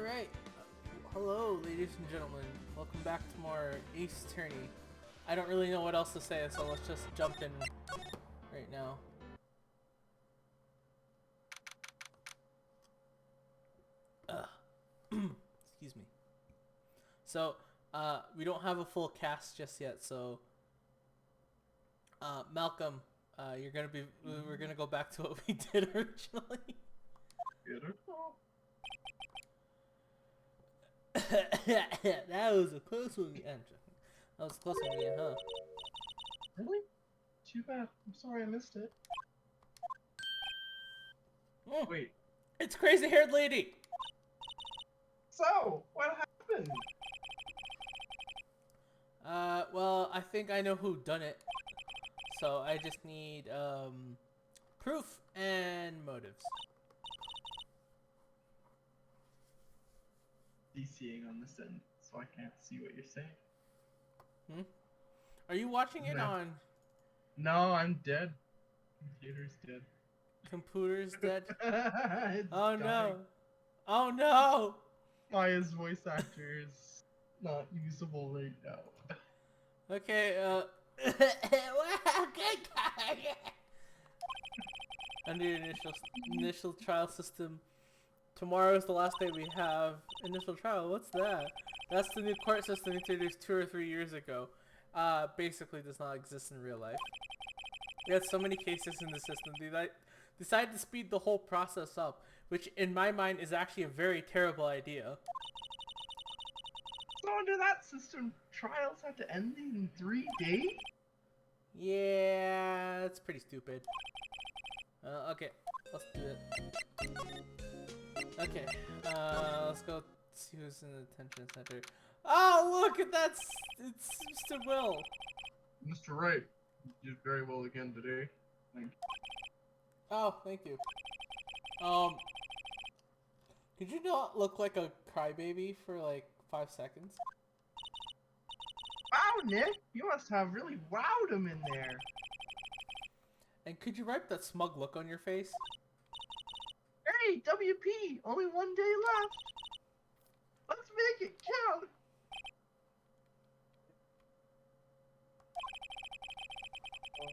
Alright, hello ladies and gentlemen, welcome back to more Ace Attorney. I don't really know what else to say, so let's just jump in right now. Excuse me. So, we don't have a full cast just yet, so Malcolm, we're gonna go back to what we did originally. Beautiful. That was a close one, Andrew. That was a close one, yeah, huh? Really? Too bad. I'm sorry I missed it. Wait. It's crazy-haired lady! So, what happened? Well, I think I know who done it. So I just need, proof and motives. DCing on this end, so I can't see what you're saying. Are you watching it on... No, I'm dead. Computer's dead. Computer's dead? It's Oh dying. no! Oh no! Maya's voice actor is not usable right now. Okay, under your initial trial system. Tomorrow is the last day we have initial trial. What's that? That's the new court system introduced 2 or 3 years ago. Basically does not exist in real life. We had so many cases in the system. They decided to speed the whole process up, which in my mind is actually a very terrible idea. So under that system, trials have to end in 3 days? Yeah, that's pretty stupid. Okay, let's do it. Okay, let's go see who's in the detention center. Oh, look at that! It's Mr. Will. Mr. Wright, you did very well again today. Thank you. Oh, thank you. Could you not look like a crybaby for like 5 seconds? Wow, Nick, you must have really wowed him in there. And could you wipe that smug look on your face? Hey, WP, only 1 day left. Let's make it count. Oh,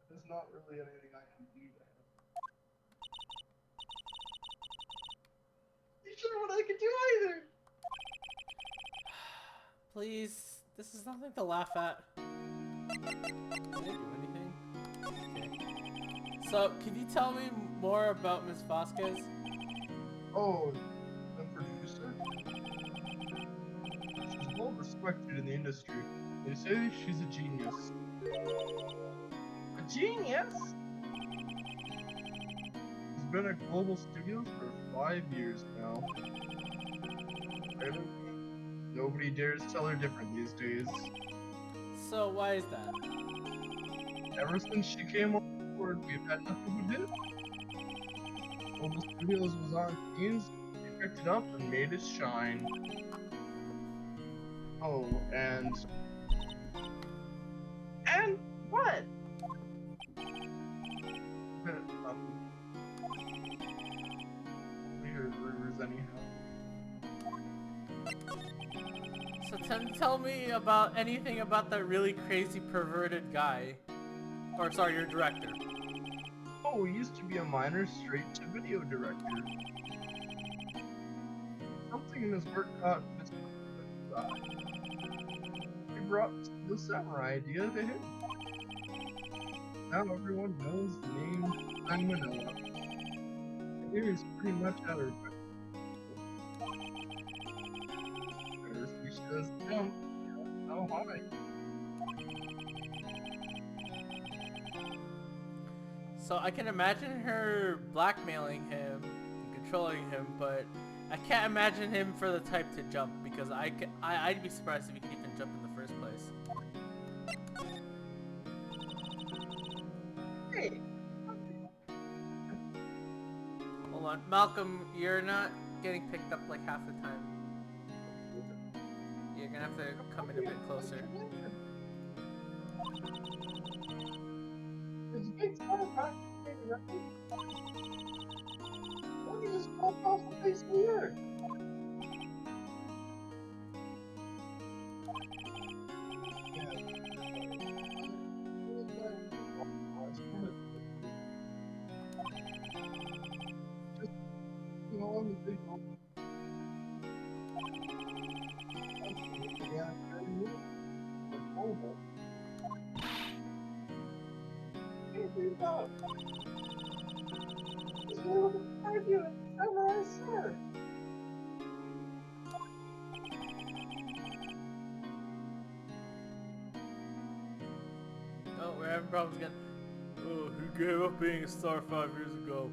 there's not really anything I can do to him. You sure what I can do either? Please, this is nothing to laugh at. Did I do anything? Okay. So, can you tell me more about Ms. Vasquez? Oh, the producer? She's well respected in the industry. They say she's a genius. A genius? She's been at Global Studios for 5 years now. Nobody dares tell her different these days. So, why is that? Ever since she came on board, we've had nothing but hit. Global Studios was on teams, we picked it up and made it shine. Oh, and what? We heard rumors anyhow. So tell me about anything about that really crazy perverted guy. Or sorry, your director. Oh, he used to be a minor straight-to-video director. Something in his work caught Mr. He brought the Samurai idea to him. Now everyone knows the name I'm Manila. Here is pretty much everybody. She says, jump. Oh, hi. So I can imagine her blackmailing him, and controlling him, but I can't imagine him for the type to jump because I'd be surprised if he could even jump in the first place. Hey. Hold on, Malcolm, you're not getting picked up like half the time. You're gonna have to come in a bit closer. It's big time, right? Why don't you just pop off the face here? talking about? Just want to argue with Samurai, sir. Oh, we're having problems again. Oh, he gave up being a star 5 years ago.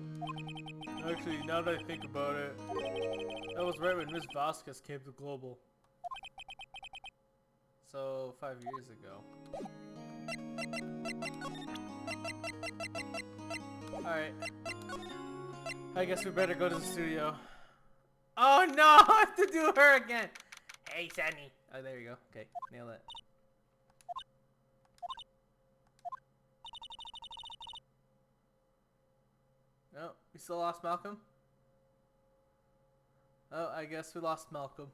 Actually, now that I think about it, that was right when Miss Vasquez came to Global. So, 5 years ago. Alright. I guess we better go to the studio. Oh no! I have to do her again! Hey, Sunny. Oh, there you go. Okay, nail it. Oh, we still lost Malcolm? Oh, I guess we lost Malcolm.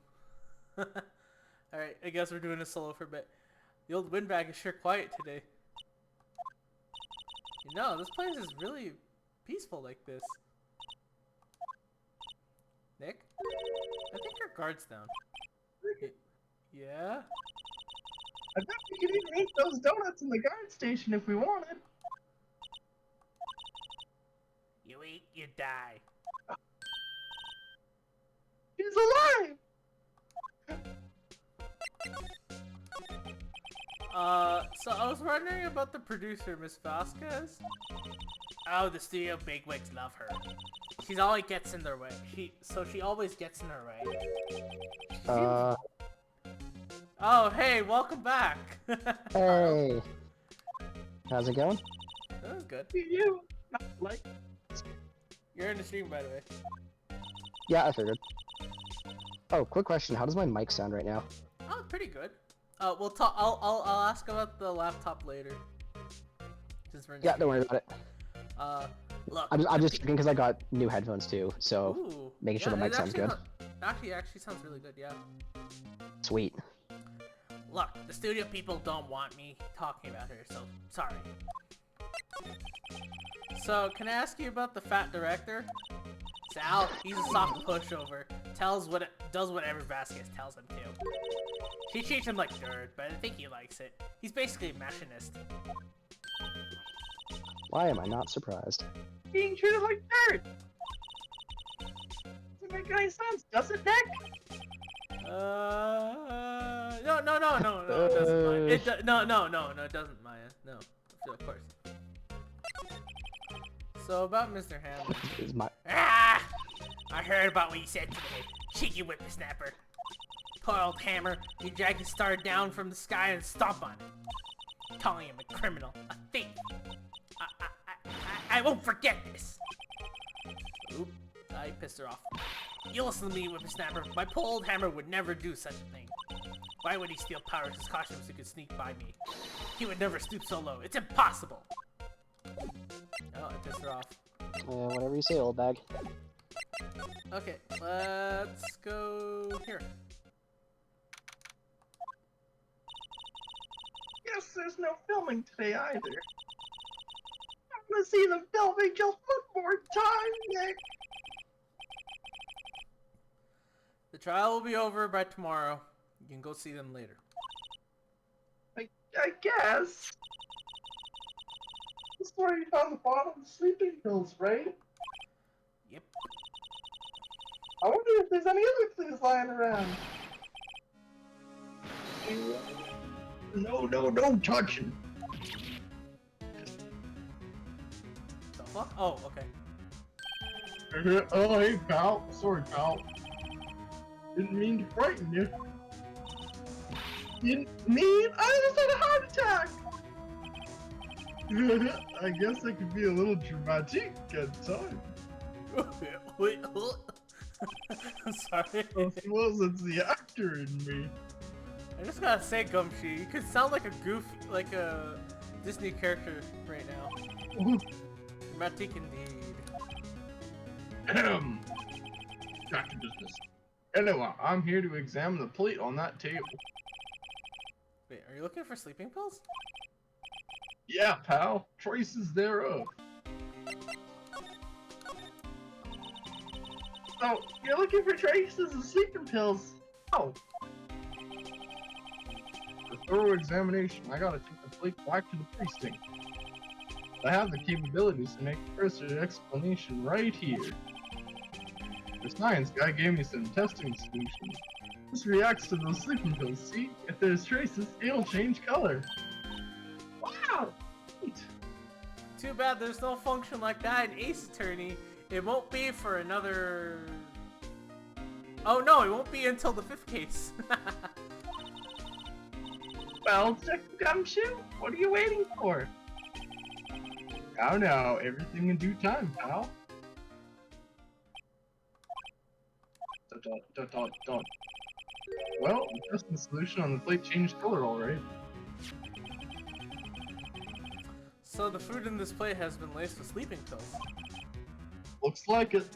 Alright, I guess we're doing a solo for a bit. The old windbag is sure quiet today. You know, this place is really peaceful like this. Nick? I think your guard's down. Yeah? I bet we could even eat those donuts in the guard station if we wanted. You eat, you die. He's alive! So I was wondering about the producer, Miss Vasquez. Oh, the studio bigwigs love her. She's always gets in their way. She always gets in her way. Oh, hey, welcome back. Hey. How's it going? That was good. You not like You're in the stream, by the way. Yeah, I figured. Oh, quick question. How does my mic sound right now? Oh, pretty good. We'll talk. I'll ask about the laptop later. Since we're in Yeah, don't worry about it. Look. I'm just checking because I got new headphones too, so Ooh, making sure the mic sounds good. Actually sounds really good. Yeah. Sweet. Look, the studio people don't want me talking about her, so sorry. So, can I ask you about the fat director? Sal, he's a soft pushover. Does whatever Vasquez tells him to. She treats him like dirt, but I think he likes it. He's basically a machinist. Why am I not surprised? being treated like dirt? Doesn't make any sense, does it, Nick? No, it doesn't, Maya. It doesn't, Maya. No, of course. So about Mr. Hammond. Is my Ah! I heard about what you said today, cheeky whippersnapper. Poor old Hammer, you drag his star down from the sky and stomp on it. Calling him a criminal, a thief. I won't forget this. Oop, I pissed her off. You listen to me, whippersnapper. My poor old Hammer would never do such a thing. Why would he steal powers his costume so he could sneak by me? He would never stoop so low. It's impossible. Oh, I pissed her off. whatever you say, old bag. Okay, let's go here. Guess there's no filming today either. I'm gonna see the filming just one more time, Nick. The trial will be over by tomorrow. You can go see them later. I guess. This where you found the bottle of sleeping pills, right? Yep. I wonder if there's any other things lying around. No touching. The fuck? Oh, okay. Oh, hey, pal. Sorry, pal. Didn't mean to frighten you. Didn't mean? I just had a heart attack! I guess I could be a little dramatic at times. Wait, I'm sorry. Well, it's the actor in me. I just gotta say, Gumshoe, you could sound like a like a Disney character right now. Dramatic indeed. Back to business. Anyway, I'm here to examine the plate on that table. Wait, are you looking for sleeping pills? Yeah, pal. Traces thereof. So, you're looking for traces of sleeping pills? Oh. For thorough examination, I gotta take the plate back to the precinct. I have the capabilities to make a cursory explanation right here. The science guy gave me some testing solutions. This reacts to those sleeping pills, see? If there's traces, it'll change color. Wow! Neat. Too bad there's no function like that in Ace Attorney. It won't be for another... Oh no, it won't be until the 5th case. Well, check the gumshoe. What are you waiting for? Oh no, everything in due time, pal. Dot. Well, the testing solution on the plate changed color already. So the food in this plate has been laced with sleeping pills. Looks like it.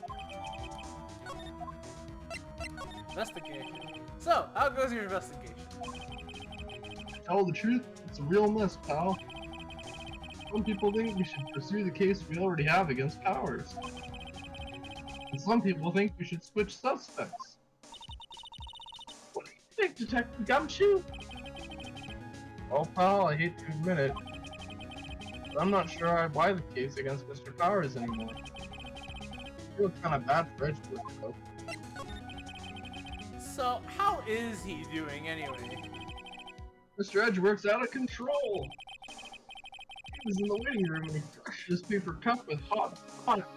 Investigation. So, how goes your investigation? To tell the truth, it's a real mess, pal. Some people think we should pursue the case we already have against Powers. And some people think we should switch suspects. What do you think, Detective Gumshoe? Well, pal, I hate to admit it, but I'm not sure I buy the case against Mr. Powers anymore. I feel kind of bad for Edgeworth, though. So, how is he doing anyway? Mr. Edgeworth's out of control! He was in the waiting room and he crushed his paper cup with hot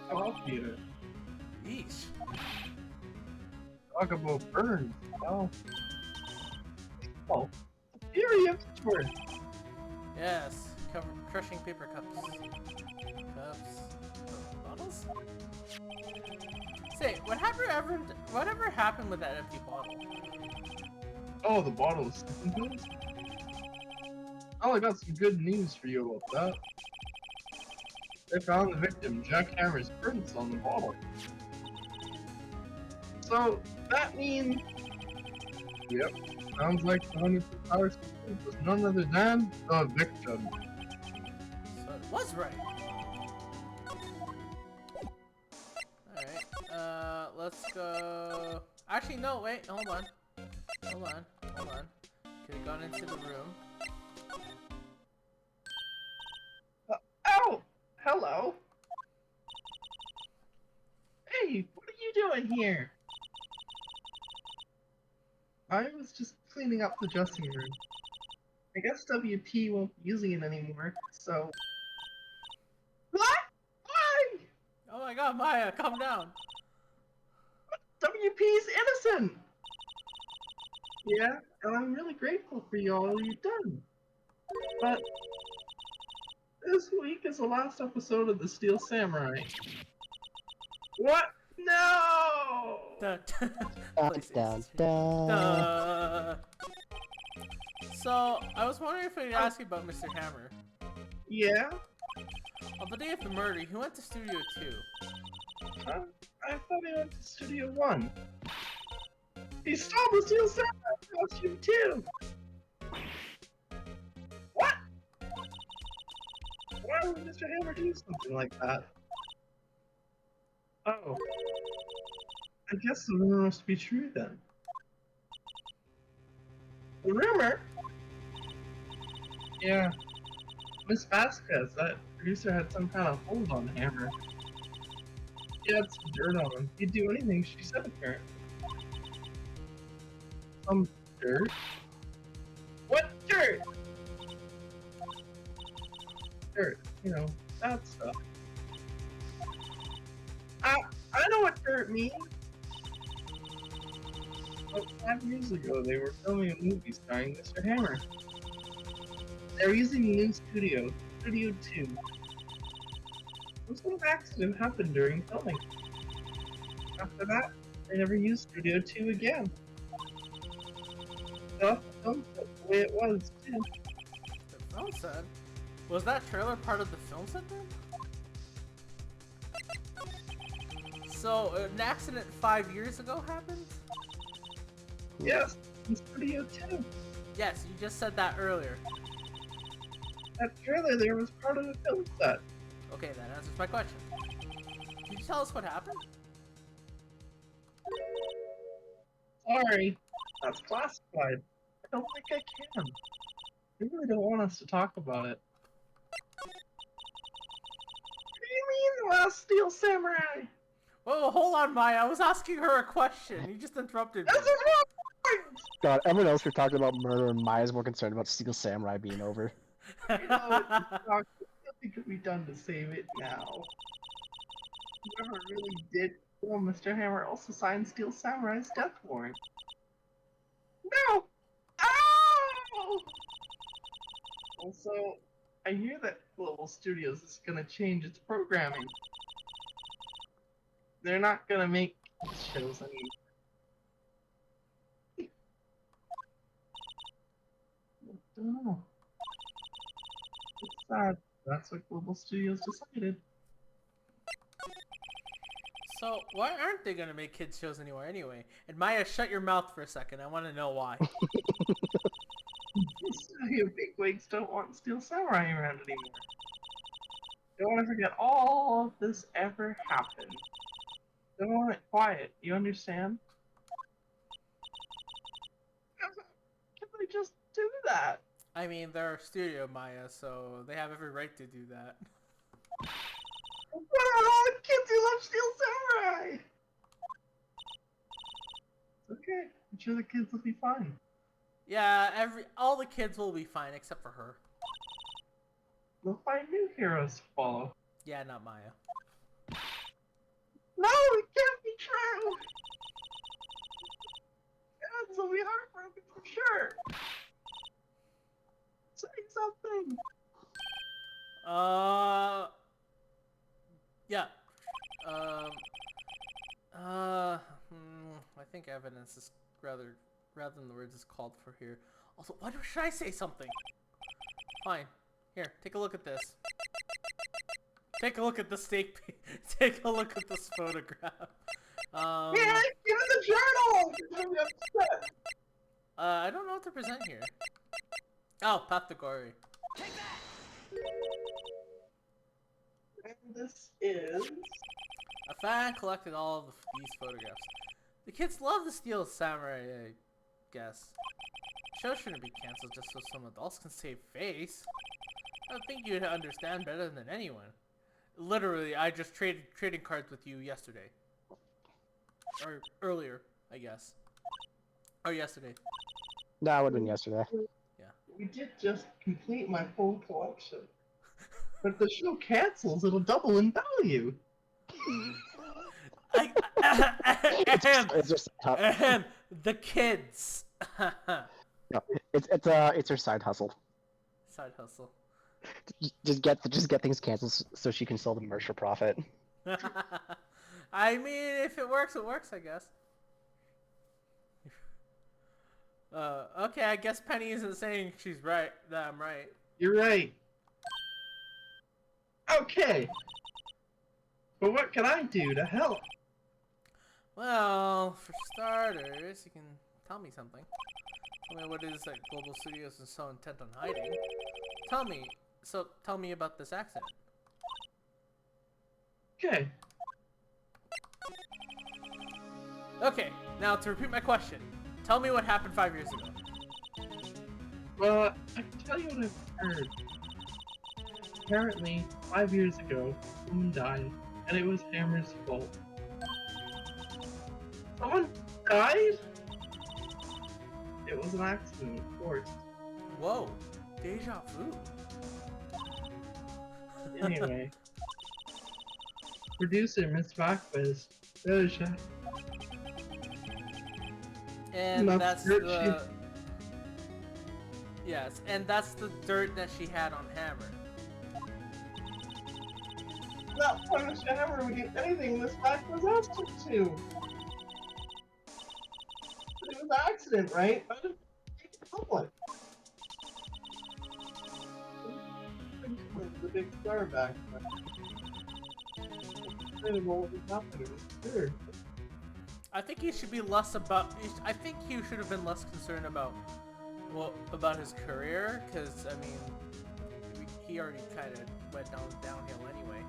coffee in it. Yeesh. Talk about burns, pal. Oh, the fury of Edgeworth! Yes, crushing paper cups. Bottles? Say, whatever happened with that empty bottle? Oh, the bottle of sleeping pills? Oh, I got some good news for you about that. They found the victim, Jack Hammer's prints on the bottle. So, that means... Yep, sounds like the one who Powers was none other than the victim. So it was right. Alright, let's go... Actually, no, wait, hold on. Could've gone into the room. Oh! Hello! Hey, what are you doing here? I was just cleaning up the dressing room. I guess WP won't be using it anymore, so... What? Why? Oh my god, Maya, calm down. WP's innocent! Yeah, and I'm really grateful for all you've done. But... this week is the last episode of the Steel Samurai. What? No! Dun, Dun, dun. Duh. So, I was wondering if I could ask you about Mr. Hammer. Yeah? On the day of the murder, he went to Studio 2. Huh? I thought he went to Studio 1. He stole the Steel Samurai costume too! What? Why would Mr. Hammer do something like that? Oh. I guess the rumor must be true then. The rumor? Yeah. Miss Vasquez, that producer had some kind of hold on Hammer. He had some dirt on him. He'd do anything she said apparently. Some dirt? What dirt? Dirt, you know, that stuff. I know what dirt means! About 5 years ago, they were filming a movie starring Mr. Hammer. They were using the new studio, Studio 2. Some sort of accident happened during filming. After that, they never used Studio 2 again. They left the film set the way it was, too. The film set? Was that trailer part of the film set then? So, an accident 5 years ago happened? Yes, in Studio 2. Yes, you just said that earlier. That trailer there was part of the film set. Okay, that answers my question. Can you tell us what happened? Sorry, that's classified. I don't think I can. They really don't want us to talk about it. last Steel Samurai. Whoa, hold on, Maya. I was asking her a question. You just interrupted me. That's a point! God, everyone else were talking about murder, and Maya's more concerned about Steel Samurai being over. You know, nothing could be done to save it now. Whoever really did kill Mr. Hammer also signed Steel Samurai's death warrant. No! Ow! Also, I hear that Global Studios is gonna change its programming. They're not gonna make shows anymore. I don't know. It's sad. That's what Global Studios decided. So, why aren't they gonna make kids shows anymore anyway? And Maya, shut your mouth for a second. I want to know why. You bigwigs don't want Steel Samurai around anymore. They want to forget all of this ever happened. They want it quiet. You understand? Can they just do that? I mean, they're a studio, Maya, so they have every right to do that. What about all the kids who love Steel Samurai? It's okay. I'm sure the kids will be fine. Yeah, all the kids will be fine except for her. They'll find new heroes to follow. Yeah, not Maya. No, it can't be true! Kids will be heartbroken for sure! Say something! Yeah. I think evidence is rather than the words is called for here. Also, why should I say something? Fine. Here, take a look at this. Take a look at the steak. Take a look at this photograph. Yeah, give it the journal! You're gonna be upset. I don't know what to present here. Oh, Path to Glory. And this is... A fan collected all of these photographs. The kids love the Steel Samurai, I guess. The show shouldn't be cancelled just so some adults can save face. I think you'd understand better than anyone. Literally, I just traded trading cards with you yesterday. Or earlier, I guess. Or yesterday. Nah, it would've been yesterday. Yeah. We did just complete my full collection. But if the show cancels, it'll double in value. It's just The kids. no, it's her side hustle. Side hustle. Just get things canceled so she can sell the merch for profit. I mean, if it works, I guess. Okay, I guess Penny isn't saying she's right, that I'm right. You're right. Okay. But what can I do to help? Well, for starters, you can tell me something. Tell me what it is that Global Studios is so intent on hiding. Tell me about this accident. Okay. Okay, now to repeat my question. Tell me what happened 5 years ago. Well, I can tell you what I've heard. Apparently, 5 years ago, someone died, and it was Hammer's fault. Someone died? It was an accident, of course. Whoa, deja vu. Anyway. Producer, Miss Vakbez. And Not that's dirt the... Yes, and that's the dirt that she had on Hammer. Not punish Hammer would get anything Miss Vakbez asked him to. But it was an accident, right? Why did it take public? The big star back then. What was happening? It was weird. I think he should be less about... I think he should have been less concerned about... Well, about his career, because, I mean... He already kind of went downhill anyway.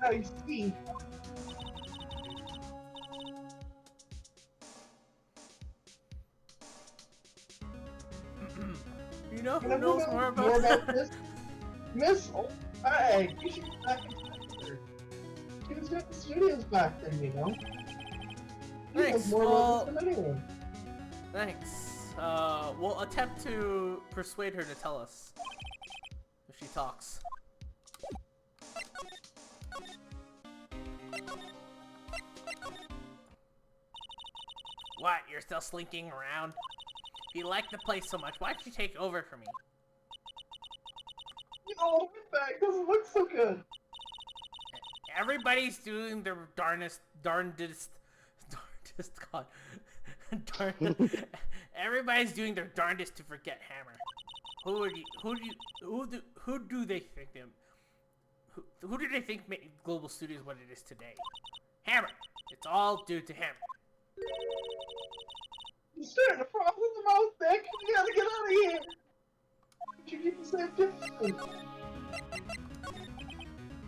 I see. You know who knows more about this? Miss Hey, you should get back in there. He was at the studios back then, you know? He knows Thanks. more about this than anyone. Thanks. We'll attempt to persuade her to tell us if she talks. What? You're still slinking around? If you like the place so much, why don't you take over for me? You know, that doesn't look so good. Everybody's doing their darndest, God. Everybody's doing their darndest to forget Hammer. Who do they think them? Who do they think made Global Studios what it is today? Hammer. It's all due to Hammer. You're starting to froth in the mouth, Nick. You gotta get out of here. You keep the same distance.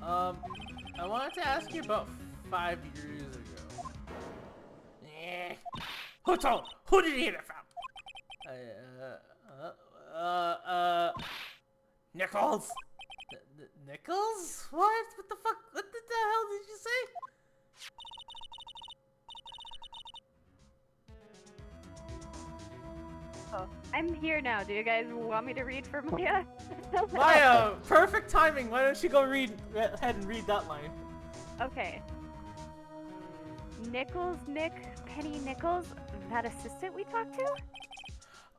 I wanted to ask you about 5 years ago. Who told? Who did you hear that from? Nichols? Nichols? What? What the fuck? What the hell did you say? Oh, I'm here now. Do you guys want me to read for Maya? Maya, perfect timing. Why don't you go ahead and read that line? Okay. Nichols, Penny Nichols, that assistant we talked to?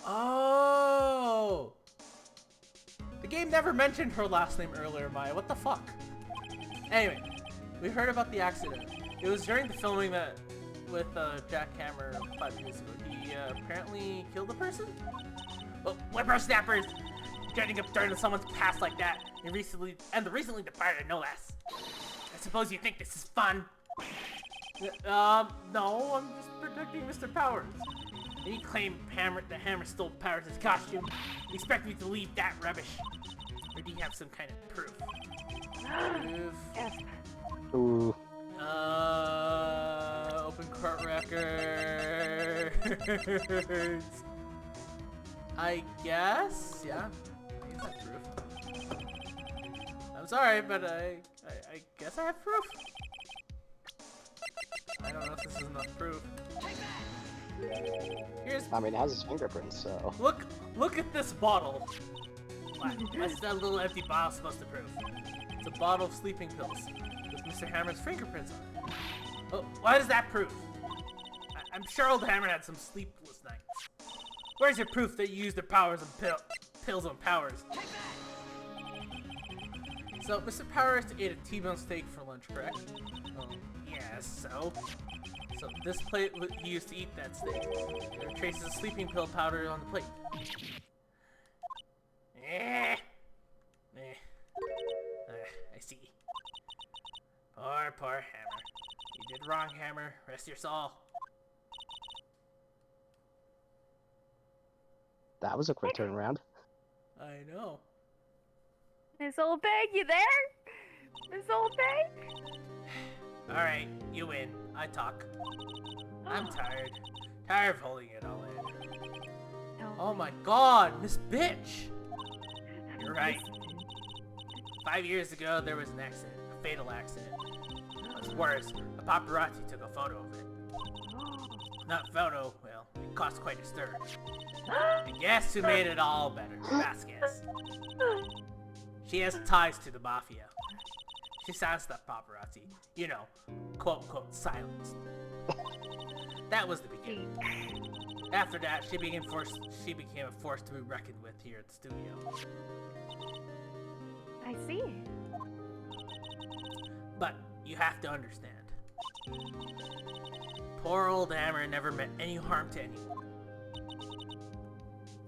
Oh! The game never mentioned her last name earlier, Maya. What the fuck? Anyway, we heard about the accident. It was during the filming with Jack Hammer 5 years ago. He apparently killed a person? Well, whippersnappers! Getting up during someone's past like that, and the recently departed no less. I suppose you think this is fun? No, I'm just protecting Mr. Powers. And you claim the Hammer stole Powers' costume. You expect me to leave that rubbish? Or do you have some kind of proof? Yes. Ooh. Open court records. I guess, yeah. I guess I have proof. I'm sorry, but I guess I have proof. I don't know if this is enough proof. I mean, it has his fingerprints, so. Look at this bottle. What's that little empty bottle supposed to prove? It's a bottle of sleeping pills with Mr. Hammer's fingerprints on it. Oh, what does that prove? I'm sure old Hammer had some sleepless nights. Where's your proof that you used the powers of pills on Powers? So, Mr. Powers ate a T-bone steak for lunch, correct? Oh, yes, so? So, this plate, he used to eat that steak. There are traces of sleeping pill powder on the plate. I see. Poor Hammer. You did wrong, Hammer. Rest your soul. That was a quick turnaround. I know. Miss Old Bag, you there? Miss Old Bag? Alright, you win. I talk. I'm tired. Tired of holding it all in. No. Oh my god, this bitch! You're right. 5 years ago, there was an accident. A fatal accident. What's worse, the paparazzi took a photo of it. That photo, well, it caused quite a stir. And guess who made it all better? Vasquez. She has ties to the mafia. She silenced that paparazzi. You know, quote-unquote silenced. That was the beginning. After that, she became a force to be reckoned with here at the studio. I see. But you have to understand. Poor old Hammer never meant any harm to anyone.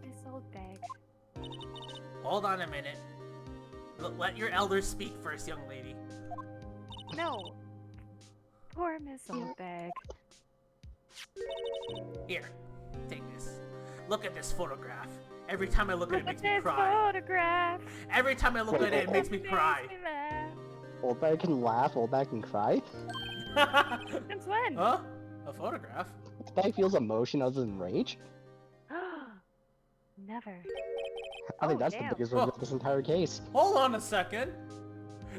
Miss Old Bag. Hold on a minute. Let your elders speak first, young lady. No. Poor Miss Old Bag. Here, take this. Look at this photograph. Every time I look at it, it makes me this cry. photograph. Every time I look at it, it makes me cry. Makes me laugh. Old bag can laugh, old bag can cry. Since when? Huh? A photograph? Old bag feels emotion other than rage. Never. I think Oh, that's damn. the biggest reveal of this entire case. Hold on a second.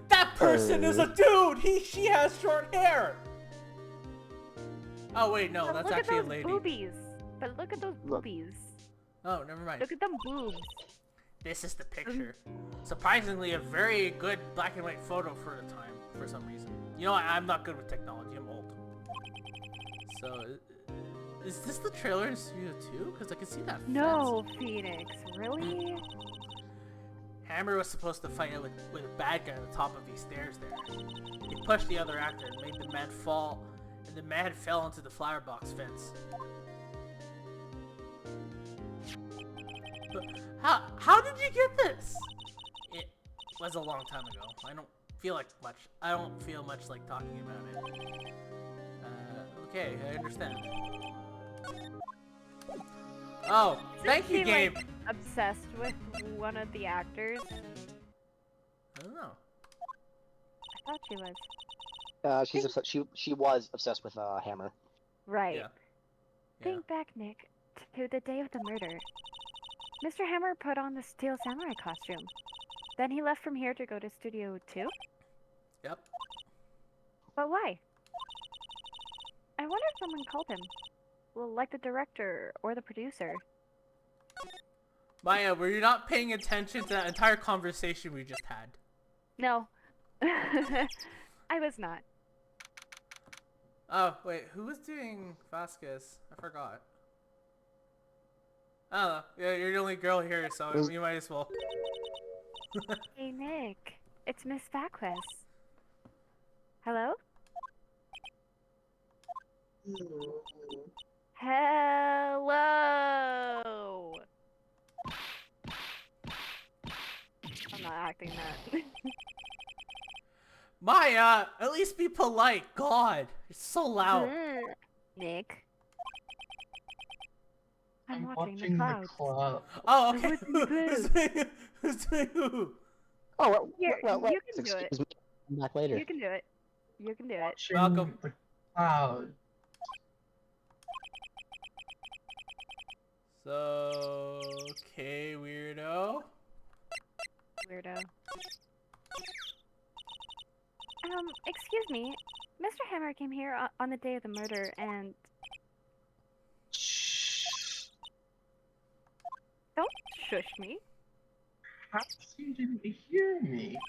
That person is a dude! She has short hair! Oh wait, no, But that's look actually a at those lady. boobies. But look at those boobies. Oh, never mind. Look at them boobs. This is the picture. Surprisingly, a very good black and white photo for the time, for some reason. You know what? I'm not good with technology. I'm old. So, is this the trailer in Studio 2? Because I can see that No, Phoenix. Really? Hammer was supposed to fight it with a bad guy at the top of these stairs there. He pushed the other actor and made the man fall, and the man fell into the flower box fence. But how did you get this? It was a long time ago. I don't feel much like talking about it. Okay, I understand. Oh, thank you, Is she, game. like, obsessed with one of the actors? I don't know. I thought she was. She's upset. She was obsessed with Hammer. Right. Yeah. Think back, Nick, to the day of the murder. Mr. Hammer put on the Steel Samurai costume. Then he left from here to go to Studio 2? Yep. But why? I wonder if someone called him. Well, like the director or the producer. Maya, were you not paying attention to that entire conversation we just had? No. I was not. Oh, wait, who was doing Vasquez? I forgot. I don't know. Yeah, you're the only girl here, so you might as well. Hey, Nick. It's Miss Vasquez. Hello? Hello! I'm not acting that. Maya, at least be polite. God, it's so loud. Nick. I'm I'm watching the clouds. Oh, okay. Who's doing Who's doing who? Oh, well, Here, well, you can do it. excuse me. Come back later. You can do it. You can do it. Welcome. The cloud. So, okay, weirdo. Weirdo. Excuse me. Mr. Hammer came here on the day of the murder and... Don't shush me. Perhaps you didn't hear me.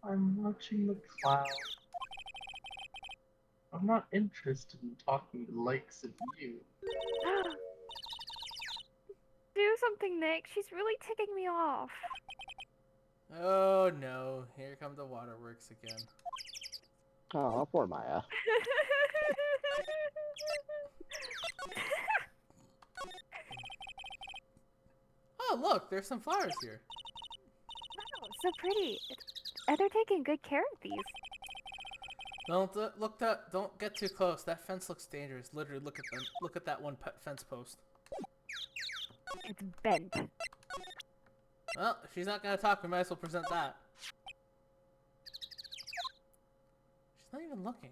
I'm watching the cloud. I'm not interested in talking to the likes of you. Do something, Nick. She's really ticking me off. Oh no, here come the waterworks again. Oh, poor Maya. Oh look, there's some flowers here. Wow, so pretty. They're taking good care of these. Don't get too close. That fence looks dangerous. Literally, look at them. Look at that one fence post. It's bent. Well, if she's not gonna talk, we might as well present that. She's not even looking.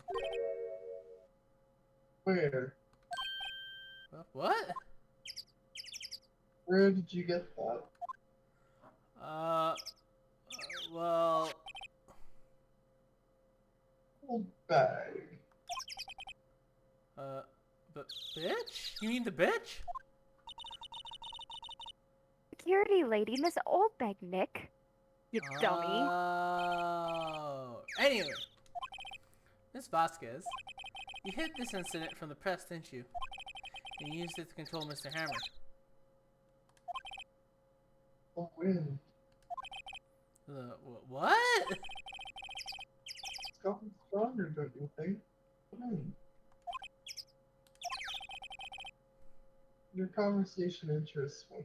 Where? What? Where did you get that? Well... Old bag. But bitch? You mean the bitch? Security lady, Miss Oldbag, Nick. You dummy. Oh. Anyway. Miss Vasquez, you hid this incident from the press, didn't you? And you used it to control Mr. Hammer. Oh, when? What? It's gotten stronger, don't you think? When? Your conversation interests me.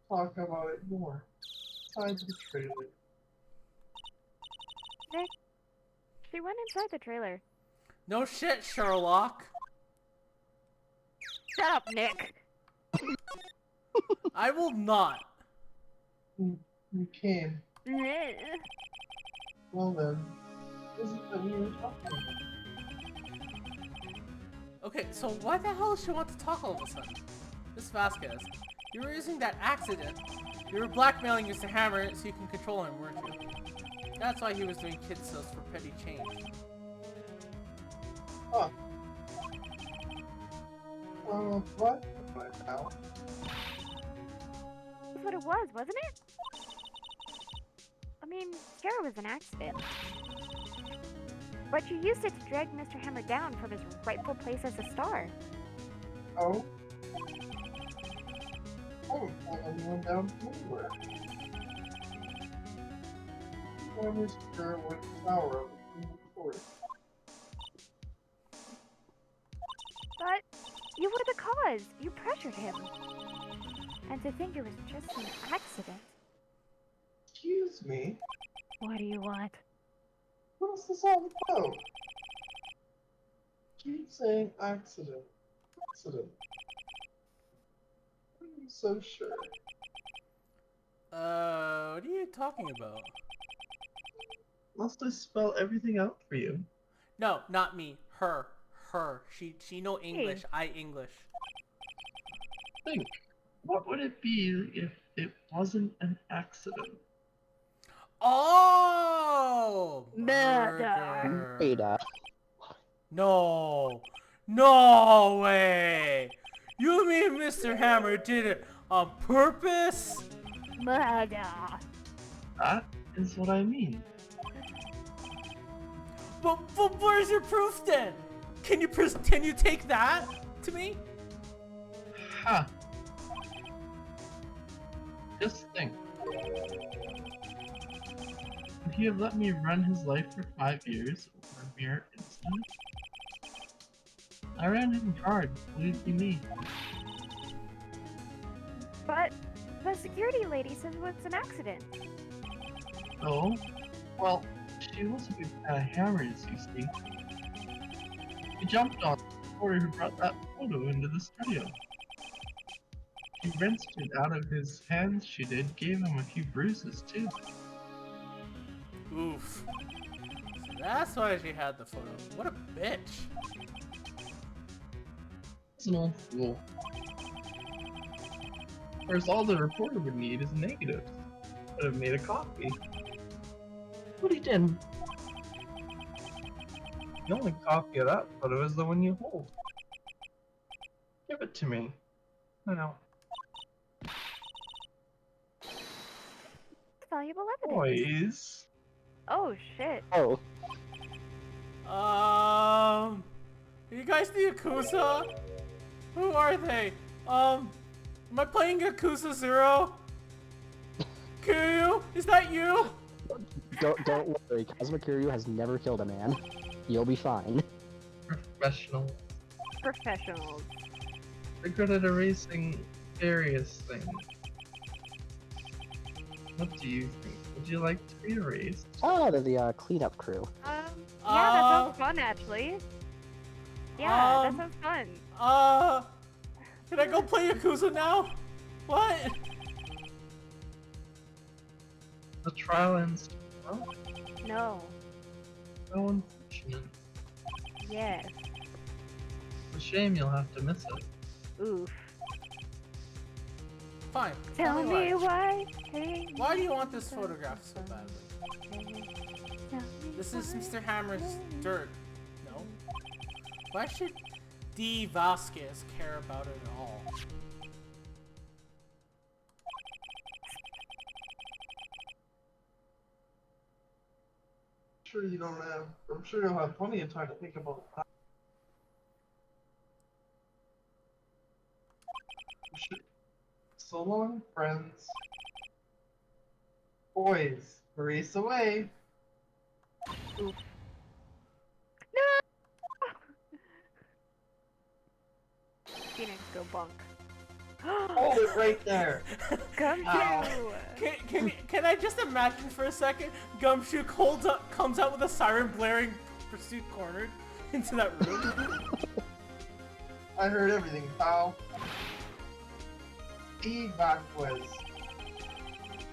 Talk about it more. Inside the trailer. Nick, she went inside the trailer. No shit, Sherlock. Shut up, Nick. I will not. You came. Well then, what is it that we were talking about? Okay, so why the hell does she want to talk all of a sudden? Miss Vasquez, You were using that accident. You were blackmailing Mr. Hammer so you can control him, weren't you? That's why he was doing kid sales for petty change. Huh. What? Now? That's what it was, wasn't it? I mean, sure it was an accident. But you used it to drag Mr. Hammer down from his rightful place as a star. Oh? I haven't pulled anyone down from anywhere. Hammer's sure what power of the force. But you were the cause. You pressured him. And to think it was just an accident. Excuse me? What do you want? What is this all about? Keep saying accident. Accident. I'm so sure. What are you talking about? Must I spell everything out for you? No, not me. Her. Her. She know English. Hey. I English. Think. What would it be if it wasn't an accident? Oh! Murder. Wait, No. No way! You mean Mr. Hammer did it on purpose? Murder. That is what I mean. But where's your proof then? Can you take that to me? Ha! Just think. If he had let me run his life for 5 years over a mere instant, I ran him hard, believe you me. But the security lady says it was an accident. Oh? Well, she was a big fan of hammers, you see. He jumped on the reporter who brought that photo into the studio. She wrenched it out of his hands, she did, gave him a few bruises too. Oof. So that's why she had the photo. What a bitch. He's an old fool. Of course, all the reporter would need is negatives. Could have made a copy. But he didn't. The only copy of that photo is the one you hold. Give it to me. Now, Valuable evidence. boys. Oh shit. oh, Are you guys the Yakuza? Who are they? Am I playing Yakuza 0? Kiryu? Is that you? don't worry, Kazuma Kiryu has never killed a man. You'll be fine. Professional. Professionals. They're good at erasing various things. What do you think? Would you like to be erased? Oh, they're the cleanup crew. Yeah, that sounds fun actually. Yeah, that sounds fun. Can I go play Yakuza now? What? The trial ends. Oh, No. so unfortunate. Yes. It's a shame you'll have to miss it. Oof. Fine. Tell me why. why. Why do you want this photograph so badly? This is Mr. Hammer's dirt. No? Why should D. Vasquez care about it at all? I'm sure you'll have plenty of time to think about that. So long, friends. Boys, race away. Oof. Phoenix, go bunk. Hold it right there. Gumshoe! Can I just imagine for a second? Gumshoe comes out with a siren blaring, pursuit cornered into that room. I heard everything, pal. E backwards.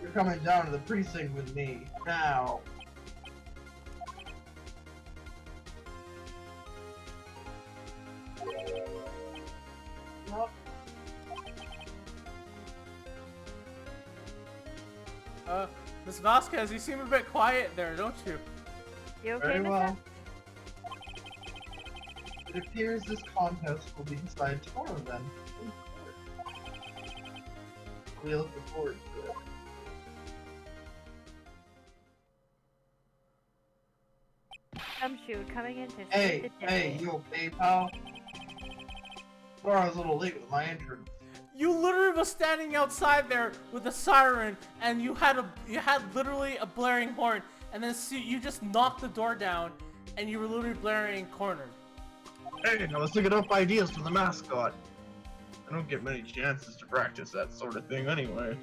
You're coming down to the precinct with me now. Yep. Miss Vasquez, you seem a bit quiet there, don't you? You okay, Very Miss? well. It appears this contest will be decided tomorrow then. We're looking forward to it. Gumshoe coming in to Hey, save the day. you okay, pal? Sorry I was a little late with my entrance. You literally was standing outside there with a siren, and you had literally a blaring horn, and then you just knocked the door down, and you were literally blaring cornered. Hey, I was thinking up ideas for the mascot. I don't get many chances to practice that sort of thing anyway.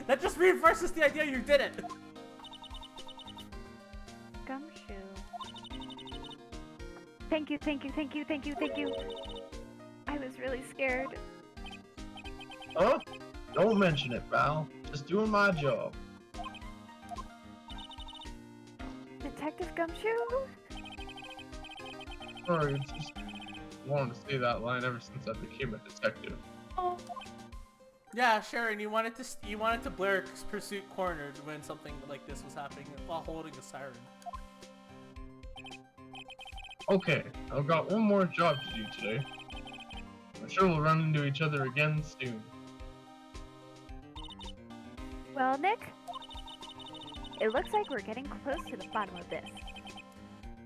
That just reinforces the idea you did it. Gumshoe. Thank you, thank you, thank you, thank you, thank you. I was really scared. Huh? Don't mention it, pal. Just doing my job. Detective Gumshoe? Sorry, it's just wanted to say that line ever since I became a detective. Oh. Yeah, Sharon, you wanted to blare Pursuit Cornered when something like this was happening while holding a siren. Okay, I've got one more job to do today. I'm sure we'll run into each other again soon. Well, Nick, it looks like we're getting close to the bottom of this.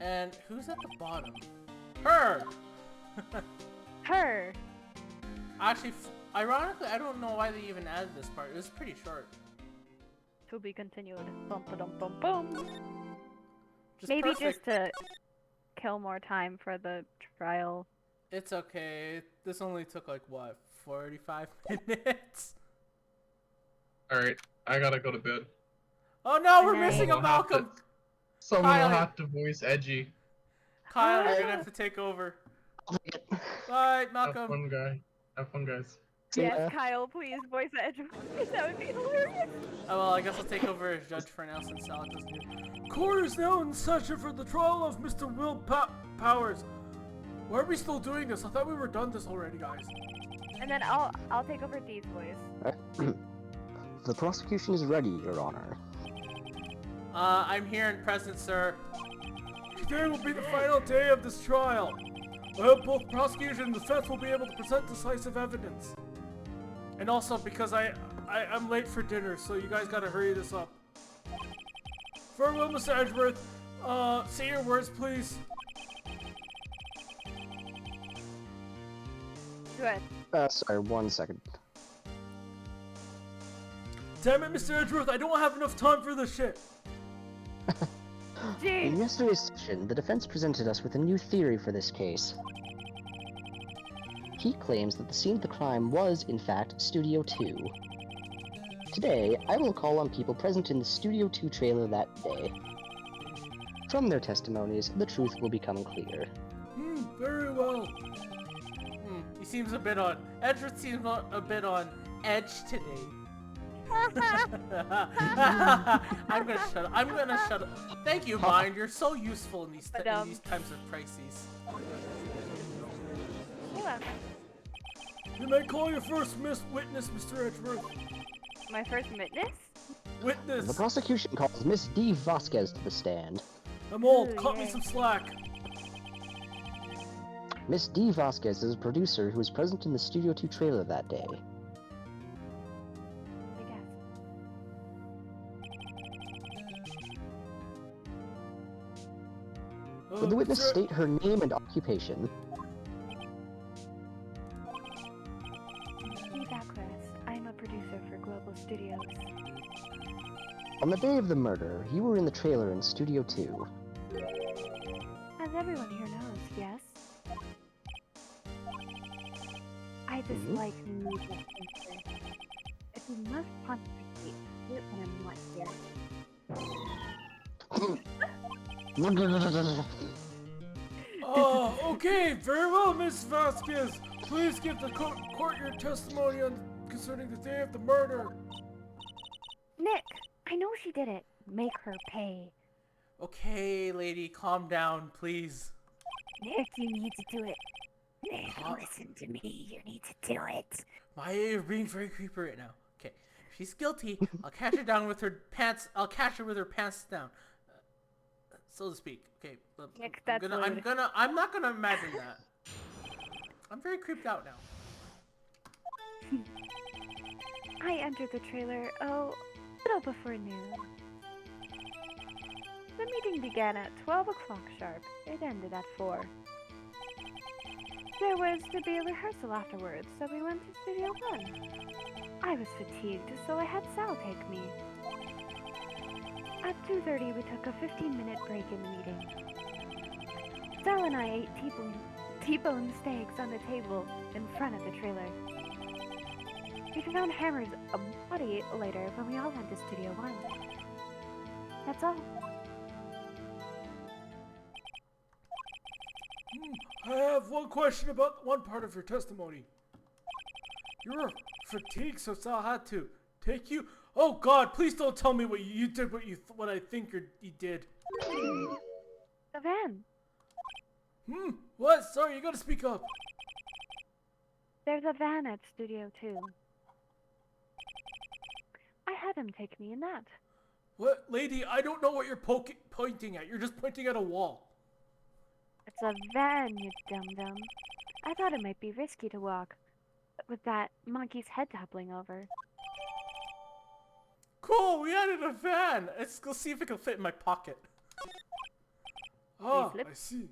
And who's at the bottom? Her! Her. Actually, ironically, I don't know why they even added this part. It was pretty short. To be continued. Bum ba dum bum bum. Just Maybe perfect. just to kill more time for the trial. It's okay. This only took like, what, 45 minutes? Alright, I gotta go to bed. Oh no, we're Good night. missing a Malcolm! Someone will Kylie. have to voice Edgy. Kyle, you're gonna have to take over. Bye, Have Malcolm. fun, guy. Have fun, guys. See ya. Yes, Kyle, please voice Edge. That would be hilarious. Oh well, I guess I'll take over as judge for now since Alec doesn't do. Court is now in session for the trial of Mr. Will Powers. Why are we still doing this? I thought we were done this already, guys. And then I'll take over Dee's voice. The prosecution is ready, Your Honor. I'm here and present, sir. Today will be the final day of this trial. I hope both prosecution and defense will be able to present decisive evidence. And also because I'm late for dinner, so you guys gotta hurry this up. Farewell, Mr. Edgeworth. Say your words, please. Good. Sorry, 1 second. Damn it, Mr. Edgeworth, I don't have enough time for this shit. Gee. In yesterday's session, the defense presented us with a new theory for this case. He claims that the scene of the crime was, in fact, Studio 2. Today, I will call on people present in the Studio 2 trailer that day. From their testimonies, the truth will become clear. Very well. He seems a bit on... Edgeworth seems a bit on edge today. I'm gonna shut up. Thank you, Mind. You're so useful in these times of crises. Yeah. You may call your first witness, Mr. Edgeworth. My first witness? Witness. The prosecution calls Miss D. Vasquez to the stand. I'm old. Ooh, Cut me yay. some slack. Miss D. Vasquez is a producer who was present in the Studio 2 trailer that day. I guess. Would the witness state her name and occupation? Dee Vasquez. I'm a producer for Global Studios. On the day of the murder, you were in the trailer in Studio 2. As everyone here knows, yes? I dislike music. If you must pontificate, do it when I'm not here. Oh, okay. Very well, Miss Vasquez. Please give the court your testimony concerning the day of the murder. Nick, I know she did it. Make her pay. Okay, lady, calm down, please. Nick, you need to do it. Nick, Huh? listen to me. You need to do it. You're being very creepy right now. Okay. she's guilty, I'll catch her down with her pants. I'll catch her with her pants down, so to speak. Okay, Nick, that's lewd. I'm not gonna imagine that. I'm very creeped out now. I entered the trailer, a little before noon. The meeting began at 12 o'clock sharp. It ended at 4. There was to be a rehearsal afterwards, so we went to Studio 1. I was fatigued, so I had Sal take me. At 2:30, we took a 15-minute break in the meeting. Sal and I ate T-bone steaks on the table in front of the trailer. We found Hammer's body later when we all went to Studio 1. That's all. I have one question about one part of your testimony. You were fatigued, so Sal had to take you. Oh God! Please don't tell me what you did. What I think you did. The van. What? Sorry, you gotta speak up. There's a van at Studio 2. I had him take me in that. What, lady? I don't know what you're pointing at. You're just pointing at a wall. It's a van, you dum-dum. I thought it might be risky to walk, with that monkey's head toppling over. Cool, we added a van. Let's go see if it can fit in my pocket. Ah, flip. I see.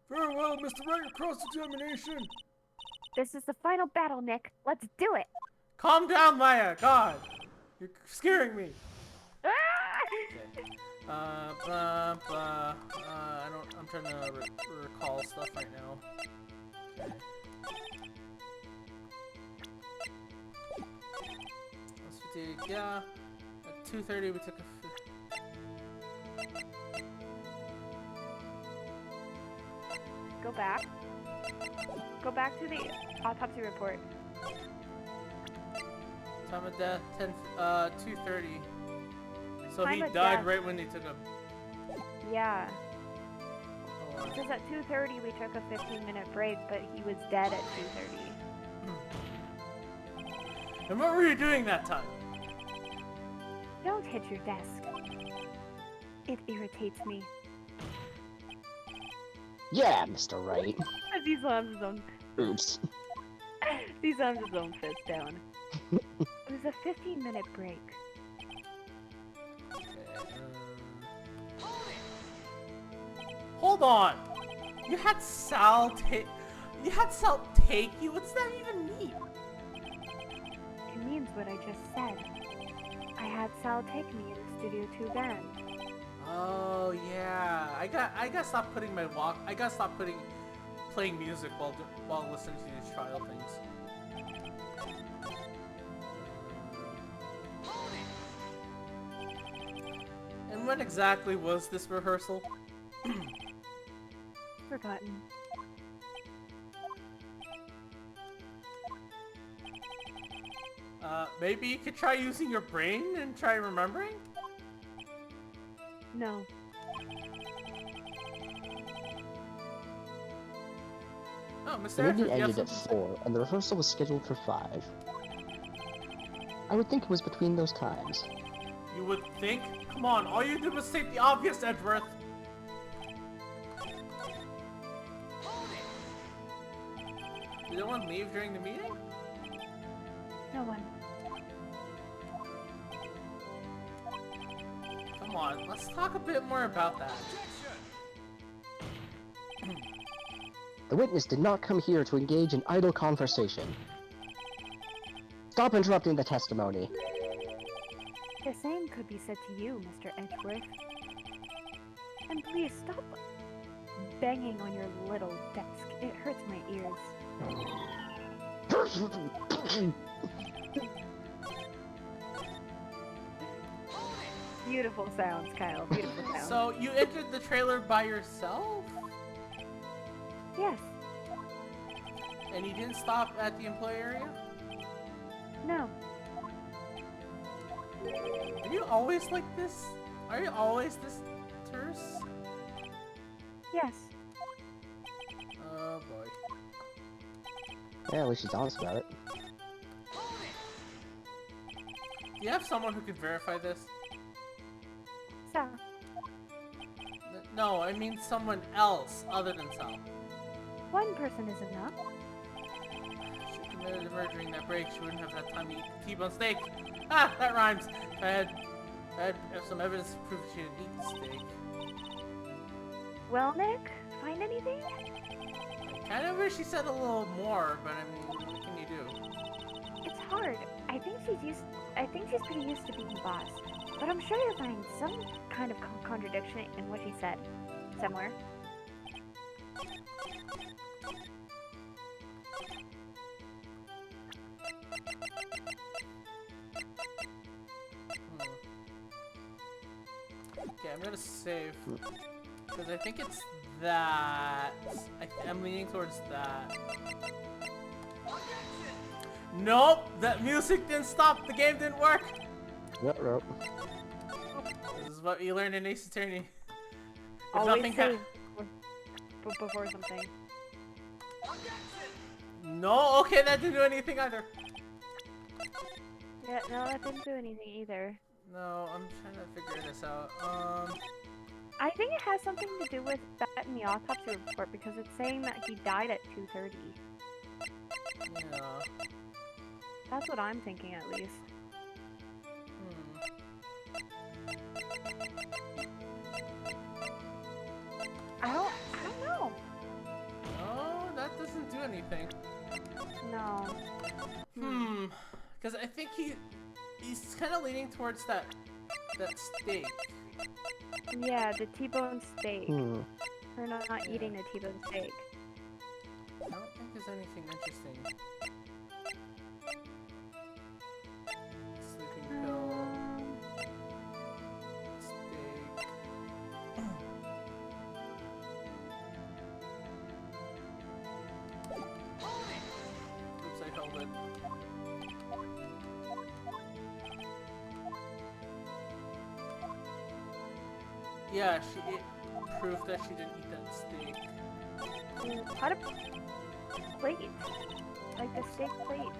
Very well, Mr. Wright, your cross-examination. This is the final battle, Nick. Let's do it! Calm down, Maya. God, you're scaring me. Ah! I'm trying to recall stuff right now. Okay. Let's fatigue. Yeah. At 2:30 we took a. Go back. Go back to the autopsy report. Time of death 2:30. So Time he of died death. right when they took a. Yeah. Oh, It says at 2:30 we took a 15-minute break, but he was dead at 2:30. and what were you doing that time? Don't hit your desk. It irritates me. Yeah, Mr. Wright. As he slams his own Oops. he slams his own fist down. It was a 15-minute break. Hold on. You had Sal take you? What's that even mean? It means what I just said. I had Sal take me in the Studio 2 van. Oh yeah. I gotta stop putting playing music while listening to these trial things. And when exactly was this rehearsal? Forgotten. Maybe you could try using your brain and try remembering? No. Oh, Mr. The movie Ashford, you have ended at something 4, and the rehearsal was scheduled for 5. I would think it was between those times. You would think? Come on, all you did was state the obvious, Edgeworth. Did anyone leave during the meeting? No one. Come on, let's talk a bit more about that. The witness did not come here to engage in idle conversation. Stop interrupting the testimony. The same could be said to you, Mr. Edgeworth. And please stop banging on your little desk. It hurts my ears. Beautiful sounds, Kyle. Beautiful sounds. So, you entered the trailer by yourself? Yes. And you didn't stop at the employee area? No. Are you always like this? Are you always this terse? Yes. Oh boy. Yeah, at least she's honest about it. Do you have someone who can verify this? So, No, I mean someone else other than Sal. one person is enough. She committed a murder during that break. She wouldn't have had time to eat the T-bone steak. Ah, that rhymes. I had some evidence to prove she didn't eat the steak. Well, Nick, find anything? I kind of wish she said a little more, but I mean, what can you do? It's hard. I think she's pretty used to being boss. But I'm sure you'll find some kind of contradiction in what she said. Somewhere. Okay, I'm gonna save. Because I think it's that. I'm leaning towards that. Nope! That music didn't stop! The game didn't work! Yep. This is what you learn in Ace Attorney. If Always nothing save before something. No, okay, that didn't do anything either. Yeah, no, that didn't do anything either. No, I'm trying to figure this out. I think it has something to do with that in the autopsy report because it's saying that he died at 2:30. Yeah. That's what I'm thinking at least. I don't know. No, that doesn't do anything. No. Because I think he's kind of leaning towards that steak. Yeah, the T-bone steak. Hmm. Her not eating the T-bone steak. I don't think there's anything interesting. Sleeping pill, steak. Oops, I held it. Yeah, she ate proof that she didn't eat that steak. How to plate? Like the steak plate.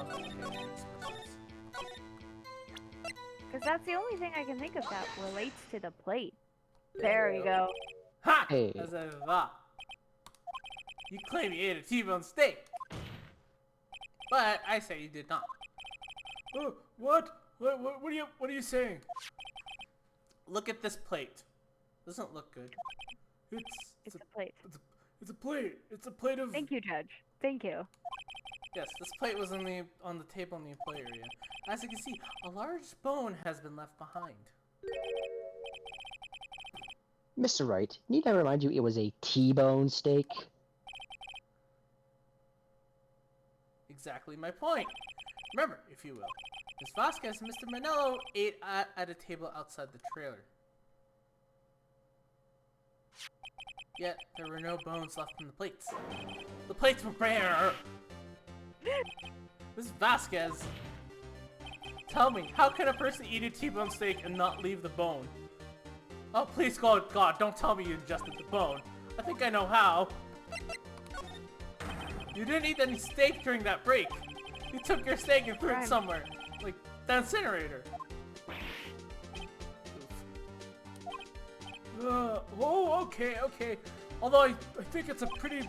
Okay, makes more sense. Because that's the only thing I can think of that relates to the plate. There we go. Ha! Hey. As I thought. You claim you ate a T-bone steak. But I say you did not. What? What are you saying? Look at this plate. Doesn't look good. It's a plate. It's a plate. It's a plate of. Thank you, Judge. Thank you. Yes, this plate was on the table in the employee area. As you can see, a large bone has been left behind. Mr. Wright, need I remind you it was a T-bone steak? Exactly my point. Remember, if you will, Ms. Vasquez and Mr. Manello ate at a table outside the trailer. Yet, there were no bones left in the plates. The plates were bare! Ms. Vasquez! Tell me, how can a person eat a T-bone steak and not leave the bone? Oh, please, God, don't tell me you ingested the bone. I think I know how. You didn't eat any steak during that break. You took your steak and threw it somewhere. Like, the incinerator. Okay. Although I think it's a pretty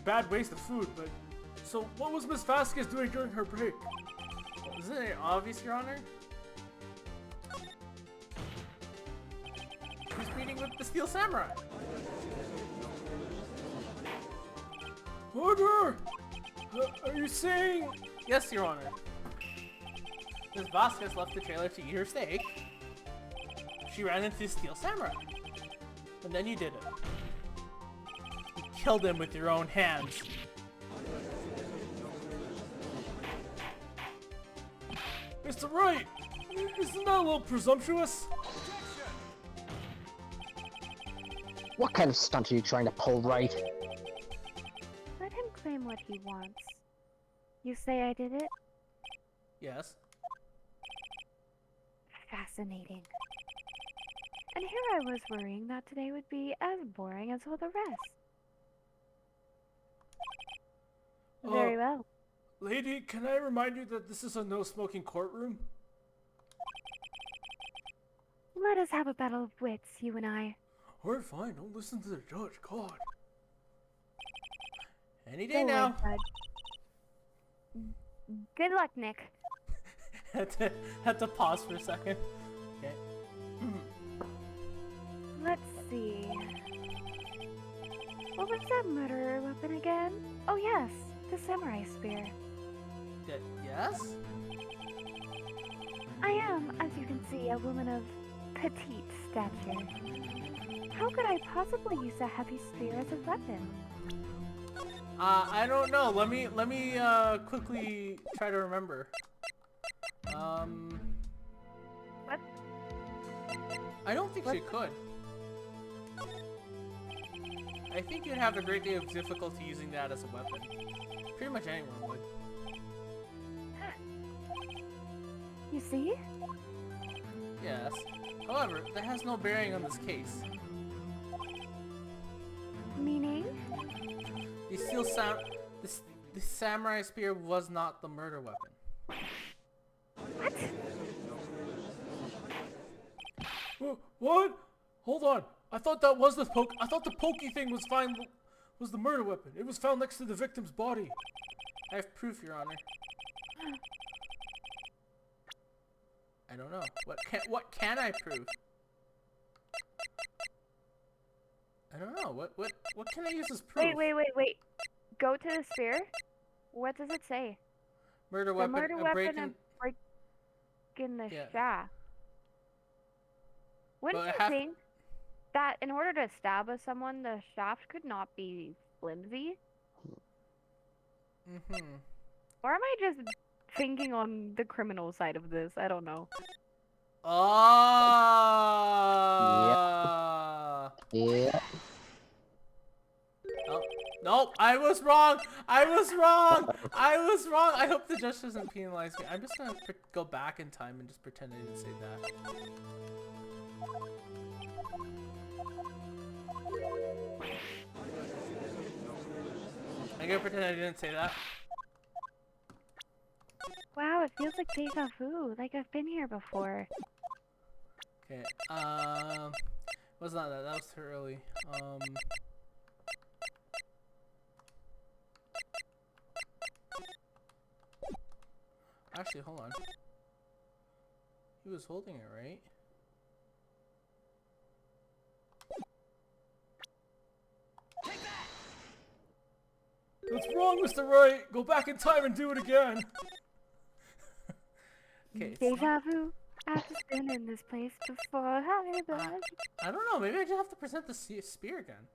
bad waste of food, but... So, what was Miss Vasquez doing during her break? Isn't it obvious, Your Honor? She's meeting with the Steel Samurai. Order! Are you saying... Yes, Your Honor. Ms. Vasquez left the trailer to eat her steak. She ran into the Steel Samurai. And then you did it. You killed him with your own hands. Mr. Wright! Isn't that a little presumptuous? What kind of stunt are you trying to pull, Wright? Let him claim what he wants. You say I did it? Yes. Fascinating. And here I was worrying that today would be as boring as all the rest. Very well. Lady, can I remind you that this is a no-smoking courtroom? Let us have a battle of wits, you and I. Alright, fine. Don't listen to the judge. God. Any day Forward, now. bud. Good luck, Nick. had to pause for a second. Okay. Let's see. What was that murderer weapon again? Oh yes, the samurai spear. Yes? I am, as you can see, a woman of petite stature. How could I possibly use a heavy spear as a weapon? I don't know. Let me quickly try to remember. What? I don't think she could. I think you'd have a great deal of difficulty using that as a weapon. Pretty much anyone would. You see? Yes. However, that has no bearing on this case. Meaning? The samurai spear was not the murder weapon. What? What? Hold on. I thought that was the poke. I thought the pokey thing was was the murder weapon. It was found next to the victim's body. I have proof, Your Honor. I don't know. What can I prove? I don't know. What can I use as proof? Wait. Go to the spear. What does it say? Murder The weapon. murder a weapon break-in. and break in the Yeah. shaft. Wouldn't But I you have- think that in order to stab someone, the shaft could not be flimsy? Mm-hmm. Or am I just thinking on the criminal side of this? I don't know. Oh. Yeah. Oh, no, I was wrong. I was wrong. I hope the judge doesn't penalize me. I'm just gonna go back in time and just pretend I didn't say that. I'm gonna pretend I didn't say that. Wow, it feels like deja vu. Like I've been here before. Okay. Was not that. That was too early. Actually, hold on. He was holding it, right? That's wrong, Mr. Wright. Go back in time and do it again. Okay. it's Deja vu. I've just been in this place before. I don't know. Maybe I just have to present the spear again.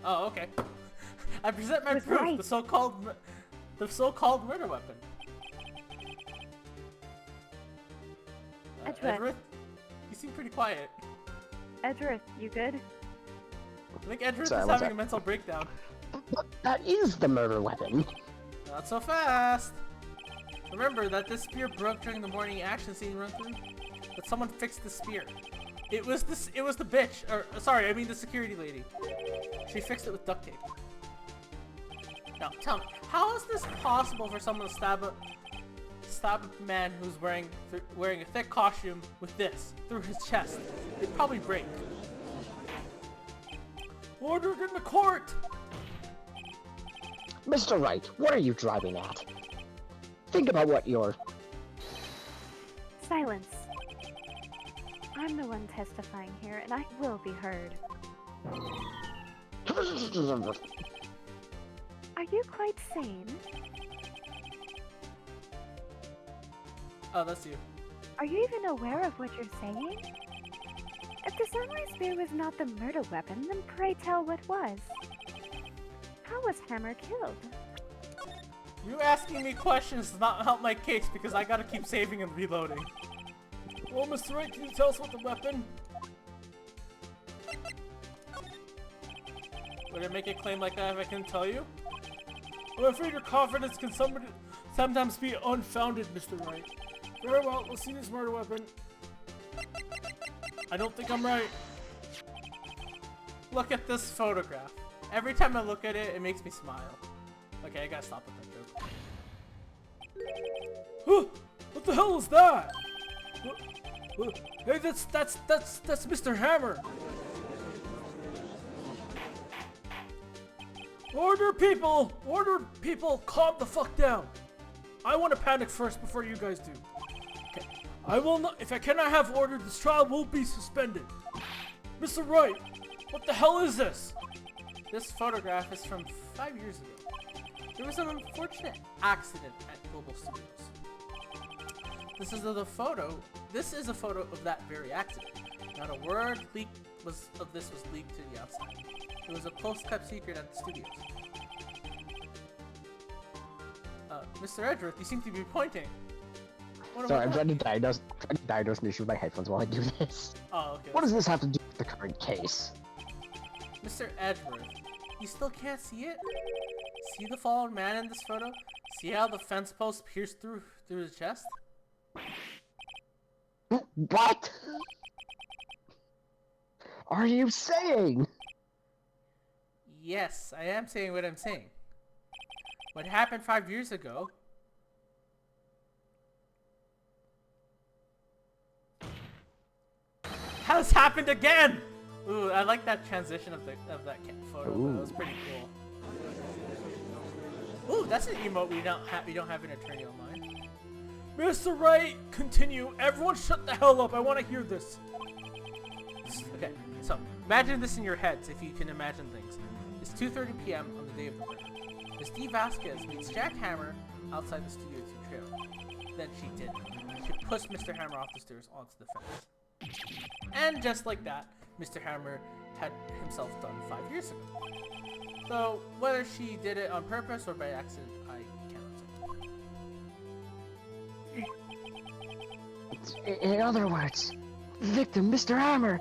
Oh, okay. I present my That's proof. right. The so-called murder weapon. Edgeworth. Edgeworth, you seem pretty quiet. Edgeworth, you good? I think Edgeworth Sorry, is what's having that? a mental breakdown. But that is the murder weapon. Not so fast. Remember that this spear broke during the morning action scene run through. But someone fixed the spear. It was the bitch, or sorry, I mean the security lady. She fixed it with duct tape. Now tell me, how is this possible for someone to stab a man who's wearing a thick costume with this through his chest? It'd probably break. Order in the court. Mr. Wright, what are you driving at? Think about what you're... Silence. I'm the one testifying here, and I will be heard. Are you quite sane? Oh, that's you. Are you even aware of what you're saying? If the samurai spear was not the murder weapon, then pray tell what was. How was Hammer killed? You asking me questions does not help my case because I gotta keep saving and reloading. Well, Mr. Wright, can you tell us what the weapon? Would I make a claim like that if I couldn't tell you? I'm afraid your confidence can sometimes be unfounded, Mr. Wright. Very well, let's see this murder weapon. I don't think I'm right. Look at this photograph. Every time I look at it, it makes me smile. Okay, I gotta stop with that joke. What the hell is that? Hey, that's Mr. Hammer. Order, people! Order, people! Calm the fuck down. I want to panic first before you guys do. Okay. I will not. If I cannot have order, this trial will be suspended. Mr. Wright, what the hell is this? This photograph is from 5 years ago. There was an unfortunate accident at Global Studios. This is a photo of that very accident. Not a word of this was leaked to the outside. It was a close-kept secret at the studios. Mr. Edgeworth, you seem to be pointing. Sorry, I'm trying to diagnose an issue with my headphones while I do this. Oh, okay. What does this have to do with the current case? Mr. Edgeworth, you still can't see it? See the fallen man in this photo? See how the fence post pierced through his chest? What are you saying? Yes, I am saying what I'm saying. What happened 5 years ago has happened again! Ooh, I like that transition of that photo. That was pretty cool. Ooh, that's an emote we don't have in Attorney Online. Mr. Wright, continue. Everyone shut the hell up. I want to hear this. Okay, so imagine this in your heads if you can imagine things. It's 2:30 p.m. on the day of the murder. Miss D. Vasquez meets Jack Hammer outside the Studio 2 trailer. Then she did. She pushed Mr. Hammer off the stairs onto the fence. And just like that, Mr. Hammer had himself done 5 years ago. So, whether she did it on purpose or by accident, I cannot say. In other words, the victim, Mr. Hammer,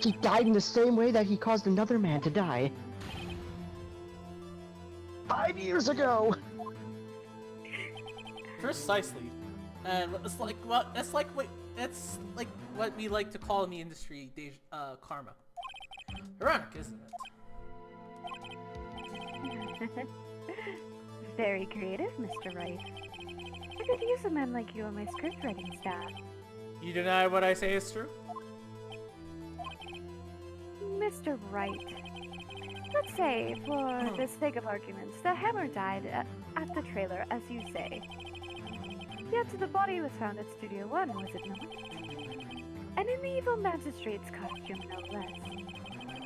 he died in the same way that he caused another man to die 5 years ago. Precisely. And it's like what we like to call in the industry karma. Ironic, isn't it? Very creative, Mr. Wright. I could use a man like you on my script writing staff. You deny what I say is true? Mr. Wright. Let's say, for the sake of arguments, the Hammer died at the trailer, as you say. Yet the body was found at Studio 1, was it not? And in the evil magistrate's costume, no less.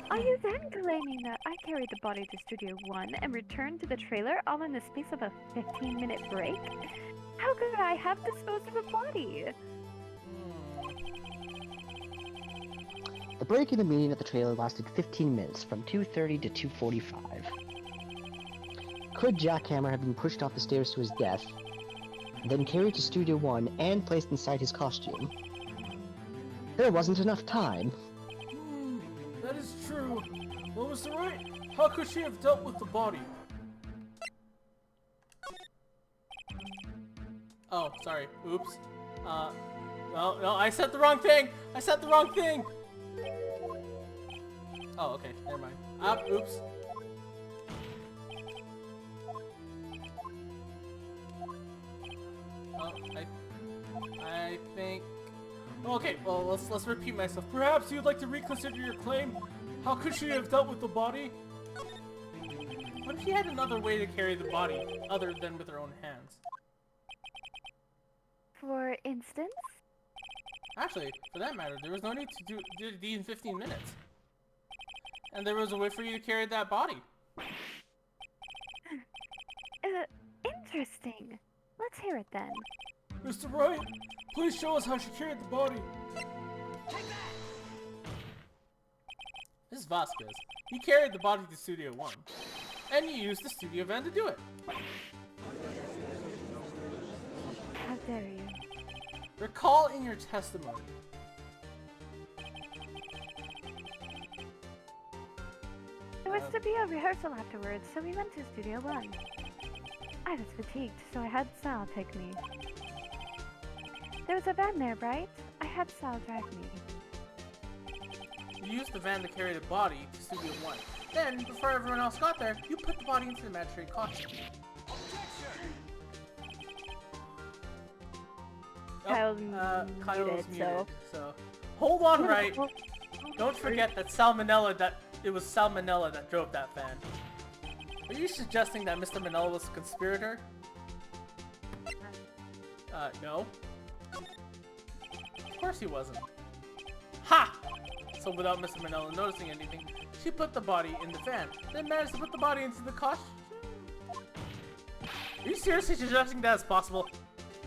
Are you then claiming that I carried the body to Studio 1 and returned to the trailer all in the space of a 15-minute break? How could I have disposed of a body? The break in the meeting at the trailer lasted 15 minutes, from 2:30 to 2:45. Could Jack Hammer have been pushed off the stairs to his death, then carried to Studio 1 and placed inside his costume? There wasn't enough time. That is true. Well, Mr. Wright, how could she have dealt with the body? Oh, sorry. Oops. No, I said the wrong thing! I said the wrong thing! Oh, okay, never mind. Oops. Oh, I think... Okay, well, let's repeat myself. Perhaps you'd like to reconsider your claim? How could she have dealt with the body? What if she had another way to carry the body, other than with her own hands? For instance? Actually, for that matter, there was no need to do it in 15 minutes. And there was a way for you to carry that body. Interesting. Let's hear it then. Mr. Wright, please show us how she carried the body. This is Vasquez. You carried the body to Studio 1. And you used the studio van to do it. How dare you? Recall in your testimony. There was to be a rehearsal afterwards, so we went to Studio 1. I was fatigued, so I had Sal take me. There was a van there, right? I had Sal drive me. You used the van to carry the body to Studio 1. Then, before everyone else got there, you put the body into the magistrate costume. Kyle Kyle was muted, so... so... Hold on, right? Don't forget that it was Salmonella that drove that fan. Are you suggesting that Mr. Manella was a conspirator? No. Of course he wasn't. Ha! So without Mr. Manella noticing anything, she put the body in the fan, then managed to put the body into the costume. Are you seriously suggesting that's possible?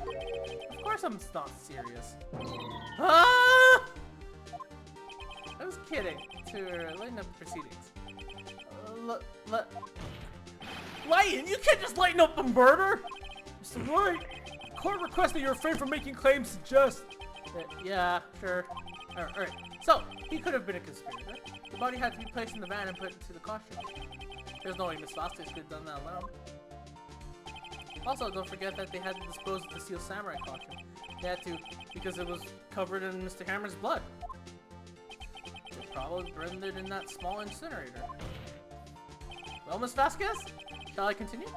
Of course I'm not serious. Ah! I was kidding. To lighten up the proceedings. Lighten? You can't just lighten up a murder! Mr. Wright, the court requests that you refrain from making claims suggest. Yeah, sure. Alright. So, he could have been a conspirator. The body had to be placed in the van and put into the costume. There's no way Miss Vasquez could have done that alone. Also, don't forget that they had to dispose of the Steel Samurai costume. They had to, because it was covered in Mr. Hammer's blood. They probably burned it in that small incinerator. Well, Miss Vasquez, shall I continue?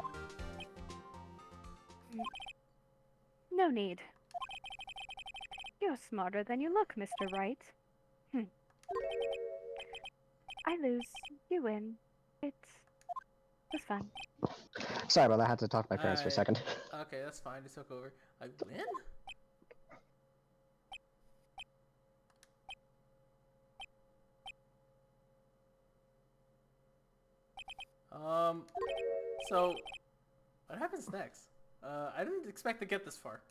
No need. You're smarter than you look, Mr. Wright. I lose, you win. It was fun. Sorry about that, I had to talk to my parents for a second. Okay, that's fine. It took over. I win? So, what happens next? I didn't expect to get this far.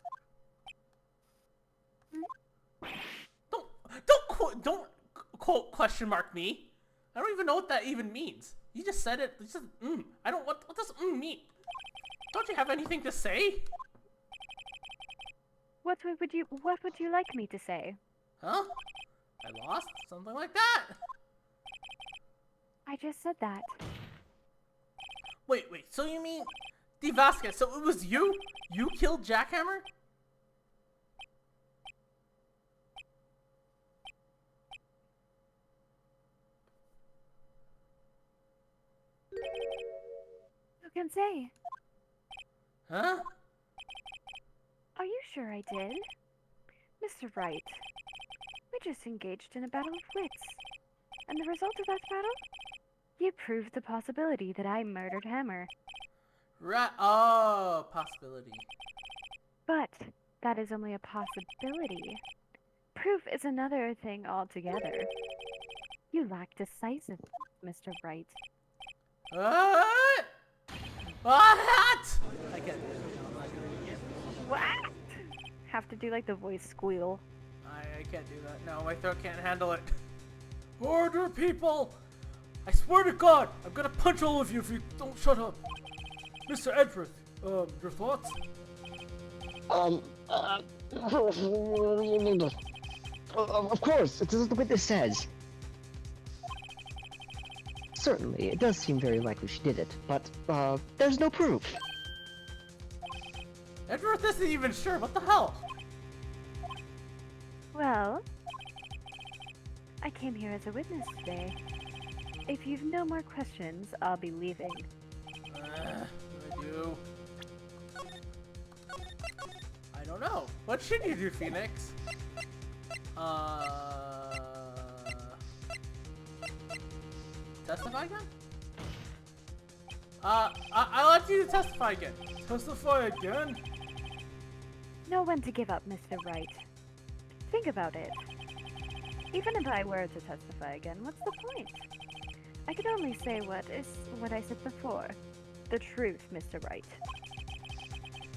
Don't quote question mark me. I don't even know what that even means. You just said it. You said I don't. What does mean? Don't you have anything to say? What would you like me to say? Huh? I lost? Something like that. I just said that. Wait. So you mean, D. Vasquez? So it was you? You killed Jackhammer? Who can say? Huh? Are you sure I did? Mr. Wright, we just engaged in a battle of wits. And the result of that battle? You proved the possibility that I murdered Hammer. Right. Oh, possibility. But that is only a possibility. Proof is another thing altogether. You lack decisiveness, Mr. Wright. What? What? I can't do it. No, I'm not gonna. What? Have to do like the voice squeal. I can't do that. No, my throat can't handle it. Order, people! I swear to God, I'm gonna punch all of you if you don't shut up. Mr. Edgeworth, your thoughts? Of course, this is the witness says. Certainly, it does seem very likely she did it, but, there's no proof. Edgeworth isn't even sure. What the hell? Well, I came here as a witness today. If you've no more questions, I'll be leaving. I do. I don't know. What should you do, Phoenix? Testify again? I want you to testify again. Testify again? Know when to give up, Mr. Wright. Think about it. Even if I were to testify again, what's the point? I could only say what I said before. The truth, Mr. Wright.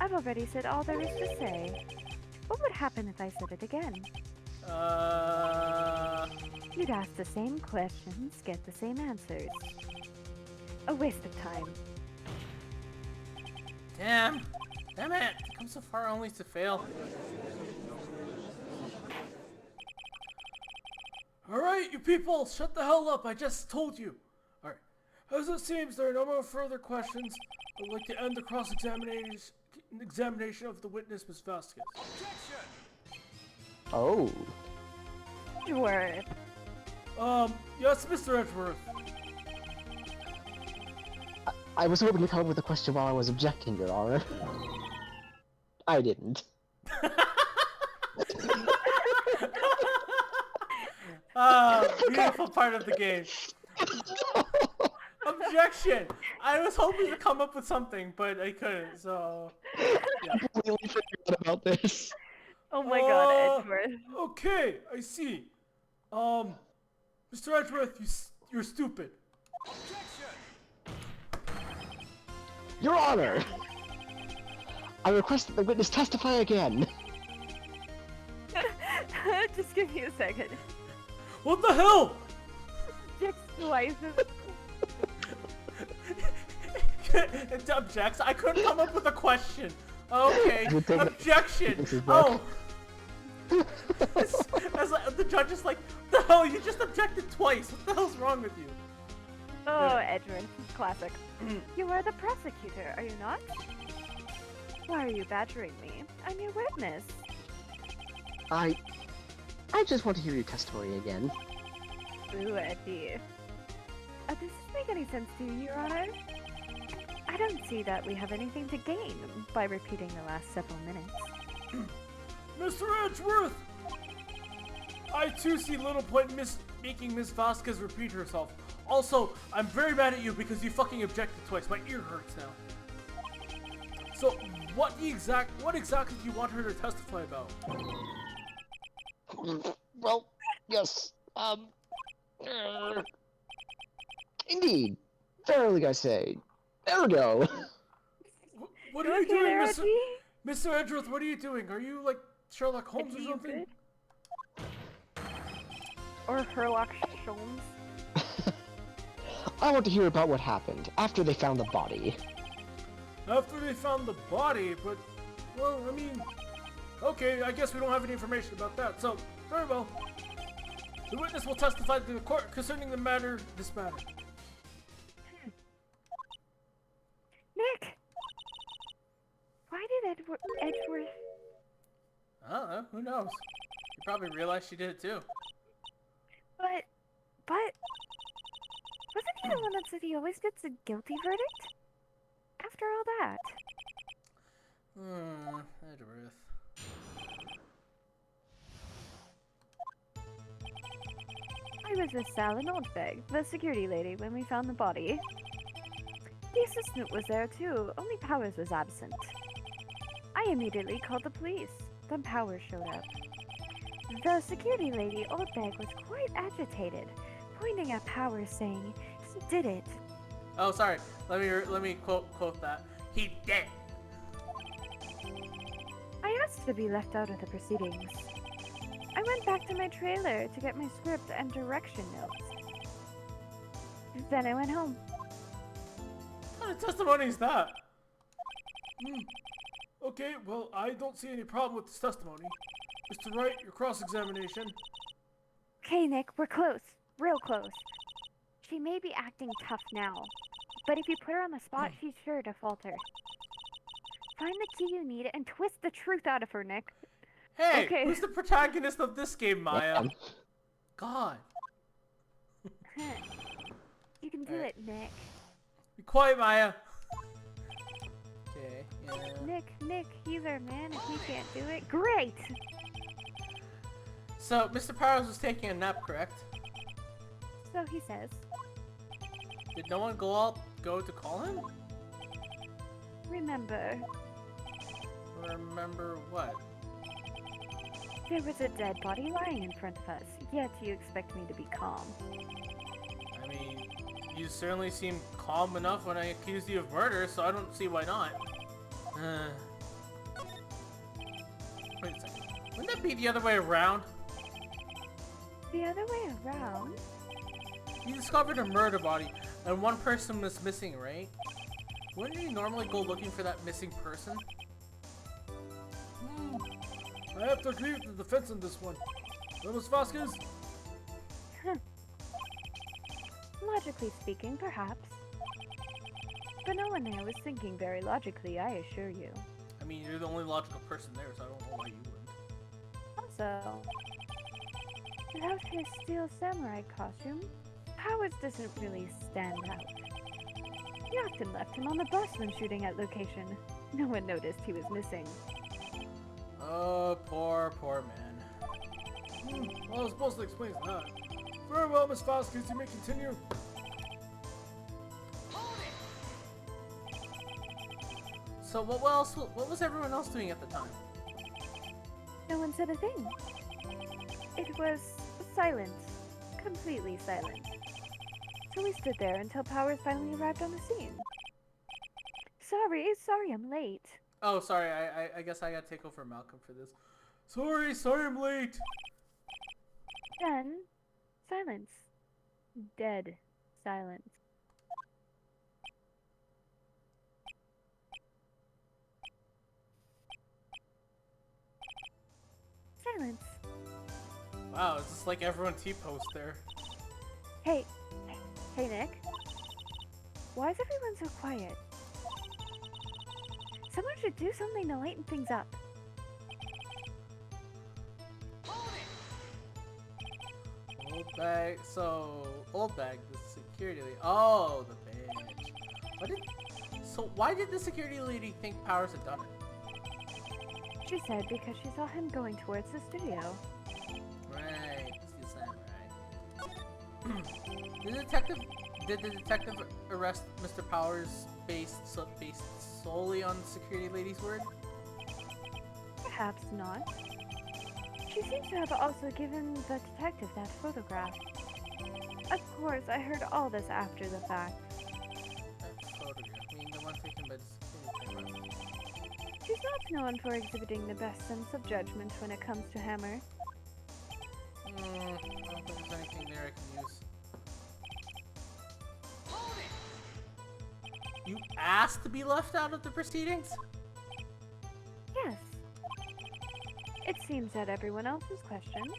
I've already said all there is to say. What would happen if I said it again? You'd ask the same questions, get the same answers. A waste of time. Damn it! To come so far only to fail. Alright, you people, shut the hell up, I just told you. Alright, as it seems there are no more further questions, I'd like to end the cross-examination of the witness, Ms. Vasquez. Oh. Edgeworth. Yes, Mr. Edgeworth. I was hoping to come up with a question while I was objecting, Your Honor. I didn't. Beautiful part of the game. Objection! I was hoping to come up with something, but I couldn't, so... Yeah. I completely forgot about this. Oh my god, Edgeworth. Okay, I see. Mr. Edgeworth, you're stupid. Your Honor! I request that the witness testify again. Just give me a second. What the hell? Jack's license. It objects. I couldn't come up with a question. Okay. Objection. Oh. The judge is like, what the hell? You just objected twice. What the hell's wrong with you? Oh, Edgeworth. Classic. You are the prosecutor, are you not? Why are you badgering me? I'm your witness. I just want to hear your testimony again. Ooh, Eddie. Does this make any sense to you, Your Honor? I don't see that we have anything to gain by repeating the last several minutes. Mr. Edgeworth! I too see little point in making Miss Vasquez repeat herself. Also, I'm very mad at you because you fucking objected twice. My ear hurts now. So, what exactly do you want her to testify about? Well, yes, indeed. Verily I say. There we go. What are you doing, there, Mr. Eddie? Mr. Edgeworth? What are you doing? Are you like Sherlock Holmes or Eddie, you something? good? Or Sherlock Holmes? I want to hear about what happened after they found the body. After they found the body, but, well, I mean, okay, I guess we don't have any information about that, so, very well. The witness will testify to the court concerning this matter. Nick! Why did Edgeworth... I don't know. Who knows? You probably realized she did it too. But... Wasn't he the one that said he always gets a guilty verdict? After all that. Edgeworth. I was with Sal and Oldbeg, the security lady, when we found the body. The assistant was there too, only Powers was absent. I immediately called the police. Then Powers showed up. The security lady, Oldbeg, was quite agitated, pointing at Powers saying, "He did it." Oh, sorry. Let me quote that. He did. I asked to be left out of the proceedings. I went back to my trailer to get my script and direction notes. Then I went home. What kind of testimony is that? Okay, well, I don't see any problem with this testimony. Mr. Wright, your cross-examination. Okay, Nick, we're close. Real close. She may be acting tough now, but if you put her on the spot, she's sure to falter. Find the key you need and twist the truth out of her, Nick. Hey, Okay. who's the protagonist of this game, Maya? God. You can do it, Nick. Be quiet, Maya. Okay, yeah. Nick, he's our man. If he can't do it, great! So, Mr. Powers was taking a nap, correct? So he says. Did no one go to call him? Remember, Remember what? there was a dead body lying in front of us, yet you expect me to be calm. I mean, you certainly seem calm enough when I accused you of murder, so I don't see why not. Wait a second. Wouldn't that be the other way around? The other way around? You discovered a murder body, and one person was missing, right? Wouldn't you normally go looking for that missing person? I have to agree with the defense on this one. Miss Vasquez? Logically speaking, perhaps. But no one there was thinking very logically, I assure you. I mean, you're the only logical person there, so I don't know why you wouldn't. Also, without his steel samurai costume, Powers doesn't really stand out. You captain left him on the bus when shooting at location. No one noticed he was missing. Oh, poor man. Well, I suppose that explains that. Very well, Miss Vasquez, you may continue. So what was everyone else doing at the time? No one said a thing. It was silent. Completely silent. So we stood there until Powers finally arrived on the scene. Sorry I'm late. Oh, sorry, I guess I gotta take over Malcolm for this. Sorry I'm late. Then, silence. Dead silence. Silence. Wow, it's just like everyone T-post there. Hey, Nick. Why is everyone so quiet? Someone should do something to lighten things up. Old bag, the security lady. Oh, the bitch. Why did the security lady think Powers had done it? She said because she saw him going towards the studio. Right, he's the samurai. Did the detective arrest Mr. Powers based solely on the security lady's word? Perhaps not. She seems to have also given the detective that photograph. Of course, I heard all this after the fact. That photograph, I mean the one taken by the security camera. She's not known for exhibiting the best sense of judgment when it comes to Hammer. I don't think there's anything there I can use. You asked to be left out of the proceedings? Yes. It seems that everyone else is questioned.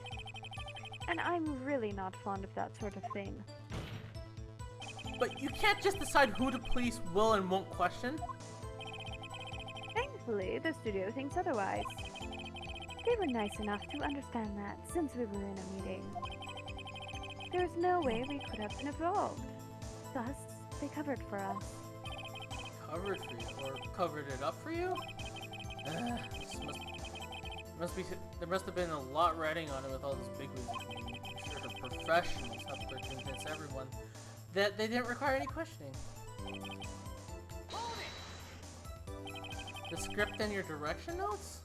And I'm really not fond of that sort of thing. But you can't just decide who the police will and won't question. Thankfully, the studio thinks otherwise. They were nice enough to understand that since we were in a meeting. There's no way we could have been involved. Thus, they covered for us. Covered for you? Or covered it up for you? There must have been a lot writing on it with all those bigwigs. I'm sure the professionals helped to convince everyone that they didn't require any questioning. The script and your direction notes?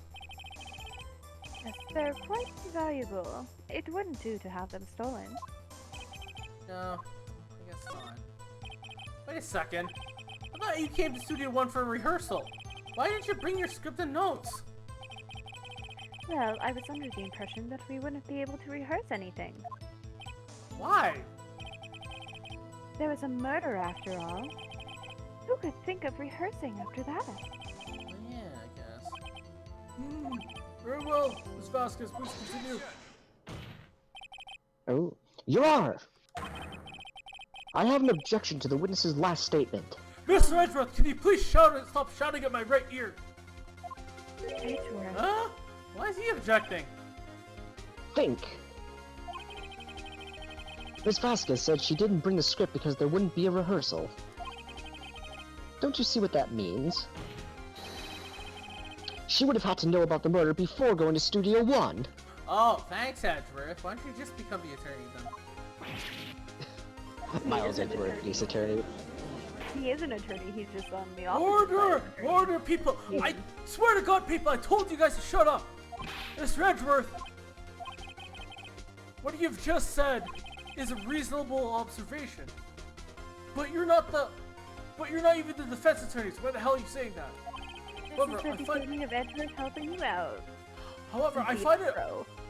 Yes, they're quite valuable. It wouldn't do to have them stolen. No, I guess not. Wait a second. I thought you came to Studio 1 for a rehearsal. Why didn't you bring your script and notes? Well, I was under the impression that we wouldn't be able to rehearse anything. Why? There was a murder after all. Who could think of rehearsing after that? Well, yeah, I guess. Very well, Miss Vasquez, please continue. Oh, Your Honor! I have an objection to the witness's last statement. Mr. Edgeworth, can you please stop shouting at my right ear? Edgeworth. Huh? Why is he objecting? Think. Miss Vasquez said she didn't bring the script because there wouldn't be a rehearsal. Don't you see what that means? She would have had to know about the murder before going to Studio 1. Oh, thanks, Edgeworth. Why don't you just become the attorney then? Miles Edgeworth, police attorney. He is an attorney, he's just on the opposite Order! side. Order, people! I swear to God, people, I told you guys to shut up! Mr. Edgeworth! What you've just said is a reasonable observation. But you're not even the defense attorney, so why the hell are you saying that? This is the beginning of Edgeworth helping you out. However, I find it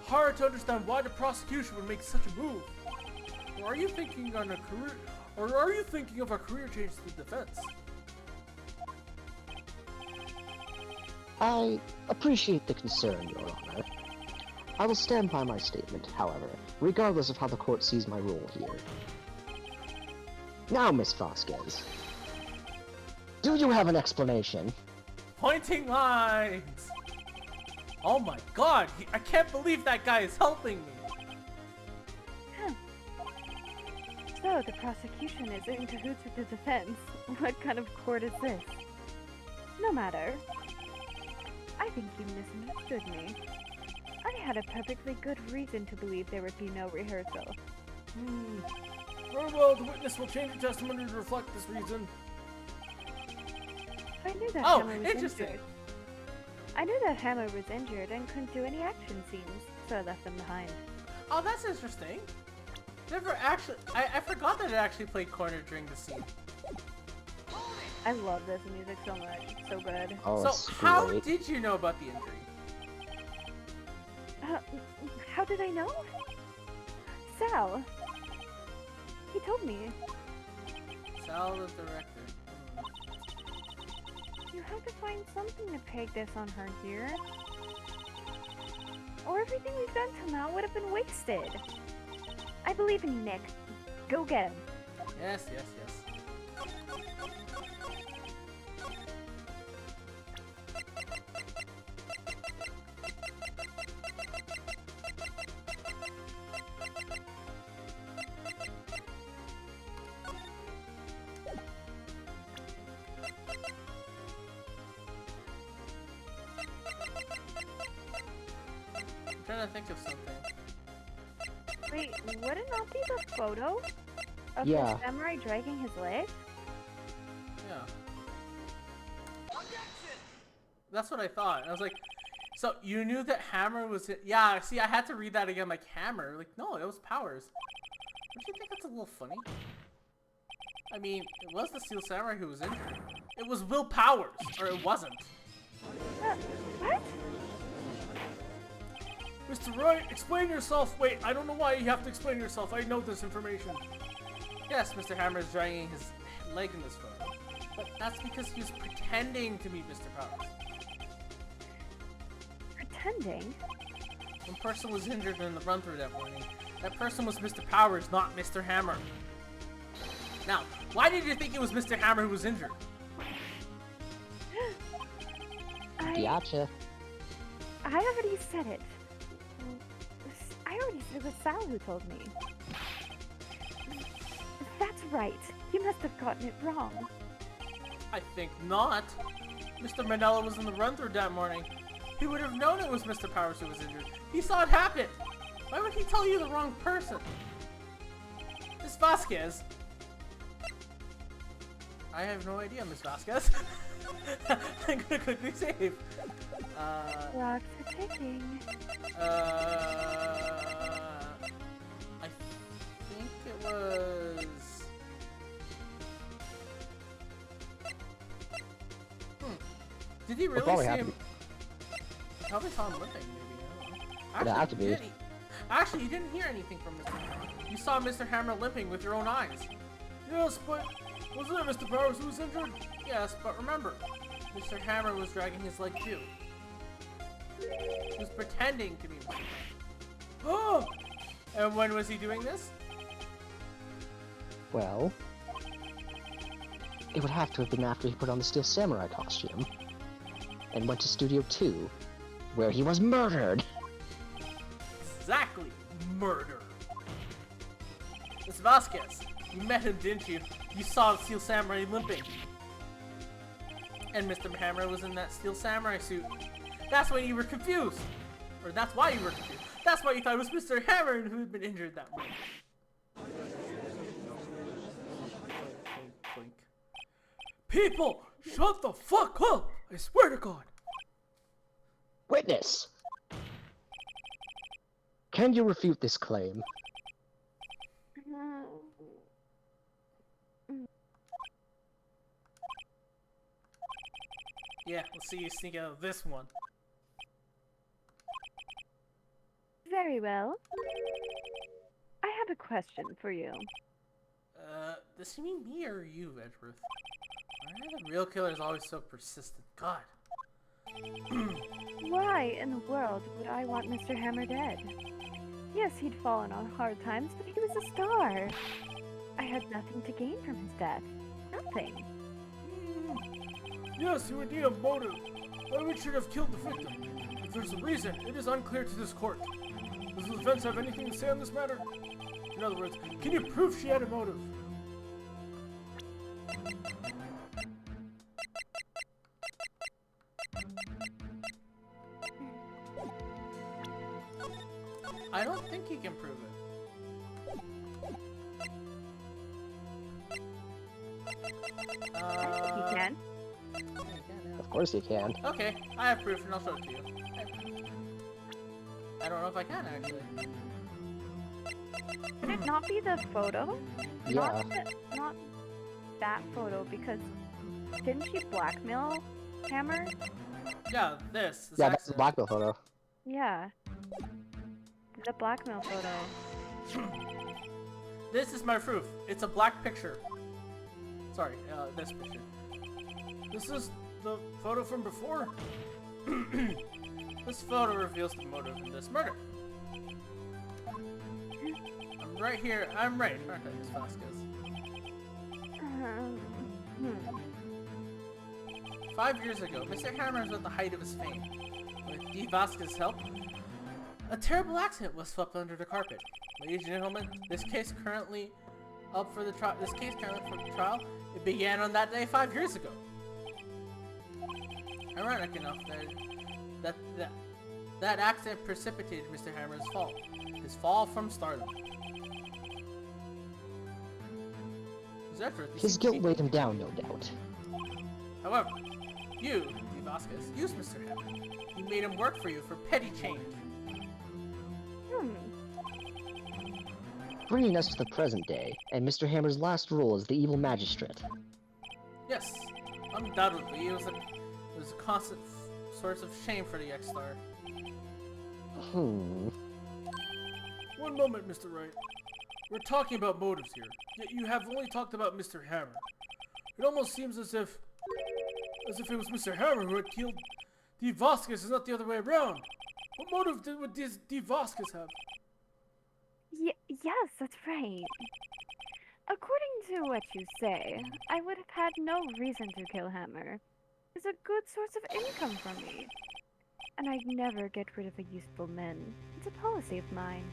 hard to understand why the prosecution would make such a move. Or are you thinking of a career change to the defense? I appreciate the concern, Your Honor. I will stand by my statement, however, regardless of how the court sees my role here. Now, Miss Vasquez, do you have an explanation? Pointing lines! Oh my god, I can't believe that guy is helping me! So, So, the prosecution is in cahoots with the defense. What kind of court is this? No matter. I think you misunderstood me. I had a perfectly good reason to believe there would be no rehearsal. Very well, the witness will change her testimony to reflect this reason. I knew that Oh, Hammer was interesting. injured. I knew that Hammer was injured and couldn't do any action scenes, so I left them behind. Oh, that's interesting. Never actually. I forgot that it actually played corner during the scene. I love this music so much. It's so good. Oh, So it's how great. did you know about the injury? How did I know? Sal. He told me. Sal, the director. You have to find something to peg this on her here. Or everything we've done till now would have been wasted. I believe in you, Nick. Go get him. Yes, yes, yes. I'm trying to think of something. Wait, would it not be the photo of Yeah. the samurai dragging his leg? Yeah. That's what I thought. I was like, so you knew that Hammer was yeah, see, I had to read that again like Hammer. Like, no, it was Powers. Don't you think that's a little funny? I mean, it was the Steel Samurai who was injured. It was Will Powers, or it wasn't. What? Mr. Wright, explain yourself. Wait, I don't know why you have to explain yourself. I know this information. Yes, Mr. Hammer is dragging his leg in this photo. But that's because he was pretending to meet Mr. Powers. Pretending? One person was injured in the run-through that morning. That person was Mr. Powers, not Mr. Hammer. Now, why did you think it was Mr. Hammer who was injured? Gotcha. I already said it. I already said it was Sal who told me. That's right. You must have gotten it wrong. I think not. Mr. Manella was in the run-through that morning. He would have known it was Mr. Powers who was injured. He saw it happen. Why would he tell you the wrong person? Miss Vasquez. I have no idea, Miss Vasquez. I'm gonna quickly save. Clocks are ticking. I think it was... Did he really probably see have him? to Probably saw him limping, maybe. I don't know. It'd have to be. Actually, you didn't hear anything from Mr. Hammer. You saw Mr. Hammer limping with your own eyes. Yes, but wasn't it Mr. Powers who was injured? Yes, but remember, Mr. Hammer was dragging his leg too. He was pretending to be one. Oh! And when was he doing this? Well, it would have to have been after he put on the Steel Samurai costume and went to Studio 2, where he was murdered. Exactly, murder. Miss Vasquez, you met him, didn't you? You saw the Steel Samurai limping. And Mr. Hammer was in that Steel Samurai suit. That's when you were confused. Or that's why you were confused. That's why you thought it was Mr. Hammer who had been injured that morning. Blink. People, shut the fuck up! I swear to God. Witness! Can you refute this claim? Yeah, we'll see you sneak out of this one. Very well. I have a question for you. Does he mean me or you, Edgeworth? Why are the real killers always so persistent? God. Why in the world would I want Mr. Hammer dead? Yes, he'd fallen on hard times, but he was a star. I had nothing to gain from his death. Nothing. Yes, you would need a motive. Why we should have killed the victim? If there's a reason, it is unclear to this court. Does the defense have anything to say on this matter? In other words, can you prove she had a motive? I don't think he can prove it. You can. Of course you can. Okay, I have proof and I'll show it to you. I don't know if I can actually. Could it not be the photo? Yeah. Not that photo, because didn't she blackmail Hammer? Yeah, this Yeah, that's the accident. blackmail photo. Yeah. The blackmail photo. This is my proof. It's a black picture. Sorry, this picture. This is the photo from before. This photo reveals the motive in this murder. I'm right here. I'm right, aren't I, Miss Vasquez? Hmm. 5 years ago, Mr. Hammer was at the height of his fame. With D. Vasquez's help, a terrible accident was swept under the carpet. Ladies and gentlemen, this case currently up for the trial. This case currently for the trial. It began on that day 5 years ago. Ironic enough that accident precipitated Mr. Hammer's fall. His fall from stardom. His guilt weighed him down, no doubt. However, you, D. Vasquez, used Mr. Hammer. You made him work for you for petty change. Bringing us to the present day, and Mr. Hammer's last role as the evil magistrate. Yes, undoubtedly, it was a constant source of shame for the X-Star. Hmm. One moment, Mr. Wright. We're talking about motives here, yet you have only talked about Mr. Hammer. It almost seems as if it was Mr. Hammer who had killed D. Vasquez and not the other way around. What motive would D. Vasquez have? Yes, that's right. According to what you say, I would have had no reason to kill Hammer. It's a good source of income for me. And I'd never get rid of a useful man. It's a policy of mine.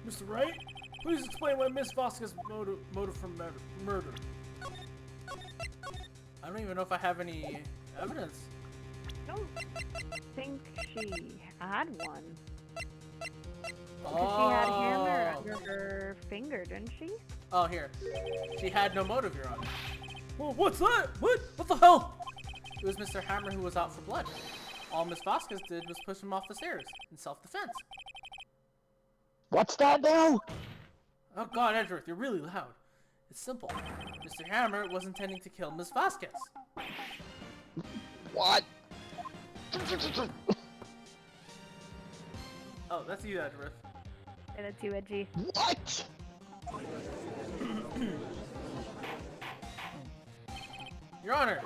Mr. Wright, please explain why Miss Vasquez's motive for murder. I don't even know if I have any evidence. I don't think she had one. Oh. Because she had Hammer under her finger, didn't she? Oh, here. She had no motive, Your Honor. Well, what's that? What the hell? It was Mr. Hammer who was out for blood. All Miss Vasquez did was push him off the stairs in self-defense. What's that now? Oh God, Edgeworth, you're really loud. It's simple. Mr. Hammer was intending to kill Miss Vasquez. What? Oh, that's you, Edgeworth. And it's too edgy. What? Your Honor,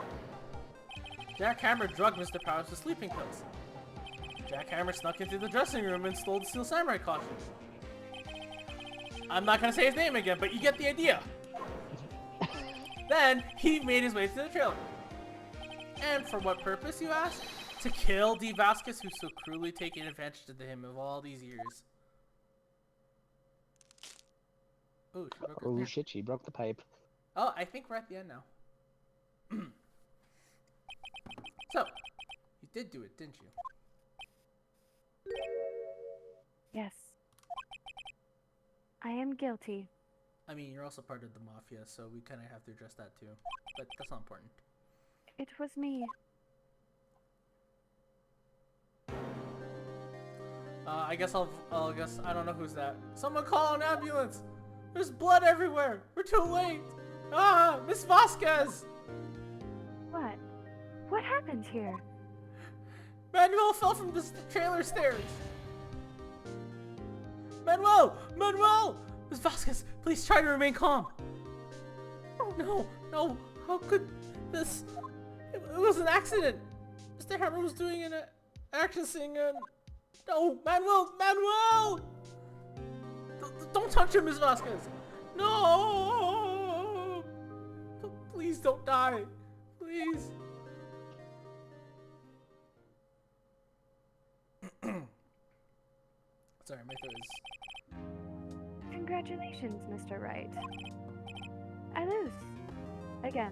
Jack Hammer drugged Mr. Powers with sleeping pills. Jack Hammer snuck into the dressing room and stole the Steel Samurai costume. I'm not gonna say his name again, but you get the idea. Then, he made his way to the trailer. And for what purpose, you ask? To kill D. Vasquez, who's so cruelly taken advantage of him of all these years. Ooh, she broke her Oh pen. shit, she broke the pipe. Oh, I think we're at the end now. So, you did do it, didn't you? Yes. I am guilty. I mean, you're also part of the mafia, so we kind of have to address that too. But that's not important. It was me. I guess I guess I don't know who's that. Someone call an ambulance! There's blood everywhere! We're too late! Ah! Miss Vasquez! What? What happened here? Manuel fell from the trailer stairs! Manuel! Manuel! Miss Vasquez, please try to remain calm! No, no, how could this... It was an accident! Mr. Hammer was doing an action scene and... No, Manuel! Manuel! Don't touch him, Miss Vasquez! No! Please don't die! Please! Sorry, my throat is... Congratulations, Mr. Wright. I lose. Again.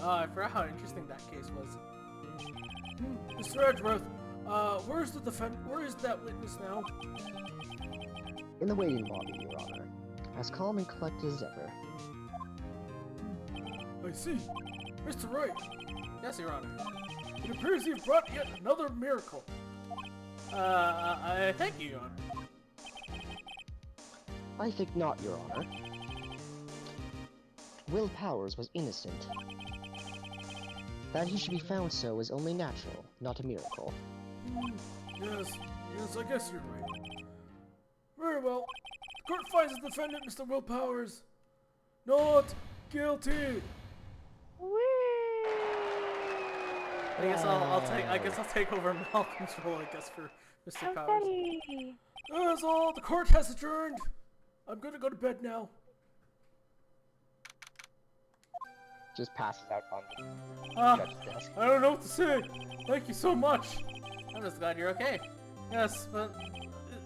Oh, I forgot how interesting that case was. Mr. Edgeworth, where is that witness now? In the waiting lobby, Your Honor. As calm and collected as ever. I see. Mr. Wright, Yes, Your Honor. it appears you've brought yet another miracle. I thank you, Your Honor. I think not, Your Honor. Will Powers was innocent. That he should be found so is only natural, not a miracle. Yes, I guess you're right. Very well. The court finds the defendant, Mr. Will Powers, not guilty. Whee! I guess I'll take over Malcolm's role, I guess, for Mr. Powers. Confetti! That's all. The court has adjourned. I'm gonna go to bed now. Just passes out on the Ah, judge's desk. I don't know what to say. Thank you so much. I'm just glad you're okay. Yes, but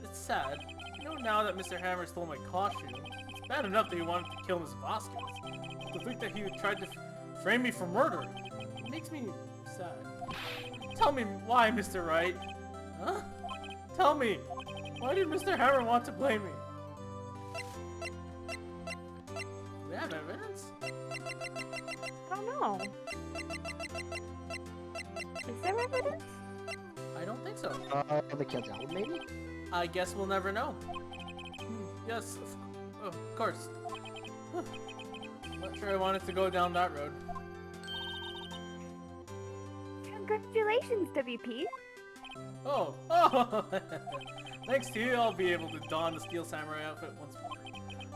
it's sad. You know, now that Mr. Hammer stole my costume, it's bad enough that he wanted to kill Miss Vasquez. But to think that he tried to frame me for murder, it makes me sad. Tell me why, Mr. Wright. Huh? Tell me, why did Mr. Hammer want to blame me? Do we have evidence? I don't know. Is there evidence? I don't think so. The kid's out, maybe? I guess we'll never know. Yes, of course. Not sure I wanted to go down that road. Congratulations, WP. Oh! Thanks to you, I'll be able to don the Steel Samurai outfit once more.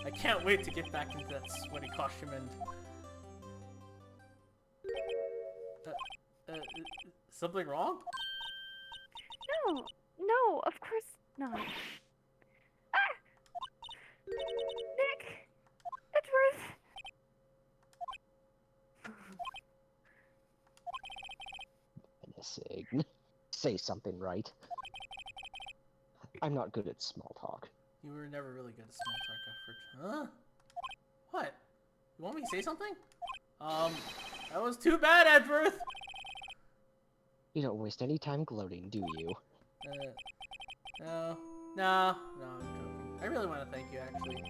I can't wait to get back into that sweaty costume and... something wrong? No, of course not. Ah! Nick! Edgeworth! Menacing. Say something, right? I'm not good at small talk. You were never really good at small talk effort. Huh? What? You want me to say something? That was too bad, Edgeworth! You don't waste any time gloating, do you? No, I'm joking. I really want to thank you, actually.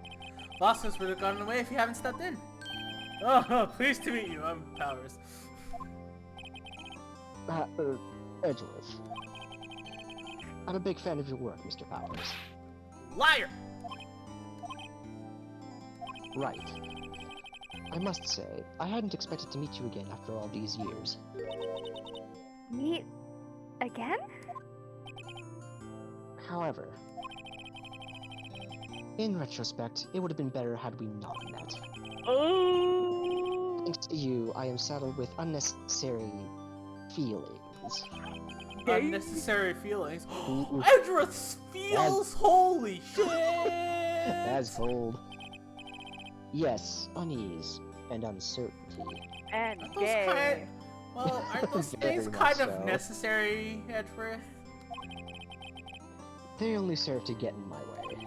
Vasquez would have gotten away if you haven't stepped in. Oh, pleased to meet you. I'm Powers. Edgeworth. I'm a big fan of your work, Mr. Powers. Liar! Right. I must say, I hadn't expected to meet you again after all these years. Meet again? However, in retrospect, it would have been better had we not met. Oh! Thanks to you, I am saddled with unnecessary feelings. Unnecessary feelings. Edgeworth feels! Holy shit! As told. Yes, unease and uncertainty. And Aren't those gay. Well, aren't those Very things much kind of so. necessary, Edgeworth? They only serve to get in my way.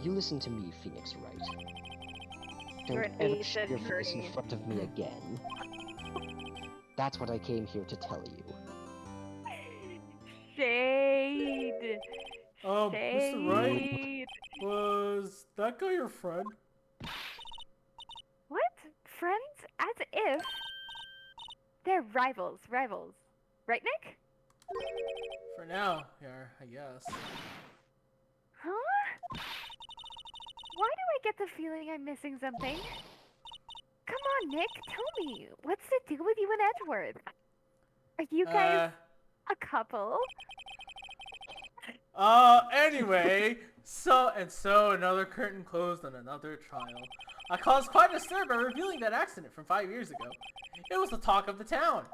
You listen to me, Phoenix Wright. You're Don't an ever ace show at your face in hurting. front of me again. That's what I came here to tell you. Shade! Mr. Wright, Shade! was that guy your friend? What? Friends? As if. They're rivals. Right, Nick? For now, yeah, I guess. Huh? Why do I get the feeling I'm missing something? Come on, Nick, tell me. What's the deal with you and Edgeworth? Are you guys a couple? Anyway, so another curtain closed on another trial. I caused quite a stir by revealing that accident from 5 years ago. It was the talk of the town.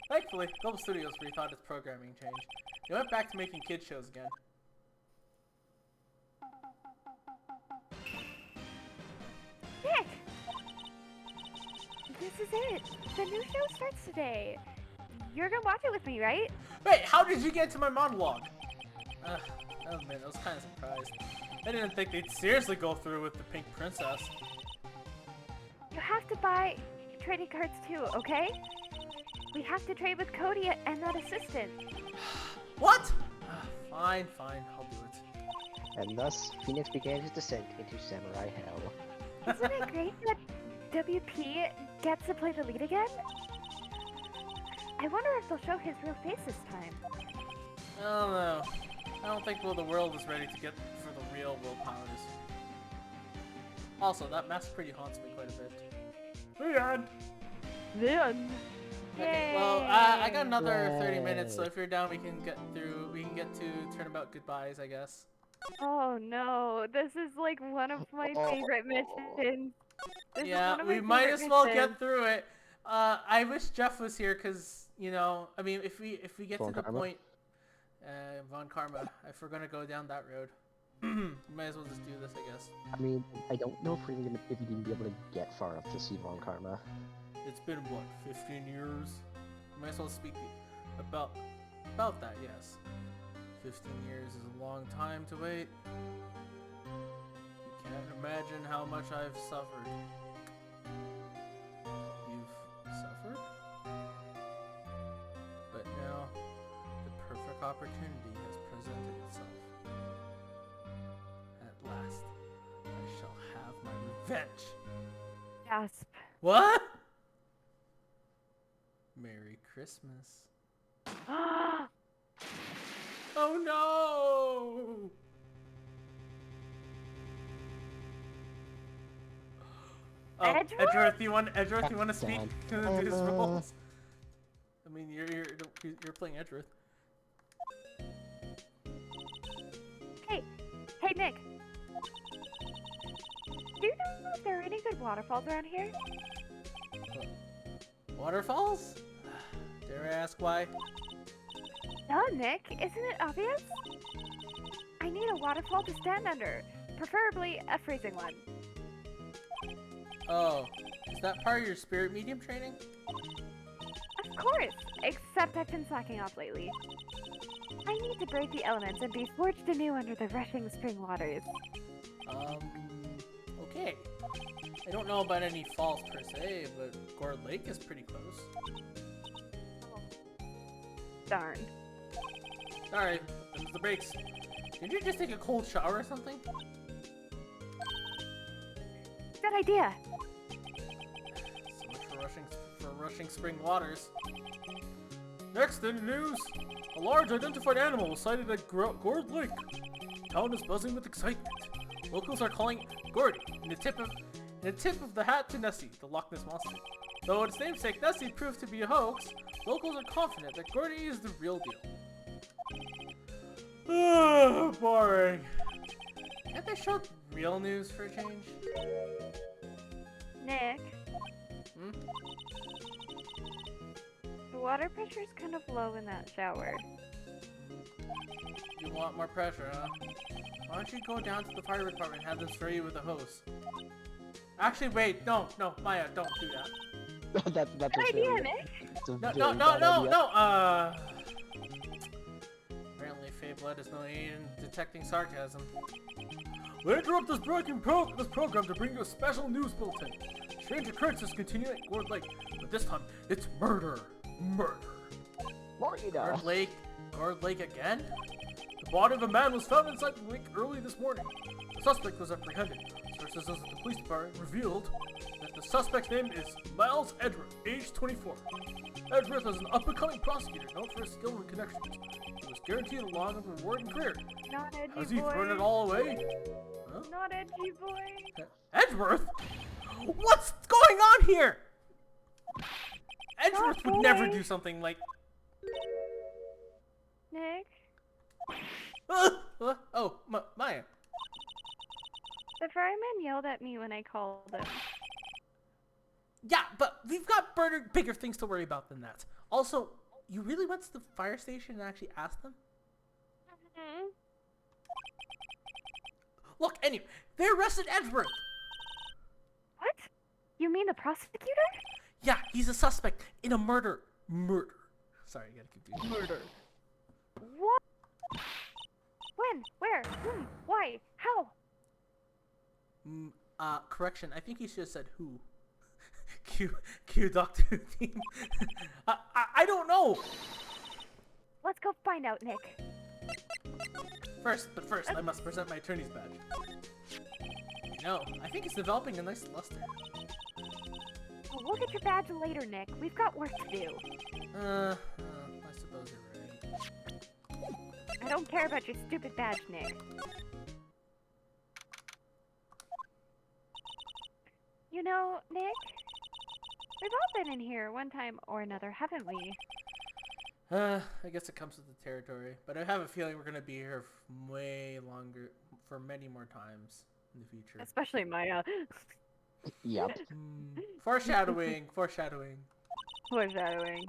Thankfully, Global Studios rethought its programming change. They went back to making kids shows again. Nick! This is it. The new show starts today. You're gonna watch it with me, right? Wait, how did you get to my monologue? Oh man, I was kind of surprised. I didn't think they'd seriously go through with the Pink Princess. You have to buy trading cards too, okay? We have to trade with Cody and that assistant. What? Fine, I'll do it. And thus, Phoenix began his descent into samurai hell. Isn't it great that WP gets to play the lead again? I wonder if they'll show his real face this time. I don't know. I don't think the world is ready to get for the real Will Powers. Also, that mask pretty haunts me quite a bit. The end. Okay, well, I got another 30 minutes, so if you're down, we can get to Turnabout Goodbyes, I guess. Oh no, this is like one of my favorite missions. Yeah, we might as well get through it. I wish Jeff was here, cause you know, I mean, if we get to the point, Von Karma, if we're gonna go down that road, might as well just do this, I guess. I mean, I don't know if we're even be able to get far enough to see Von Karma. It's been what, 15 years? Might as well speak about that, yes. 15 years is a long time to wait. You can't imagine how much I've suffered. You've suffered? But now, the perfect opportunity has presented itself. At last, I shall have my revenge. Gasp. What? Merry Christmas. Oh no! Oh, Edgeworth, you want to speak to his roles? I mean, you're playing Edgeworth. Hey, Nick. Do you know if there are any good waterfalls around here? Waterfalls? Dare I ask why? No, Nick. Isn't it obvious? I need a waterfall to stand under, preferably a freezing one. Oh, is that part of your spirit medium training? Of course, except I've been slacking off lately. I need to break the elements and be forged anew under the rushing spring waters. Okay. I don't know about any falls per se, but Gourd Lake is pretty close. Darn. Sorry, them's the breaks. Did you just take a cold shower or something? Good idea. So much for rushing spring waters. Next in the news, a large identified animal was sighted at Gourd Lake. Town is buzzing with excitement. Locals are calling it Gordy, in the tip of the hat to Nessie, the Loch Ness monster. Though its namesake Nessie proved to be a hoax, locals are confident that Gordy is the real deal. Boring. Can't they show real news for a change? Nick, Hmm? the water pressure is kind of low in that shower. You want more pressure, huh? Why don't you go down to the fire department and have them spray you with a hose? Actually, wait, no, Maya, don't do that. That's Good idea, Nick. No. Apparently, Blood is no aid in detecting sarcasm. We interrupt this program to bring you a special news bulletin. Strange occurrences continue at Gourd Lake, but this time it's murder. Gourd Lake again? The body of a man was found inside the lake early this morning. The suspect was apprehended. Sources of the police department revealed that the suspect's name is Miles Edgeworth, age 24. Edgeworth is an up-and-coming prosecutor known for his skill and connections. He was guaranteed a long and rewarding career. Not edgy Has he boy. thrown it all away? Huh? Not edgy boy. Edgeworth? What's going on here? Edgeworth would never do something like... Nick, Maya. the fireman yelled at me when I called him. Yeah, but we've got bigger things to worry about than that. Also, you really went to the fire station and actually asked them? Hmm? Look, anyway, they arrested Edgeworth. What? You mean the prosecutor? Yeah, he's a suspect in a murder. Sorry, I gotta keep doing Murder. What? When? Where? Whom? Why? How? Correction. I think you should have said who. Q Doctor Who theme. I don't know. Let's go find out, Nick. First, I must present my attorney's badge. No, I think it's developing a nice luster. We'll get your badge later, Nick. We've got work to do. I suppose you're right. I don't care about your stupid badge, Nick. You know, Nick, we've all been in here one time or another, haven't we? I guess it comes with the territory, but I have a feeling we're gonna be here way longer, for many more times in the future. Especially Maya. Yep. Foreshadowing, foreshadowing. Foreshadowing.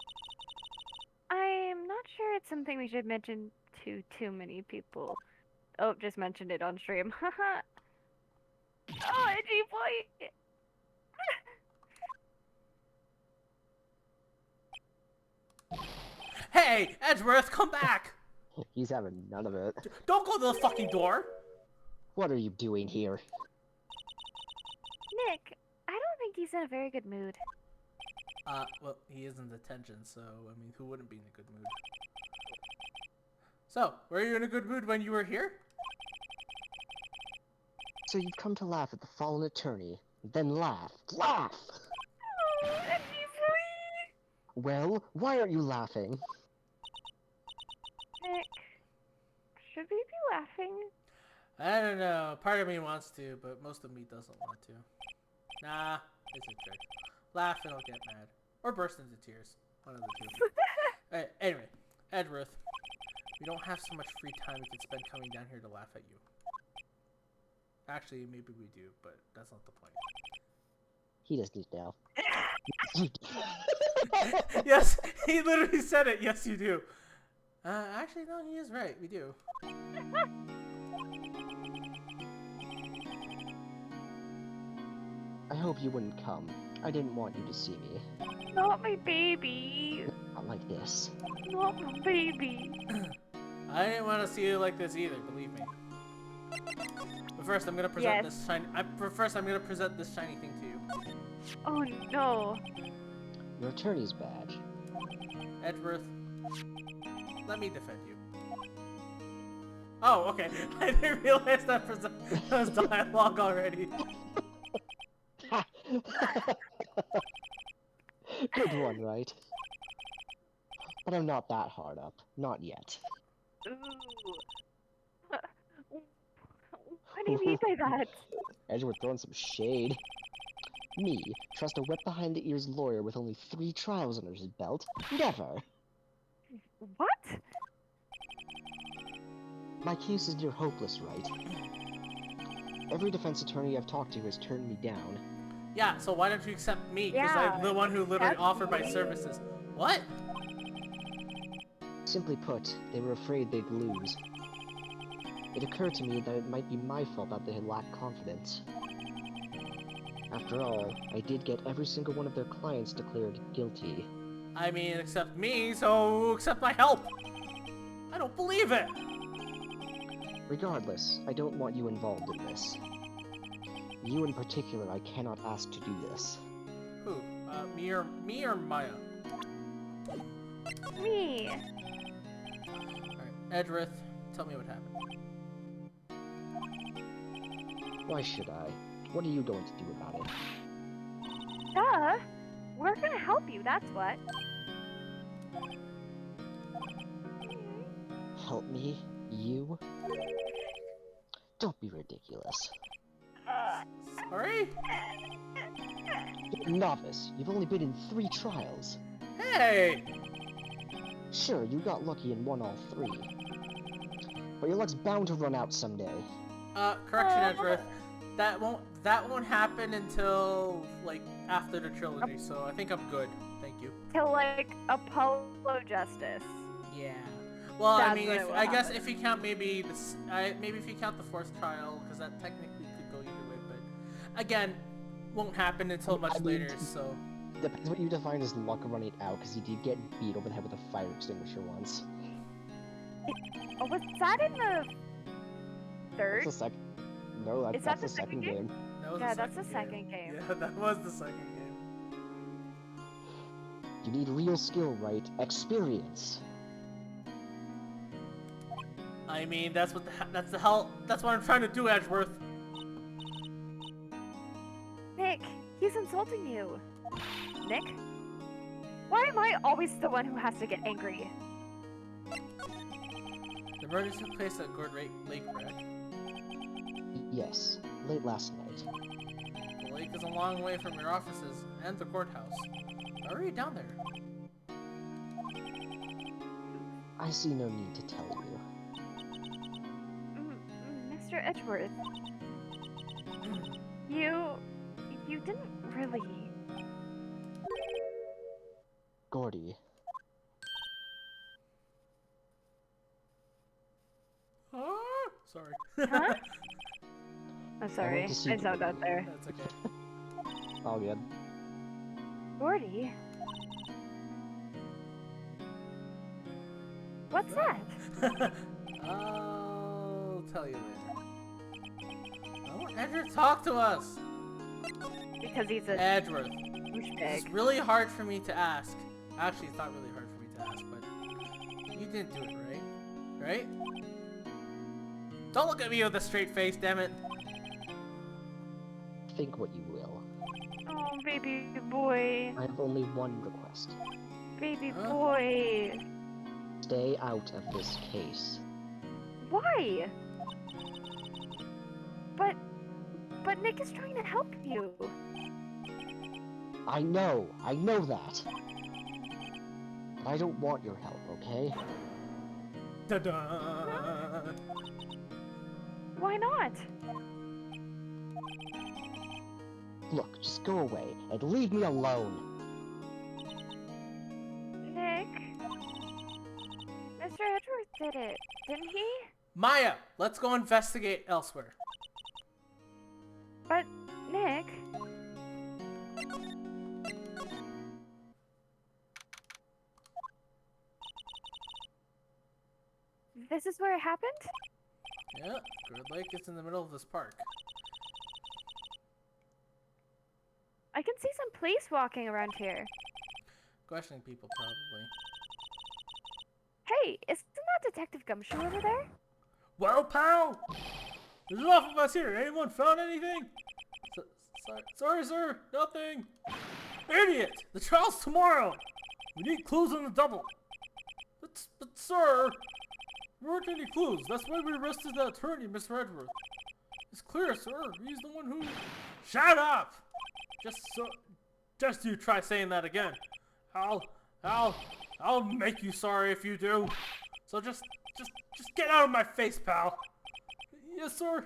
I'm not sure it's something we should mention to too many people. Oh, just mentioned it on stream. Haha. Oh, edgy boy! Hey, Edgeworth, come back! He's having none of it. Don't go to the fucking door! What are you doing here? Nick, I don't think he's in a very good mood. Well, he is in detention, so, I mean, who wouldn't be in a good mood? So, were you in a good mood when you were here? So you've come to laugh at the fallen attorney, then laugh. Laugh! Oh, edgy boy! Well, why aren't you laughing? Nick, should we be laughing? I don't know. Part of me wants to, but most of me doesn't want to. Nah, it's a trick. Laugh and I'll get mad. Or burst into tears. One of the two. Anyway, Edgeworth, we don't have so much free time we can spend coming down here to laugh at you. Actually, maybe we do, but that's not the point. He doesn't now. Yes, he literally said it. Yes, you do. Actually, no, he is right. We do. I hope you wouldn't come. I didn't want you to see me. Not my baby. Not like this. Not my baby. I didn't want to see you like this either. Believe me. But first, I'm gonna present this shiny. First, I'm gonna present this shiny thing to you. Oh no. Your attorney's badge. Edgeworth, let me defend you. Oh, okay. I didn't realize that was dialogue already. Good one, right? But I'm not that hard up. Not yet. Ooh. What do you mean by that? Edgeworth throwing some shade. Me, trust a wet behind the ears lawyer with only 3 trials under his belt? Never! What? My case is near hopeless, right? Every defense attorney I've talked to has turned me down. Yeah, so why don't you accept me? Because Yeah, I'm the one who literally that's offered my me. services. What? Simply put, they were afraid they'd lose. It occurred to me that it might be my fault that they had lacked confidence. After all, I did get every single one of their clients declared guilty. I mean, accept me, so accept my help. I don't believe it. Regardless, I don't want you involved in this. You in particular, I cannot ask to do this. Who? Me or Maya? Me. Alright, Edgeworth, tell me what happened. Why should I? What are you going to do about it? Duh. We're gonna help you, that's what. Help me? You? Don't be ridiculous. Sorry? You're a novice. You've only been in 3 trials. Hey! Sure, you got lucky and won all 3. But your luck's bound to run out someday. Correction, Edgeworth. That won't happen until, like, after the trilogy, so I think I'm good. Thank you. Till like Apollo Justice. Yeah. Well, I That's mean, when if, it will I guess happen. if you count maybe this, maybe if you count the 4th trial, because that technically could go either way, but again, won't happen until much I mean, later, so. Depends what you define as luck running out, because he did get beat over the head with a fire extinguisher once. Oh, was that in the third? That's the second. No, Is that's that the second game. That was Yeah, the that's the second second game. Yeah, that was the second game. You need real skill, right? Experience. I mean, that's what that's what I'm trying to do, Edgeworth. Nick, he's insulting you. Nick? Why am I always the one who has to get angry? The murder took place at Gourd Lake, correct? Yes, late last night. The lake is a long way from your offices and the courthouse. How are you down there? I see no need to tell you. Mr. Edgeworth. You didn't really... Gordy, Sorry. Huh? I'm sorry, to see I zoned out there. That's okay. all good. Gordy? What's that? I'll tell you later. Oh, Edgeworth, talk to us! Because he's a Edgeworth, douchebag. it's really hard for me to ask. Actually, it's not really hard for me to ask, but you didn't do it, right? Right? Don't look at me with a straight face, damn it! Think what you will. Oh, baby boy. I have only one request. Baby Huh? boy. Stay out of this case. Why? But Nick is trying to help you. I know that. But I don't want your help, okay? Da-da! Why not? Look, just go away and leave me alone. Nick? Mr. Edgeworth did it, didn't he? Maya, let's go investigate elsewhere. But, Nick... This is where it happened? Yeah, Gourd Lake is in the middle of this park. I can see some police walking around here. Questioning people, probably. Hey, isn't that Detective Gumshoe over there? Well, pal, there's enough of us here. Anyone found anything? Sorry, sir, nothing. Idiot! The trial's tomorrow. We need clues on the double. But sir, there weren't any clues. That's why we arrested the attorney, Mr. Edgeworth. It's clear, sir. He's the one who... Shut up! Just you try saying that again. I'll make you sorry if you do. So just get out of my face, pal. Yes, sir.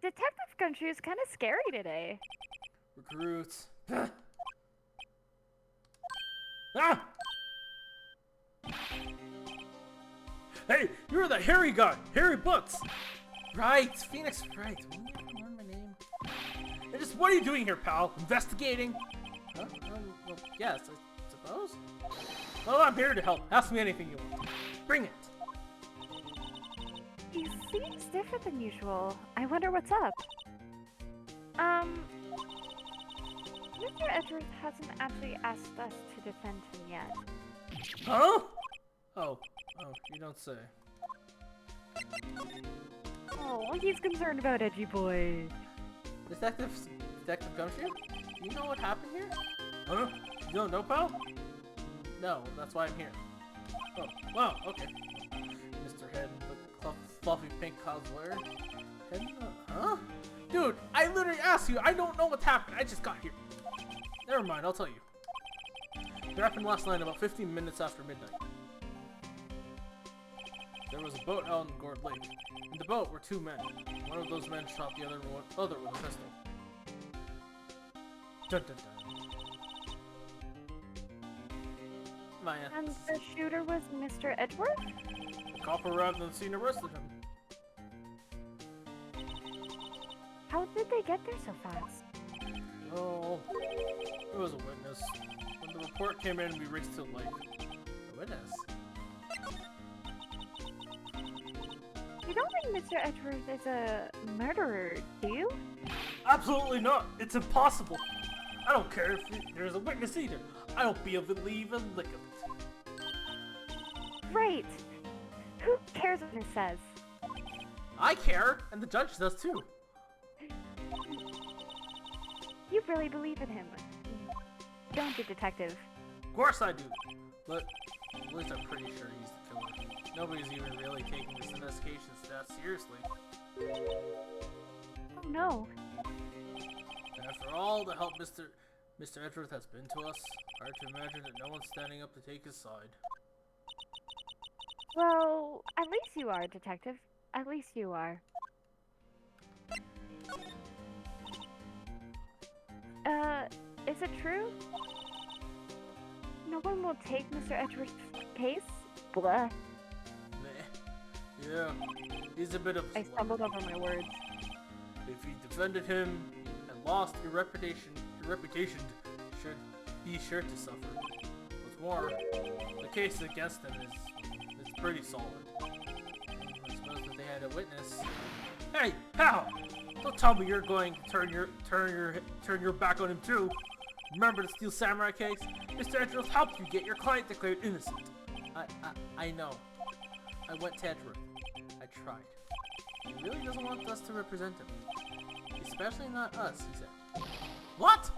Detective Gumshoe is kind of scary today. Recruits. Ah! Hey, you're the hairy guy, Hairy Butts. Right, Phoenix Wright. When did you learn my name? And just what are you doing here, pal? Investigating? Huh? Well, yes, I suppose. Well, I'm here to help. Ask me anything you want. Bring it. He seems different than usual. I wonder what's up. Mr. Edgeworth hasn't actually asked us to defend him yet. Huh? Oh, you don't say. Oh, he's concerned about Edgy Boy. Detective Gumshoe? Do you know what happened here? Huh? You don't know, pal? No, that's why I'm here. Oh, wow, okay. Mr. Head, the fluffy pink cloud's lawyer. Head, huh? Dude, I literally asked you. I don't know what's happened. I just got here. Never mind, I'll tell you. It happened last night about 15 minutes after midnight. There was a boat out in Gourd Lake. In the boat were two men. One of those men shot the other with a pistol. Dun dun dun. Maya. And the shooter was Mr. Edgeworth? The cop arrived on the scene and arrested him. How did they get there so fast? Oh, it was a witness. When the report came in, we raced to the lake. A witness? don't think Mr. Edgeworth is a murderer, do you? Absolutely not. It's impossible. I don't care if there's a witness either. I don't believe a lick of it. Right. Who cares what it says? I care, and the judge does too. You really believe in him, don't you, Detective? Of course I do. But at least I'm pretty sure he's the killer. Nobody's even really taking this investigation that seriously. Oh no. And after all the help Mr. Edgeworth has been to us, hard to imagine that no one's standing up to take his side. Well, at least you are, Detective. At least you are. Is it true? No one will take Mr. Edgeworth's case? Blah. Meh. Yeah, he's a bit of a I stumbled over my words. If you defended him and lost, your reputation should be sure to suffer. What's more, the case against him is pretty solid. I suppose that they had a witness. Hey, pal! Don't tell me you're going to turn your back on him too. Remember the Steel Samurai case? Mr. Edgeworth helped you get your client declared innocent. I know. I went to Edgeworth. I tried. He really doesn't want us to represent him. Especially not us, he said. What?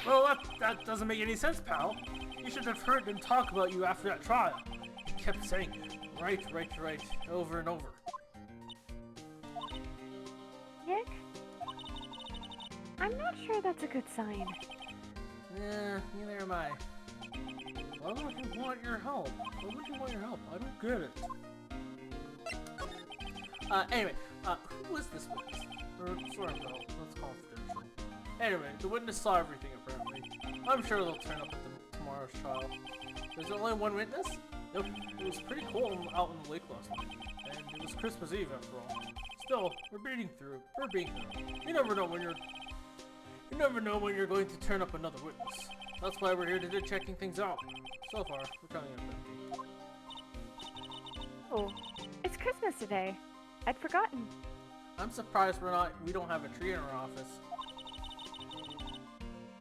Well, that doesn't make any sense, pal. You should have heard him talk about you after that trial. He kept saying, right, over and over. Nick? I'm not sure that's a good sign. Yeah, neither am I. Why would you want your help? Why would you want your help? I don't get it. Anyway, who is this witness? Or, sorry, Bill, that's confidential. Anyway, the witness saw everything, apparently. I'm sure they'll turn up at tomorrow's trial. There's only one witness? Yep, it was pretty cool out in the lake last night. And it was Christmas Eve, after all. Still, we're being through. You never know when you're going to turn up another witness. That's why we're here today checking things out. So far, we're counting on empty. Oh, it's Christmas today. I'd forgotten. I'm surprised we don't have a tree in our office.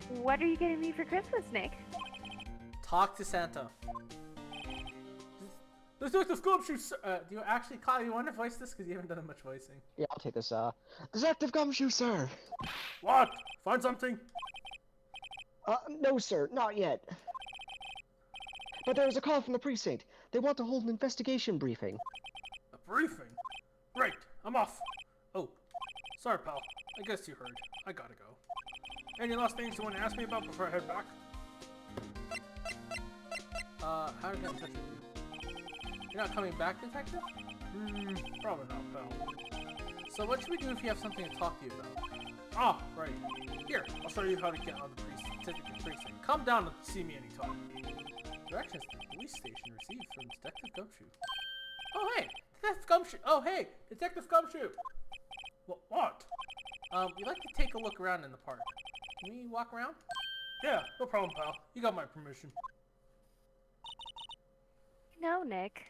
What are you getting me for Christmas, Nick? Talk to Santa. Detective Gumshoe, do you actually, Kyle, you want to voice this? Because you haven't done much voicing. Yeah, I'll take this, Detective Gumshoe, sir! What? Find something? No, sir, not yet. But there was a call from the precinct. They want to hold an investigation briefing. A briefing? Great, I'm off. Oh, sorry, pal. I guess you heard. I gotta go. Any last things you want to ask me about before I head back? How did I get in touch with you? You're not coming back, Detective? Probably not, pal. So what should we do if you have something to talk to you about? Ah, right. Here, I'll show you how to get on the precinct. Come down and see me anytime. Directions to the police station received from Detective Gumshoe. Oh hey! Detective Gumshoe! Oh hey! Detective Gumshoe! What? We'd like to take a look around in the park. Can we walk around? Yeah, no problem, pal. You got my permission. No, Nick.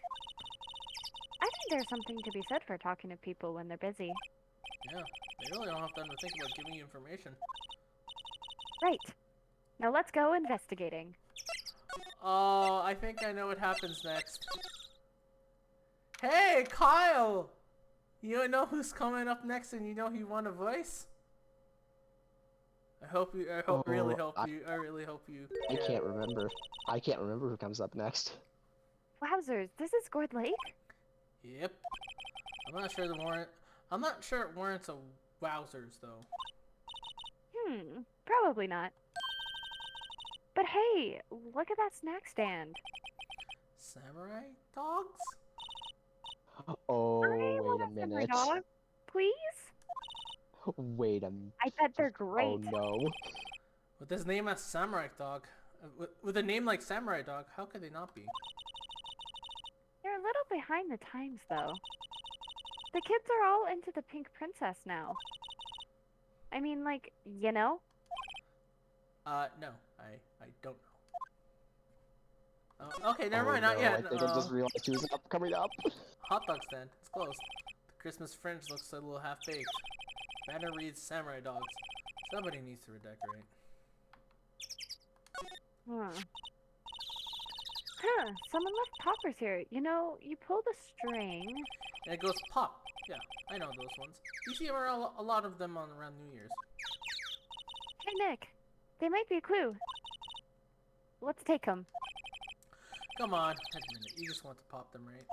I think there's something to be said for talking to people when they're busy. Yeah, they really don't have time to think about giving you information. Right. Now let's go investigating. Oh, I think I know what happens next. Hey, Kyle! You know who's coming up next and you know who you want a voice? I really hope you. I can't remember. I can't remember who comes up next. Wowzers, this is Gourd Lake? Yep. I'm not sure it warrants a wowzers though. Probably not. But hey, look at that snack stand. Samurai dogs? Oh, I wait want a a samurai minute. dog, please? Wait a minute. I bet they're great. Oh no. With this name as Samurai Dog, with a name like Samurai Dog, how could they not be? They're a little behind the times, though. The kids are all into the Pink Princess now. I mean, like, you know? No, I don't know. Okay, never mind, no, not yet. I think I just realized who was coming up. Hot dog stand, it's closed. Christmas fringe looks a little half-baked. Banner reads Samurai Dogs. Somebody needs to redecorate. Someone left poppers here. You know, you pull the string. And it goes pop. Yeah, I know those ones. You see a lot of them around New Year's. Hey, Nick. They might be a clue. Let's take them. Come on, admit it. You just want to pop them, right?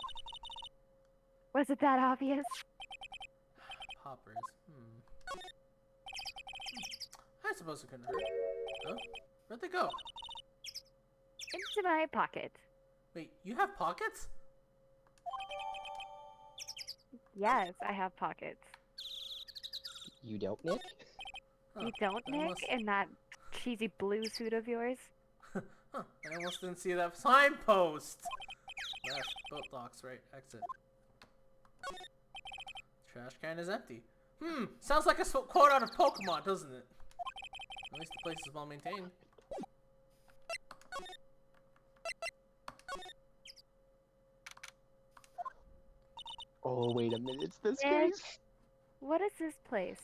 Was it that obvious? Poppers. I suppose it couldn't hurt. Oh, where'd they go? Into my pocket. Wait, you have pockets? Yes, I have pockets. You don't, Nick? Huh, You don't, I Nick? almost- In that cheesy blue suit of yours? Huh, I almost didn't see that signpost! Left, boat docks, right, exit. Trash can is empty. Sounds like a quote out of Pokemon, doesn't it? At least the place is well maintained. Oh, wait a minute. It's this Nick. place? What is this place?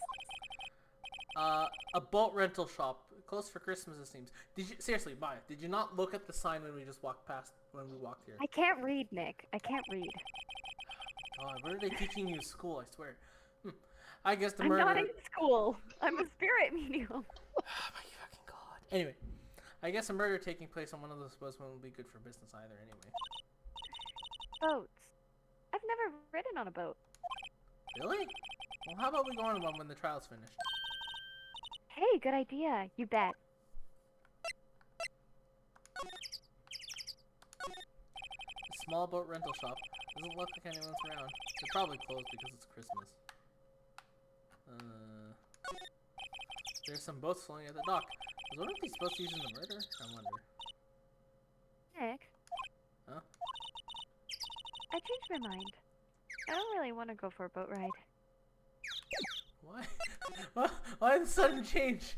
A boat rental shop. Closed for Christmas, it seems. Seriously, Maya, did you not look at the sign when we walked here? I can't read, Nick. I can't read. God, what are they teaching you in school, I swear? I guess the I'm murder... not in school. I'm a spirit medium. Oh my fucking god. Anyway, I guess a murder taking place on one of those boats won't be good for business either anyway. Boats. I've never ridden on a boat. Really? Well, how about we go on one when the trial's finished? Hey, good idea. You bet. A small boat rental shop. Doesn't look like anyone's around. They're probably closed because it's Christmas. There's some boats floating at the dock. Was one of these boats used in the murder? I wonder. Nick? Huh? I changed my mind. I don't really want to go for a boat ride. Why? Why the sudden change?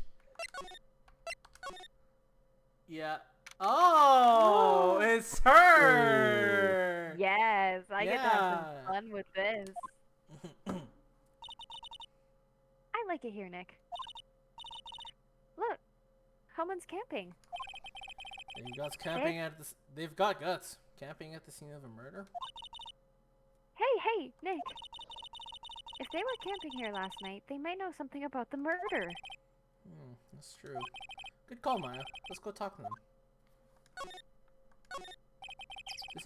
Yeah. Oh, it's her! Yes, I get to have Yeah. some fun with this. I like it here, Nick. Look, Homan's camping. They've got guts. Camping at the scene of a murder? Hey, Nick. If they were camping here last night, they might know something about the murder. That's true. Good call, Maya. Let's go talk to them. This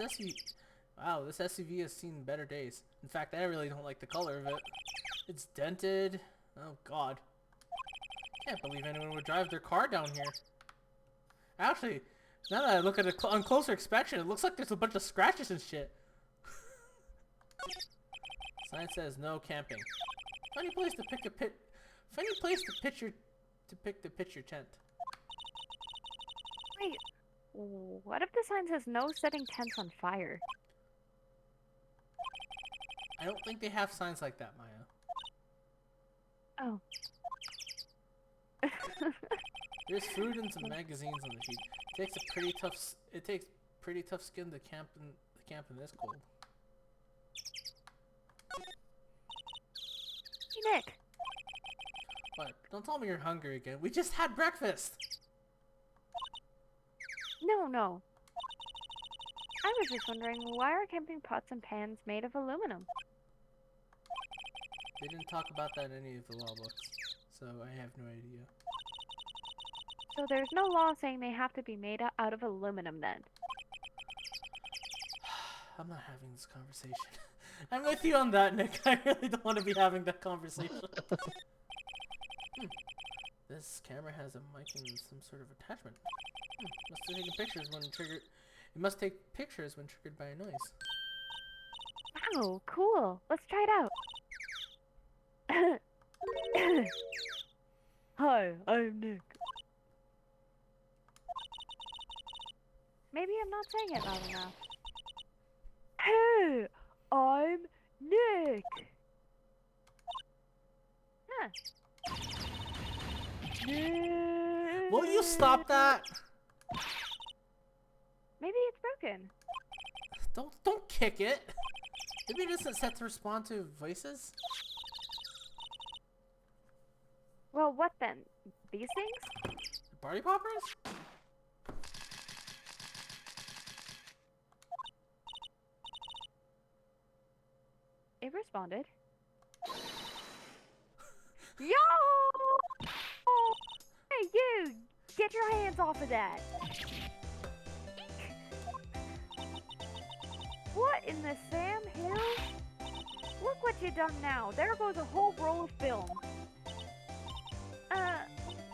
SUV has seen better days. In fact, I really don't like the color of it. It's dented. Oh god. Can't believe anyone would drive their car down here. Actually, now that I look at it on closer inspection, it looks like there's a bunch of scratches and shit. Sign says no camping. Funny place to pick the picture tent. Wait, what if the sign says no setting tents on fire? I don't think they have signs like that, Maya. Oh. There's food and some magazines on the sheet. It takes pretty tough skin to camp in this cold. Hey, Nick. What? Don't tell me you're hungry again. We just had breakfast. No. I was just wondering, why are camping pots and pans made of aluminum? They didn't talk about that in any of the law books, so I have no idea. So there's no law saying they have to be made out of aluminum then? I'm not having this conversation. I'm with you on that, Nick. I really don't want to be having that conversation. This camera has a mic and some sort of attachment. It must take pictures when triggered by a noise. Wow, cool. Let's try it out. Hi, I'm Nick. Maybe I'm not saying it loud enough. Hey, I'm Nick. Huh. Nick. Will you stop that? Maybe it's broken. Don't kick it. Maybe it isn't set to respond to voices? Well, what then? These things? Party poppers? It responded. Yo! Hey, you! Get your hands off of that! What in the Sam Hill? Look what you done now. There goes a whole roll of film.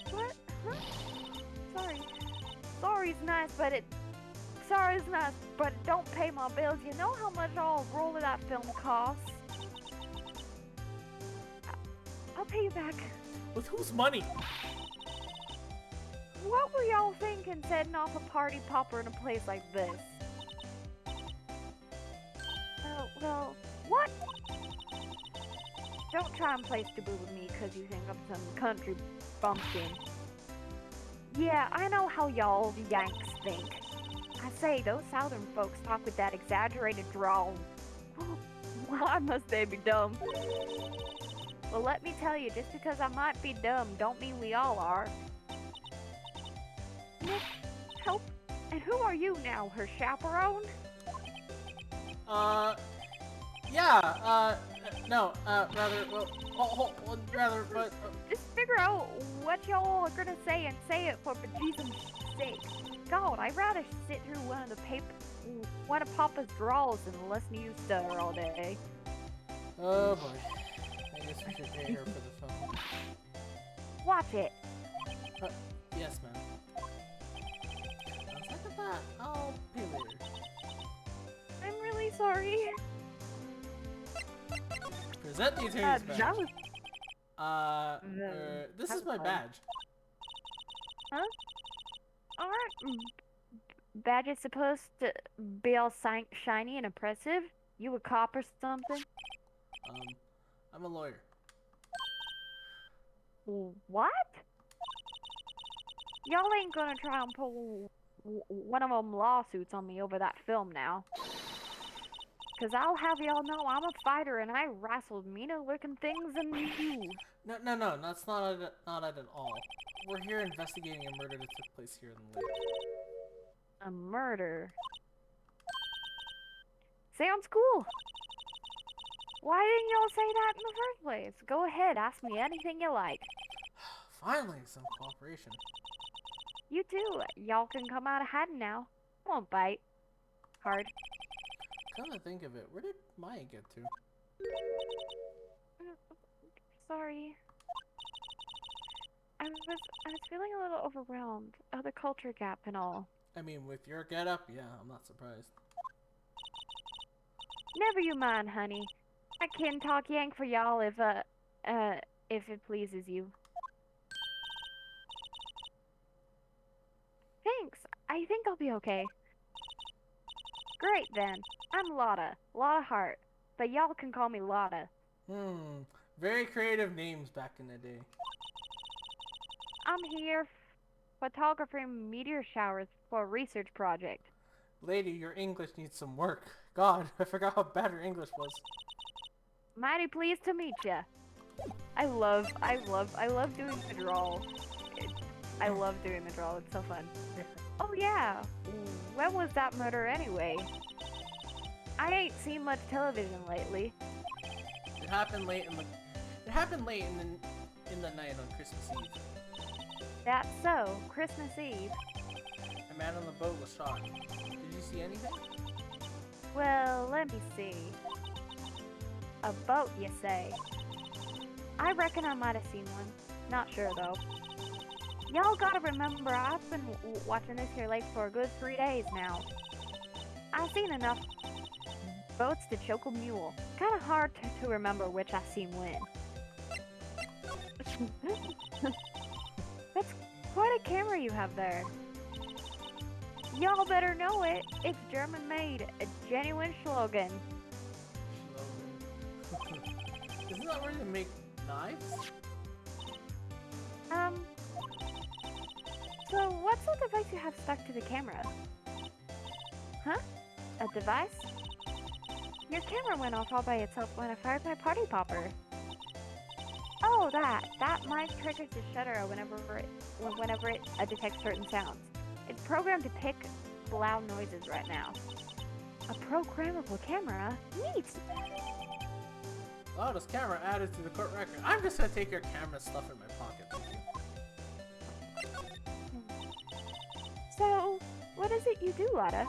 What? Huh? Sorry. Sorry's nice, but it don't pay my bills. You know how much a roll of that film costs? I'll pay you back. With whose money? What were y'all thinking setting off a party popper in a place like this? Oh, well, what? Don't try and play stupid with me because you think I'm some country bumpkin. Yeah, I know how y'all Yanks think. I say, those southern folks talk with that exaggerated drawl. Why must they be dumb? Well, let me tell you, just because I might be dumb, don't mean we all are. Nick, help. And who are you now, her chaperone? Just figure out what y'all are gonna say and say it for bejesus sake. God, I'd rather sit through one of Papa's draws than listen to you stutter all day. Oh boy. I guess we should pay her for the phone. Watch it. Yes, ma'am. I'll second that. I'll pay later. I'm really sorry. Present the attorney's That badge. was... This that is was my fun. badge. Huh? Aren't badges supposed to be all shiny and impressive? You a cop or something? I'm a lawyer. What? Y'all ain't gonna try and pull one of them lawsuits on me over that film now. Cause I'll have y'all know I'm a fighter and I wrestled meaner looking things than you. No, that's not it at all. We're here investigating a murder that took place here in the lake. A murder. Sounds cool. Why didn't y'all say that in the first place? Go ahead, ask me anything you like. Finally, some cooperation. You too. Y'all can come out of hiding now. Won't bite. Hard. Come to think of it, where did Maya get to? Sorry. I was feeling a little overwhelmed. The culture gap and all. I mean, with your getup, yeah, I'm not surprised. Never you mind, honey. I can talk Yank for y'all if it pleases you. Thanks. I think I'll be okay. Great then. I'm Lotta. Lotta Hart. But y'all can call me Lotta. Very creative names back in the day. I'm here photographing meteor showers for a research project. Lady, your English needs some work. God, I forgot how bad her English was. Mighty pleased to meet ya. I love doing the drawl. I love doing the drawl. It's so fun. Oh yeah. When was that murder anyway? I ain't seen much television lately. It happened late in the night on Christmas Eve. That's so. Christmas Eve. A man on the boat was shot. Did you see anything? Well, let me see. A boat, you say? I reckon I might have seen one. Not sure though. Y'all gotta remember, I've been watching this here lake for a good 3 days now. I've seen enough boats to choke a mule. Kinda hard to remember which I seen when. That's quite a camera you have there. Y'all better know it. It's German made. A genuine slogan. Isn't that where they make knives? So what's the device you have stuck to the camera? Huh? A device? Your camera went off all by itself when I fired my party popper. Oh, that mic triggers the shutter whenever it detects certain sounds. It's programmed to pick loud noises right now. A programmable camera? Neat! Loudest camera added to the court record. I'm just gonna take your camera stuff in my pocket. Thank you. So, what is it you do, Lotta?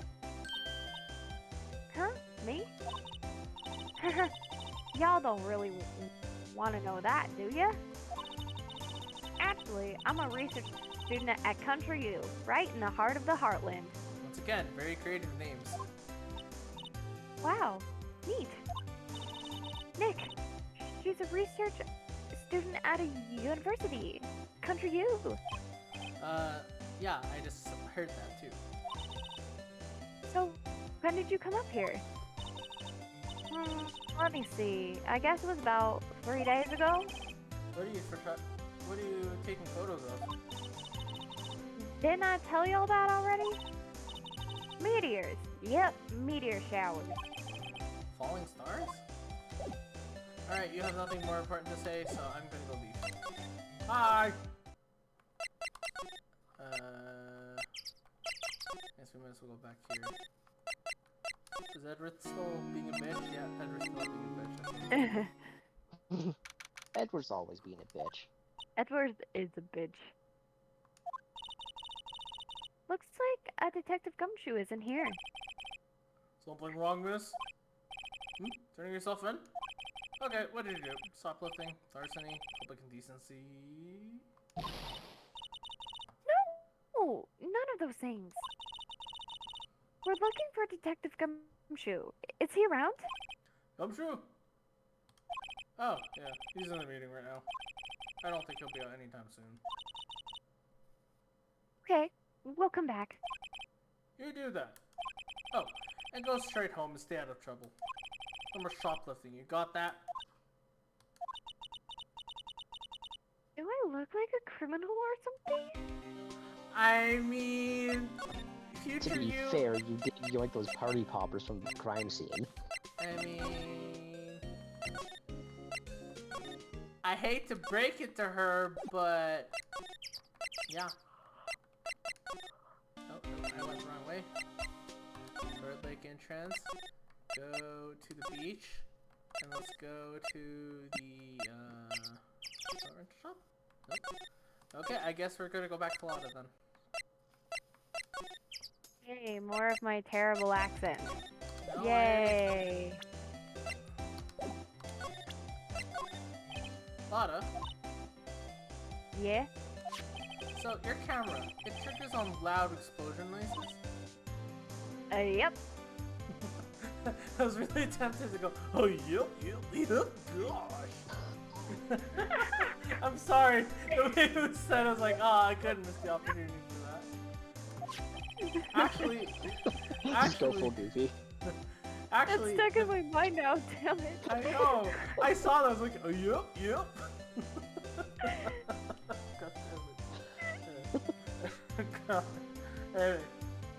Huh? Me? Y'all don't really want to know that, do ya? Actually, I'm a research student at Country U, right in the heart of the Heartland. Once again, very creative names. Wow, neat. Nick, she's a research student at a university. Country U. Yeah, I just heard that too. So, when did you come up here? Let me see. I guess it was about 3 days ago. What are you taking photos of? Didn't I tell y'all that already? Meteors. Yep, meteor showers. Falling stars? Alright, you have nothing more important to say, so I'm gonna go leave. Bye! Guess we might as well go back here. Is Edward still being a bitch? Yeah, Edward's still being a bitch. Okay. Edward's always being a bitch. Edward is a bitch. Looks like a Detective Gumshoe isn't here. Something wrong, miss? Turning yourself in? Okay, what did you do? Shoplifting, larceny, public indecency... No, none of those things. We're looking for Detective Gumshoe. Is he around? Gumshoe? Oh, yeah, he's in the meeting right now. I don't think he'll be out anytime soon. Okay, we'll come back. You do that. Oh, and go straight home and stay out of trouble. No more shoplifting, you got that? Do I look like a criminal or something? I mean... To Future be you... fair, you did yoink those party poppers from the crime scene. I mean... I hate to break it to her, but... Yeah. Oh, I went the wrong way. Bird Lake entrance. Go to the beach. And let's go to the, orange shop? Nope. Okay, I guess we're gonna go back to Lotta then. Yay, more of my terrible accent. No Yay! Lotta, Yeah? so your camera, it triggers on loud explosion noises? Yep. I was really tempted to go, oh, yep, gosh. I'm sorry. The way it was said, I was like, oh, I couldn't miss the opportunity for that. Actually, Just go full goofy. actually, It's stuck in my mind now, damn it. I know. I saw that. I was like, oh, yep. God damn it. God. Anyway,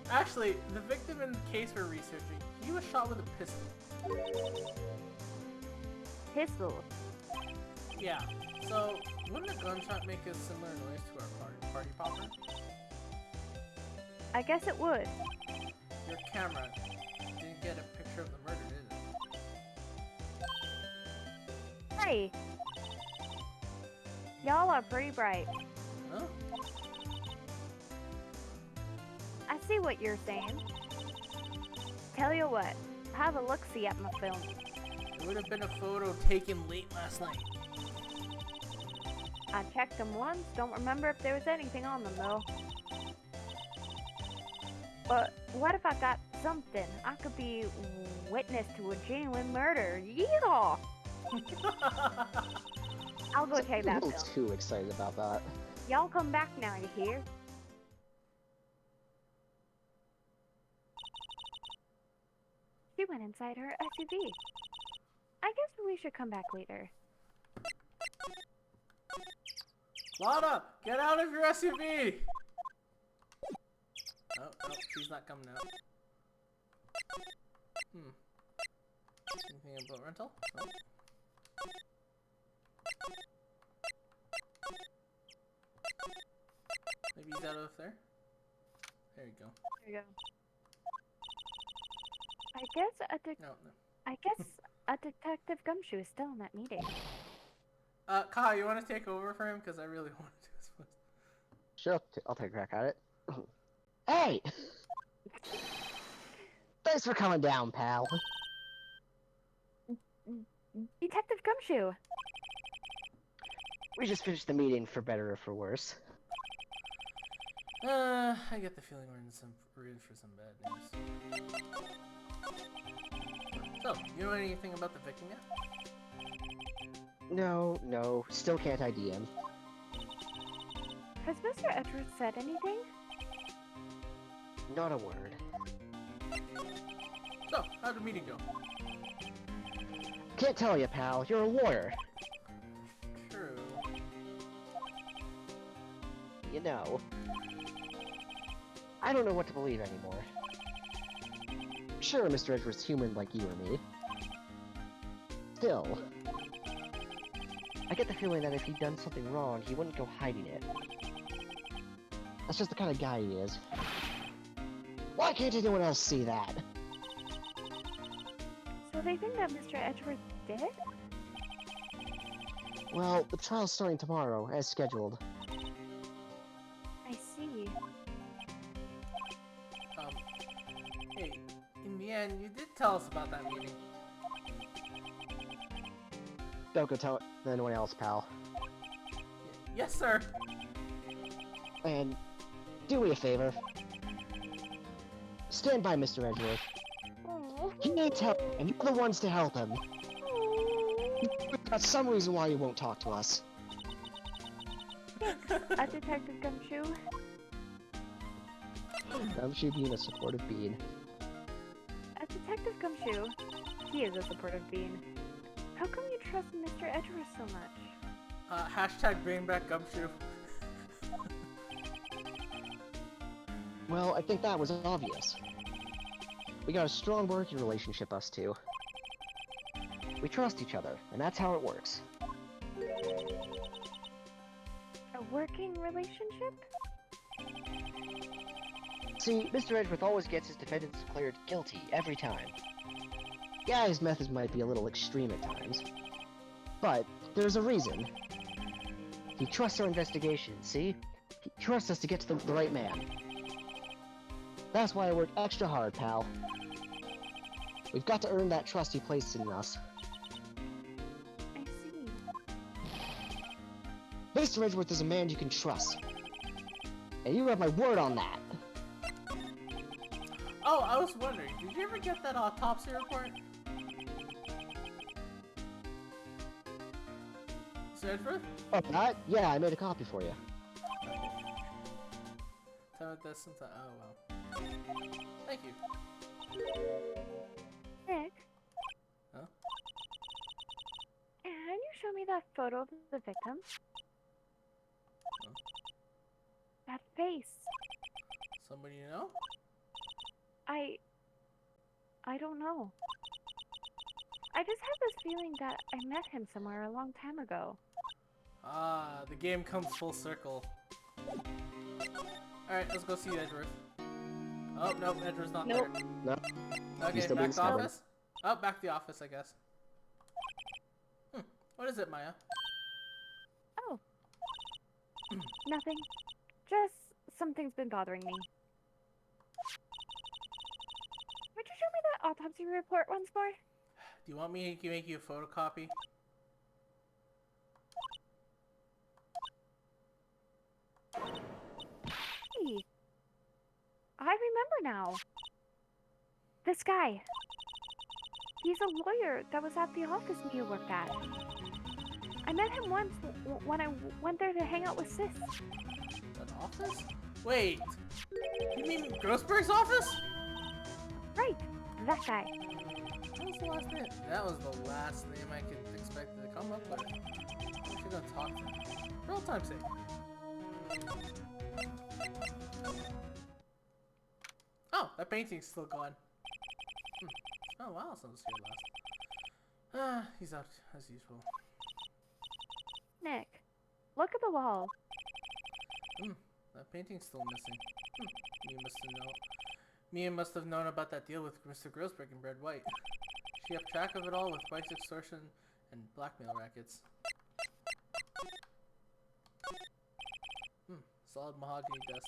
actually, the victim in the case we're researching, he was shot with a pistol. Pistol. Yeah. So, wouldn't a gunshot make a similar noise to our party popper? I guess it would. Your camera didn't get a picture of the murder, did it? Hey! Y'all are pretty bright. Huh? I see what you're saying. Tell you what, have a look-see at my film. It would have been a photo taken late last night. I checked them once, don't remember if there was anything on them though. But what if I got something? I could be witness to a genuine murder. Yeehaw! I'll go check that I'm a film. little too excited about that. Y'all come back now, you hear? She went inside her SUV. I guess we should come back later. Lotta, get out of your SUV! Oh, no, she's not coming out. Anything about rental? No. Maybe he's out of there? There you go. There you go. No, no. I guess a Detective Gumshoe is still in that meeting. Kyle, you want to take over for him? Because I really want to do this one. Sure, I'll take a crack at it. Hey! Thanks for coming down, pal. Detective Gumshoe! We just finished the meeting, for better or for worse. I get the feeling we're in for some bad news. So, you know anything about the victim yet? No, still can't ID him. Has Mr. Edwards said anything? Not a word. So, how'd the meeting go? Can't tell you, pal. You're a lawyer. True. You know. I don't know what to believe anymore. Sure, Mr. Edwards' human like you or me. Still, I get the feeling that if he'd done something wrong, he wouldn't go hiding it. That's just the kind of guy he is. Why can't anyone else see that? So they think that Mr. Edwards did? Well, the trial's starting tomorrow, as scheduled. I see. Hey, in the end, you did tell us about that meeting. Don't go tell anyone else, pal. Yes, sir. And do me a favor. Stand by Mr. Edgeworth. He needs help, and you're the ones to help him. We've got some reason why he won't talk to us. A Detective Gumshoe? Gumshoe being a supportive being. A Detective Gumshoe? He is a supportive being. How come you trust Mr. Edwards so much? Hashtag bring back Gumshoe. Well, I think that was obvious. We got a strong working relationship, us two. We trust each other, and that's how it works. A working relationship? See, Mr. Edgeworth always gets his defendants declared guilty every time. Yeah, his methods might be a little extreme at times. But there's a reason. He trusts our investigation, see? He trusts us to get to the right man. That's why I work extra hard, pal. We've got to earn that trust he placed in us. I see. Mr. Edgeworth is a man you can trust. And you have my word on that. Oh, I was wondering, did you ever get that autopsy report? Mr. Edgeworth? Oh, that? Yeah, I made a copy for you. Tell me this since oh well. Thank you. Nick? Huh? Can you show me that photo of the victim? Huh? That face. Somebody you know? I don't know. I just have this feeling that I met him somewhere a long time ago. Ah, the game comes full circle. Alright, let's go see Edgeworth. Oh, nope, Edgeworth's not Nope. there. No. Okay, still back being to stubborn. office? Oh, back to the office, I guess. What is it, Maya? Oh. Nothing. Just something's been bothering me. Would you show me that autopsy report once more? Do you want me to make you a photocopy? Hey. I remember now. This guy. He's a lawyer that was at the office you worked at. I met him once when I went there to hang out with Sis. An office? Wait! You mean Grossberg's office? Right, that guy. What was the last name? That was the last name I could expect to come up with. I'm actually gonna talk to him. For all time's sake. Oh, that painting's still gone. Oh wow, so was here last. Ah, he's out as usual. Nick, look at the wall. That painting's still missing. Mia must have known about that deal with Mr. Grossberg and Red White. She kept track of it all with White's extortion and blackmail rackets. Solid mahogany desk.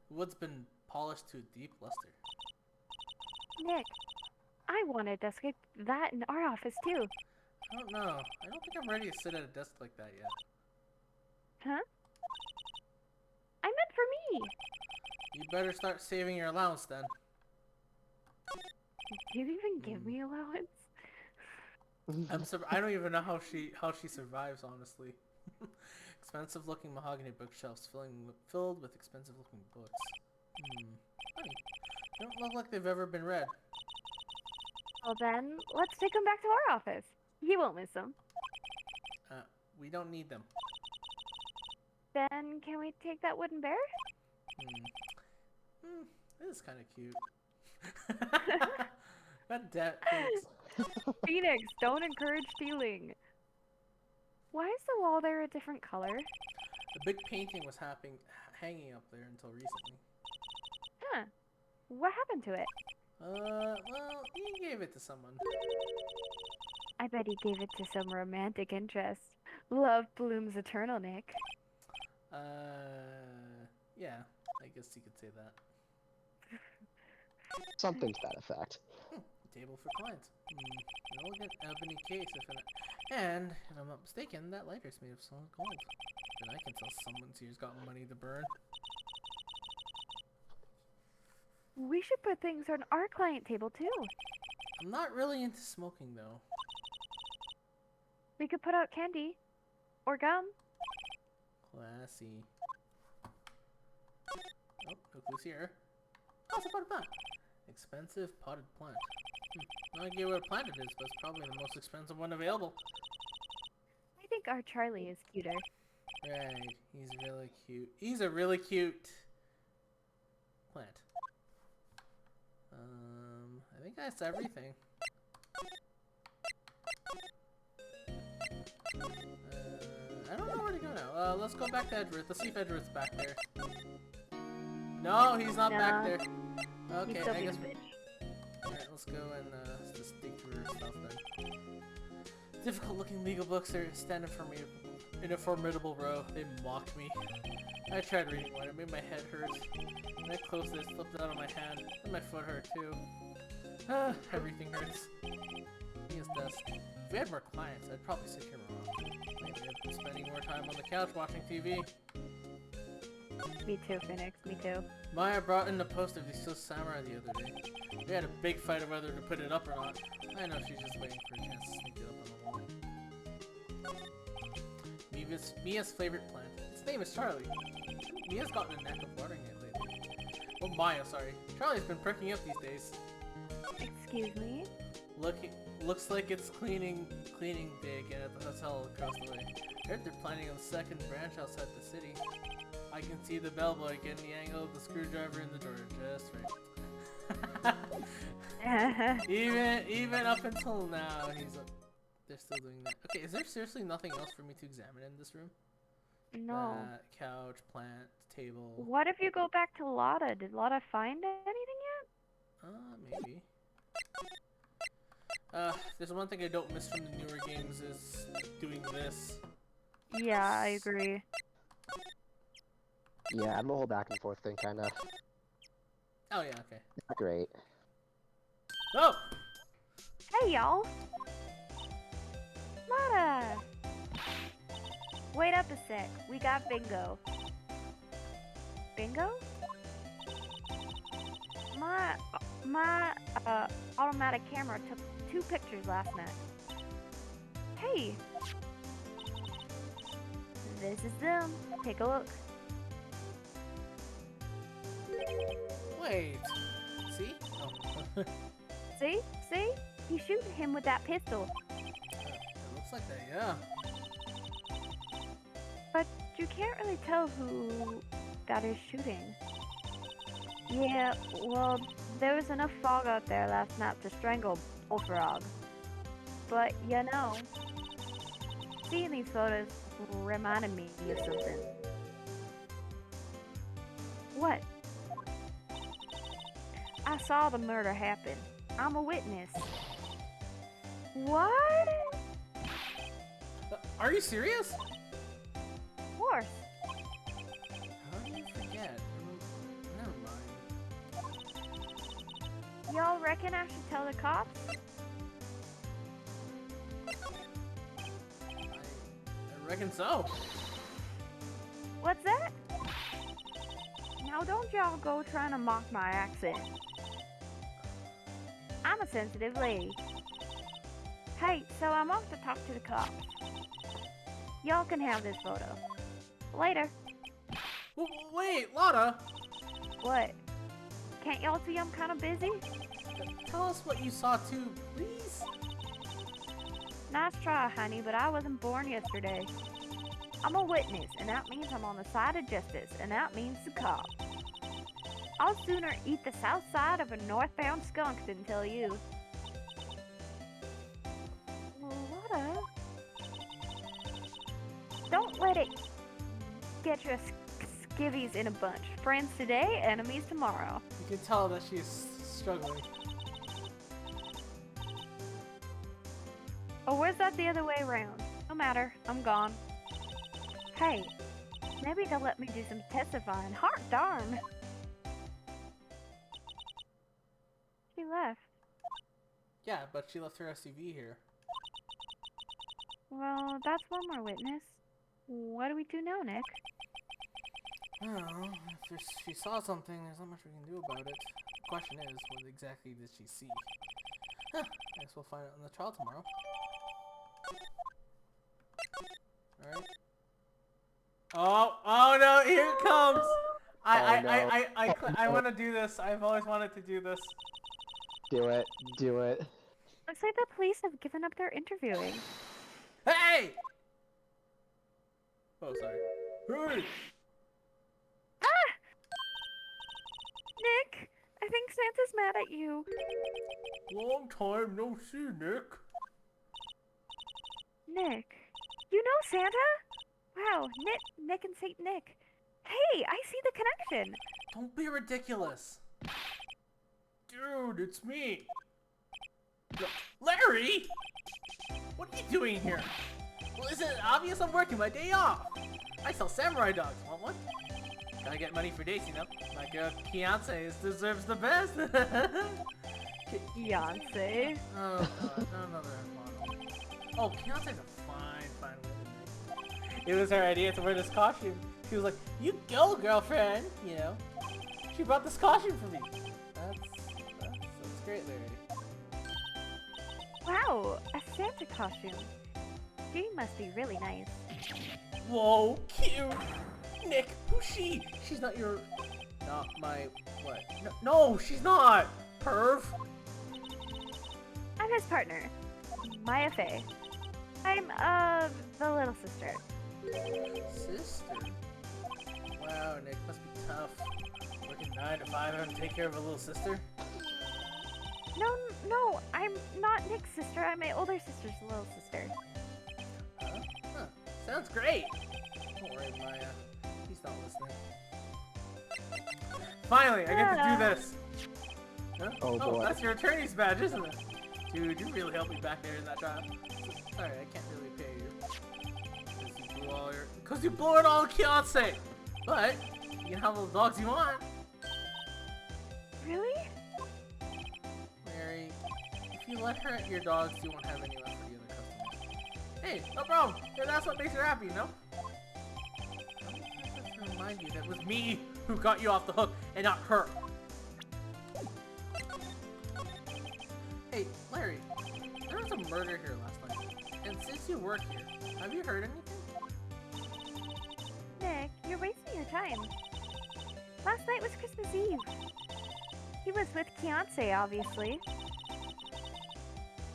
The wood's been polished to a deep luster. Nick, I want a desk like that in our office too. I don't know. I don't think I'm ready to sit at a desk like that yet. Huh? I meant for me. You better start saving your allowance then. Do you even give me allowance? I don't even know how she survives, honestly. Expensive looking mahogany bookshelves filled with expensive looking books. Funny. They don't look like they've ever been read. Well then, let's take him back to our office. He won't miss them. We don't need them. Then can we take that wooden bear? This is kind of cute. That Phoenix, don't encourage stealing. Why is the wall there a different color? The big painting was hanging up there until recently. Huh. What happened to it? Well, he gave it to someone. I bet he gave it to some romantic interest. Love blooms eternal, Nick. Yeah, I guess you could say that. Something to that effect. Table for clients. An elegant ebony case, and if I'm not mistaken, that lighter's made of solid gold. Then I can tell someone's here's got money to burn. We should put things on our client table too. I'm not really into smoking though. We could put out candy. Or gum. Classy. Oh, no clues here. Oh, it's a potted plant. Expensive potted plant. No idea what plant it is, but it's probably the most expensive one available. I think our Charlie is cuter. Right, he's really cute. He's a really cute plant. I think that's everything. I don't know where to go now. Let's go back to Edgeworth. Let's see if Edgeworth's back there. No, he's not back there. Okay, I guess. Alright, let's go and just dig through her stuff then. Difficult-looking legal books are standing for me in a formidable row. They mocked me. I tried reading one. It made my head hurt. When I closed it, it slipped out of my hand. And my foot hurt too. Everything hurts. Mia's desk. If we had more clients, I'd probably sit here more. Maybe I'd be spending more time on the couch watching TV. Me too, Phoenix. Me too. Maya brought in the poster of the Turnabout Samurai the other day. We had a big fight of whether to put it up or not. I know she's just waiting for a chance to sneak it up on the wall. Mia's favorite plant. Its name is Charlie. Mia's gotten a knack of watering it lately. Oh, Maya, sorry. Charlie's been perking up these days. Excuse me? Looks like it's cleaning day again at the hotel across the way. I heard they're planning a second branch outside the city. I can see the bellboy getting the angle of the screwdriver in the door just right. even up until now, they're still doing that. Okay, is there seriously nothing else for me to examine in this room? No. Couch, plant, table. What if you go back to Lotta? Did Lotta find anything yet? Maybe. There's one thing I don't miss from the newer games is doing this. Yeah, I agree. Yeah, I'm a whole back and forth thing, kinda. Oh yeah, okay. Not great. Oh! Hey, y'all! Lotta! Wait up a sec. We got bingo. Bingo? My automatic camera took 2 pictures last night. Hey! This is them. Take a look. Wait. See? Oh. See? See? He's shooting him with that pistol. It looks like that, yeah. But you can't really tell who that is shooting. Yeah, well, there was enough fog out there last night to strangle Bullfrog. but you know, seeing these photos reminded me of something. What? I saw the murder happen. I'm a witness. What? Are you serious? Of course. How do you forget? Never mind. Y'all reckon I should tell the cops? I reckon so. What's that? Now don't y'all go trying to mock my accent. I'm a sensitive lady. Hey, so I'm off to talk to the cops. Y'all can have this photo. Later. Wait, Lotta! What? Can't y'all see I'm kind of busy? Tell us what you saw too, please. Nice try, honey, but I wasn't born yesterday. I'm a witness, and that means I'm on the side of justice, and that means the cop. I'll sooner eat the south side of a northbound skunk than tell you. Lotta? Don't let it get your skivvies in a bunch. Friends today, enemies tomorrow. You can tell that she's struggling. Or was that the other way around? No matter, I'm gone. Hey, maybe they'll let me do some testifying. Hot darn! She left. Yeah, but she left her SUV here. Well, that's one more witness. What do we do now, Nick? Well, if she saw something, there's not much we can do about it. The question is, what exactly did she see? Huh, I guess we'll find out in the trial tomorrow. Alright. Oh no, here it comes! I want to do this. I've always wanted to do this. Do it. Do it. Looks like the police have given up their interviewing. Hey! Oh, sorry. Hey! Ah! Nick, I think Santa's mad at you. Long time no see, Nick. Nick, you know Santa? Wow, Nick and Saint Nick. Hey, I see the connection. Don't be ridiculous. Dude, it's me. Larry! What are you doing here? Well, isn't it obvious I'm working my day off? I sell samurai dogs. Want one? Gotta get money for dates, you know? My girl fiance deserves the best. Fiance. Oh, God, not another model. Oh, Fiance's a fine woman. It was her idea to wear this costume. She was like, "You go, girlfriend," you know? She brought this costume for me. That's great, Larry. Wow, a Santa costume. She must be really nice. Whoa, cute! Nick, who's she? She's not your... Not my... What? No, she's not! Perv! I'm his partner, Maya Faye. I'm, the little sister. Sister? Wow, Nick, must be tough. Working 9 to 5 and take care of a little sister? No, I'm not Nick's sister. I'm my older sister's little sister. Huh. Sounds great! Don't worry, Maya. He's not listening. Finally, I get to do this! Huh? Oh, boy. That's your attorney's badge, isn't it? Dude, you really helped me back there in that trial. Sorry, I can't really pay you. Because you blew it all on Kianse! But, you can have all the dogs you want. Really? Mary, if you let her at your dogs, you won't have any left for the other customers. Hey, no problem! That's what makes her happy, no? I have to remind you that it was me who got you off the hook, and not her. Hey, Larry, there was a murder here last night, and since you work here, have you heard anything? Nick, you're wasting your time. Last night was Christmas Eve. He was with Kianse, obviously.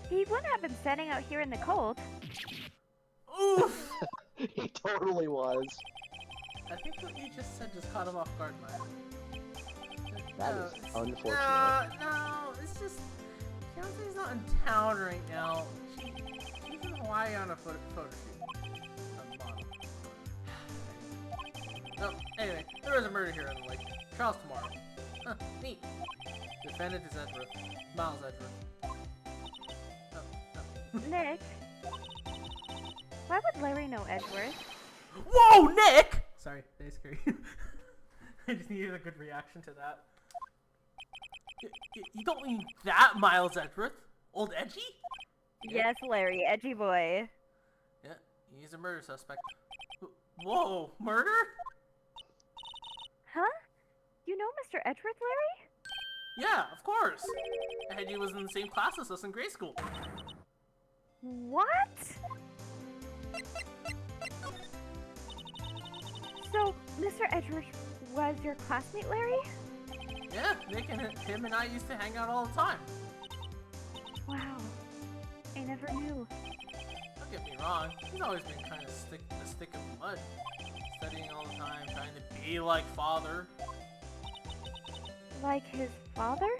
He wouldn't have been standing out here in the cold. Oof! He totally was. I think what you just said just caught him off guard, Maya. That is unfortunate. No, it's just... Fiance's not in town right now. She She's in Hawaii on a photo shoot. A model. Oh, anyway, there was a murder here on the lake. Trial's tomorrow. Huh, neat. Defendant is Edgeworth. Miles Edgeworth. Oh. Nick, why would Larry know Edgeworth? Whoa, Nick! Sorry, did I scare you? I just needed a good reaction to that. You don't mean that Miles Edgeworth? Old Edgy? Yes, Larry, edgy boy. Yeah, he's a murder suspect. Whoa, murder? Huh? You know Mr. Edgeworth, Larry? Yeah, of course. Edgy was in the same class as us in grade school. What? So, Mr. Edgeworth was your classmate, Larry? Yeah, Nick and him and I used to hang out all the time. Wow. I never knew. Don't get me wrong, he's always been kind of a stick of mud. Studying all the time, trying to be like father. Like his father?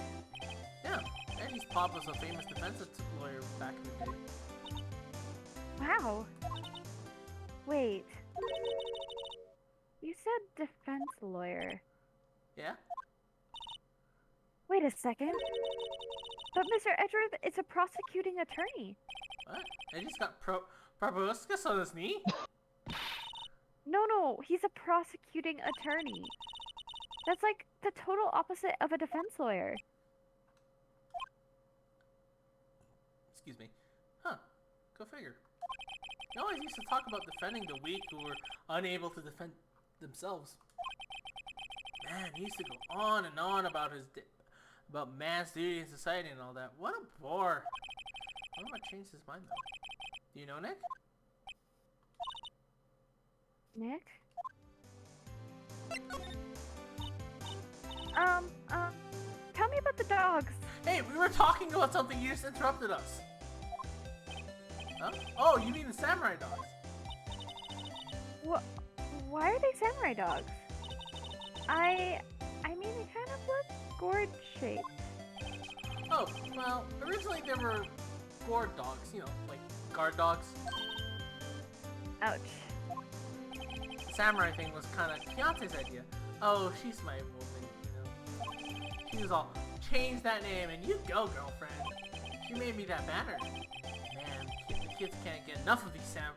Yeah, Edgy's pop was a famous defense lawyer back in the day. Wow. Wait. You said defense lawyer. Yeah? Wait a second. But Mr. Edgeworth is a prosecuting attorney. What? Edgy's got proboscis on his knee? No, he's a prosecuting attorney. That's like the total opposite of a defense lawyer. Excuse me. Huh. Go figure. He always used to talk about defending the weak who were unable to defend themselves. Man, he used to go on and on about about man's duty in society and all that. What a bore. I wonder what changed his mind though. Do you know Nick? Nick? Tell me about the dogs. Hey, we were talking about something, you just interrupted us. Huh? Oh, you mean the samurai dogs? Why are they samurai dogs? I mean, they kind of look gourd shaped. Oh, well, originally they were gourd dogs, you know, like guard dogs. Ouch. The samurai thing was kind of Keontae's idea. Oh, she's my woman, you know. She was all, change that name and you go, girlfriend. She made me that banner. Man, the kids can't get enough of those samurai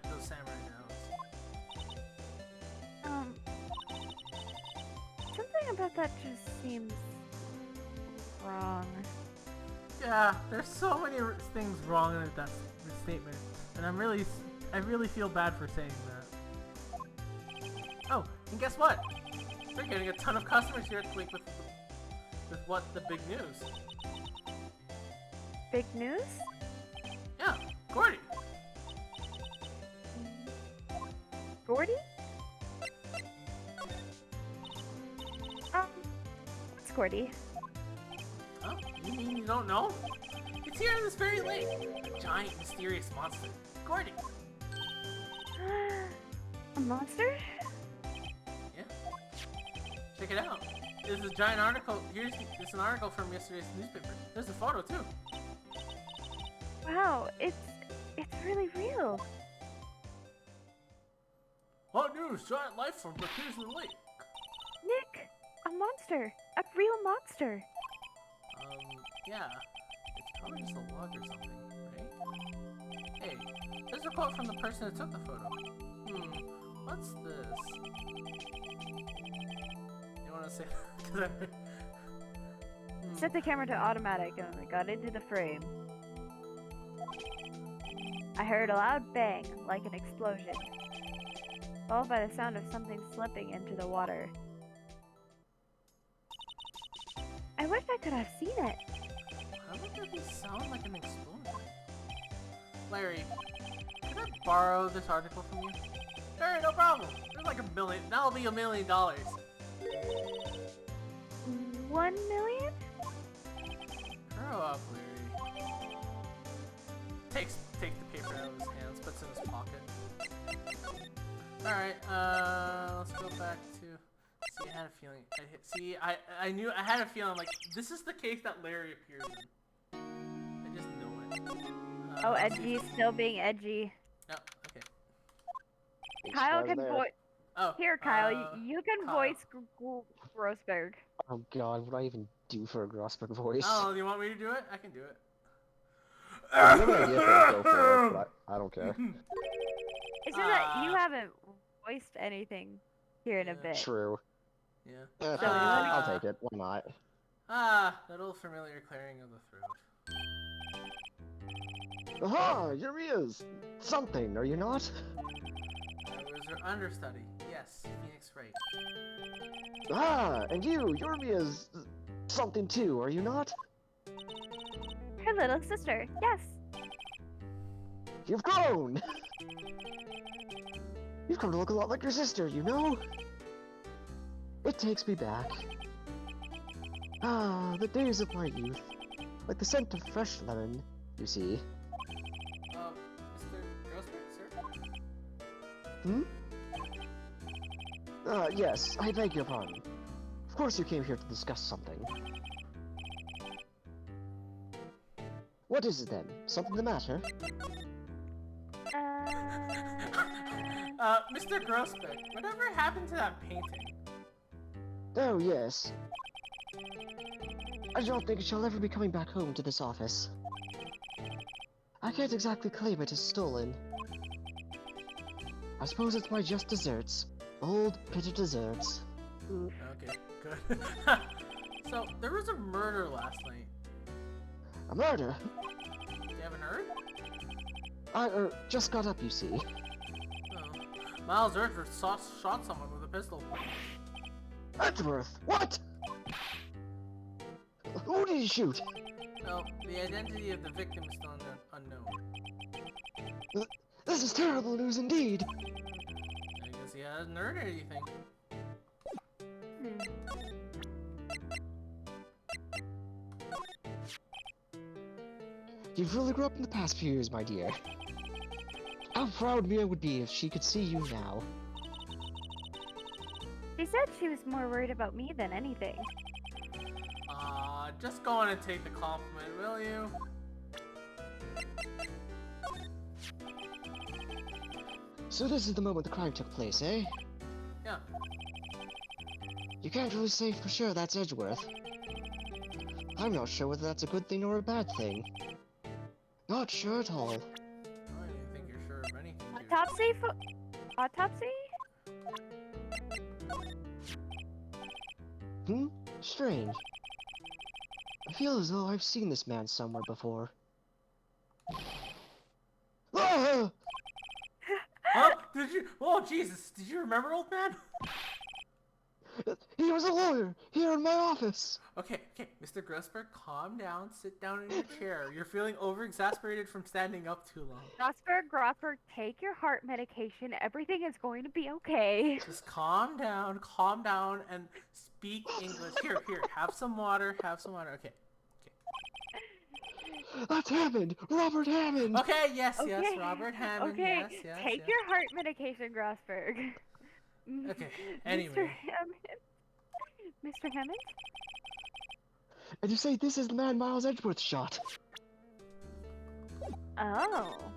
now. Something about that just seems wrong. Yeah, there's so many things wrong in that statement, and I really feel bad for saying that. Oh, and guess what? We're getting a ton of customers here at the week with what the big news. Big news? Yeah, Gordy. Gordy? What's Gordy? Oh, you mean you don't know? It's here in this very lake. A giant, mysterious monster. Gordy. A monster? Yeah. Check it out. There's a giant article. It's an article from yesterday's newspaper. There's a photo too. Wow, it's really real. Hot news! Giant life form appears in the lake. Nick, a monster, a real monster. Yeah. It's probably just a log or something, right? Hey, there's a quote from the person who took the photo. What's this? You wanna say that? Set the camera to automatic and I got into the frame. I heard a loud bang, like an explosion, followed by the sound of something slipping into the water. I wish I could have seen it. How would that sound like an explosion? Larry, can I borrow this article from you? Sure, no problem. There's like $1 million. That'll be $1 million. 1 million? Grow up, Larry. Takes the paper out of his hands, puts it in his pocket. Alright, let's go back to... See, I had a feeling... I had a feeling, like, this is the case that Larry appears in. I just know it. Oh, let's see edgy, if- still being edgy. Oh, okay. Kyle Surprise can there. voice. Oh. Here, Kyle, you can Kyle. voice Grossberg. Oh god, what do I even do for a Grossberg voice? Oh, do you want me to do it? I can do it. If you have an idea for it, go for it, but I don't care. It's just that you haven't voiced anything here in a Yeah. bit. True. Yeah. Okay, So, I'll take it. Why not? That old familiar clearing of the throat. Aha! You're Mia's something, are you not? I was her understudy. Yes, Phoenix Wright. Ah, and you're Mia's something too, are you not? Her little sister, yes. You've grown! You've come to look a lot like your sister, you know? It takes me back. Ah, the days of my youth. Like the scent of fresh lemon, you see. Mr. Grossberg, sir? Hmm? Yes, I beg your pardon. Of course you came here to discuss something. What is it then? Something the matter? Mr. Grossberg, whatever happened to that painting? Oh, yes. I don't think it shall ever be coming back home to this office. I can't exactly claim it as stolen. I suppose it's my just desserts. Old, bitter desserts. Okay, good. So, there was a murder last night. A murder? You haven't heard? I, just got up, you see. Oh. Miles Edgeworth shot someone with a pistol. Edgeworth! What? Who did he shoot? Well, the identity of the victim is still unknown. This is terrible news indeed. I guess he hasn't heard anything. You've really grown up in the past few years, my dear. How proud Mia would be if she could see you now. She said she was more worried about me than anything. Just go on and take the compliment, will you? So this is the moment the crime took place, eh? Yeah. You can't really say for sure that's Edgeworth. I'm not sure whether that's a good thing or a bad thing. Not sure at all. I don't even think you're sure of anything. dude. Autopsy? Hmm? Strange. I feel as though I've seen this man somewhere before. Ah! Huh? Did you? Oh, Jesus. Did you remember, old man? He was a lawyer here in my office. Okay, Mr. Grossberg, calm down. Sit down in your chair. You're feeling over-exasperated from standing up too long. Grossberg, take your heart medication. Everything is going to be okay. Just calm down, and speak English. Here, have some water, Okay. That's Hammond! Robert Hammond! Okay, yes, Okay, Robert Hammond, Okay, yes. take your heart medication, Grossberg. Okay, anyway. Mr. Hammond? And you say this is the man Miles Edgeworth shot? Oh.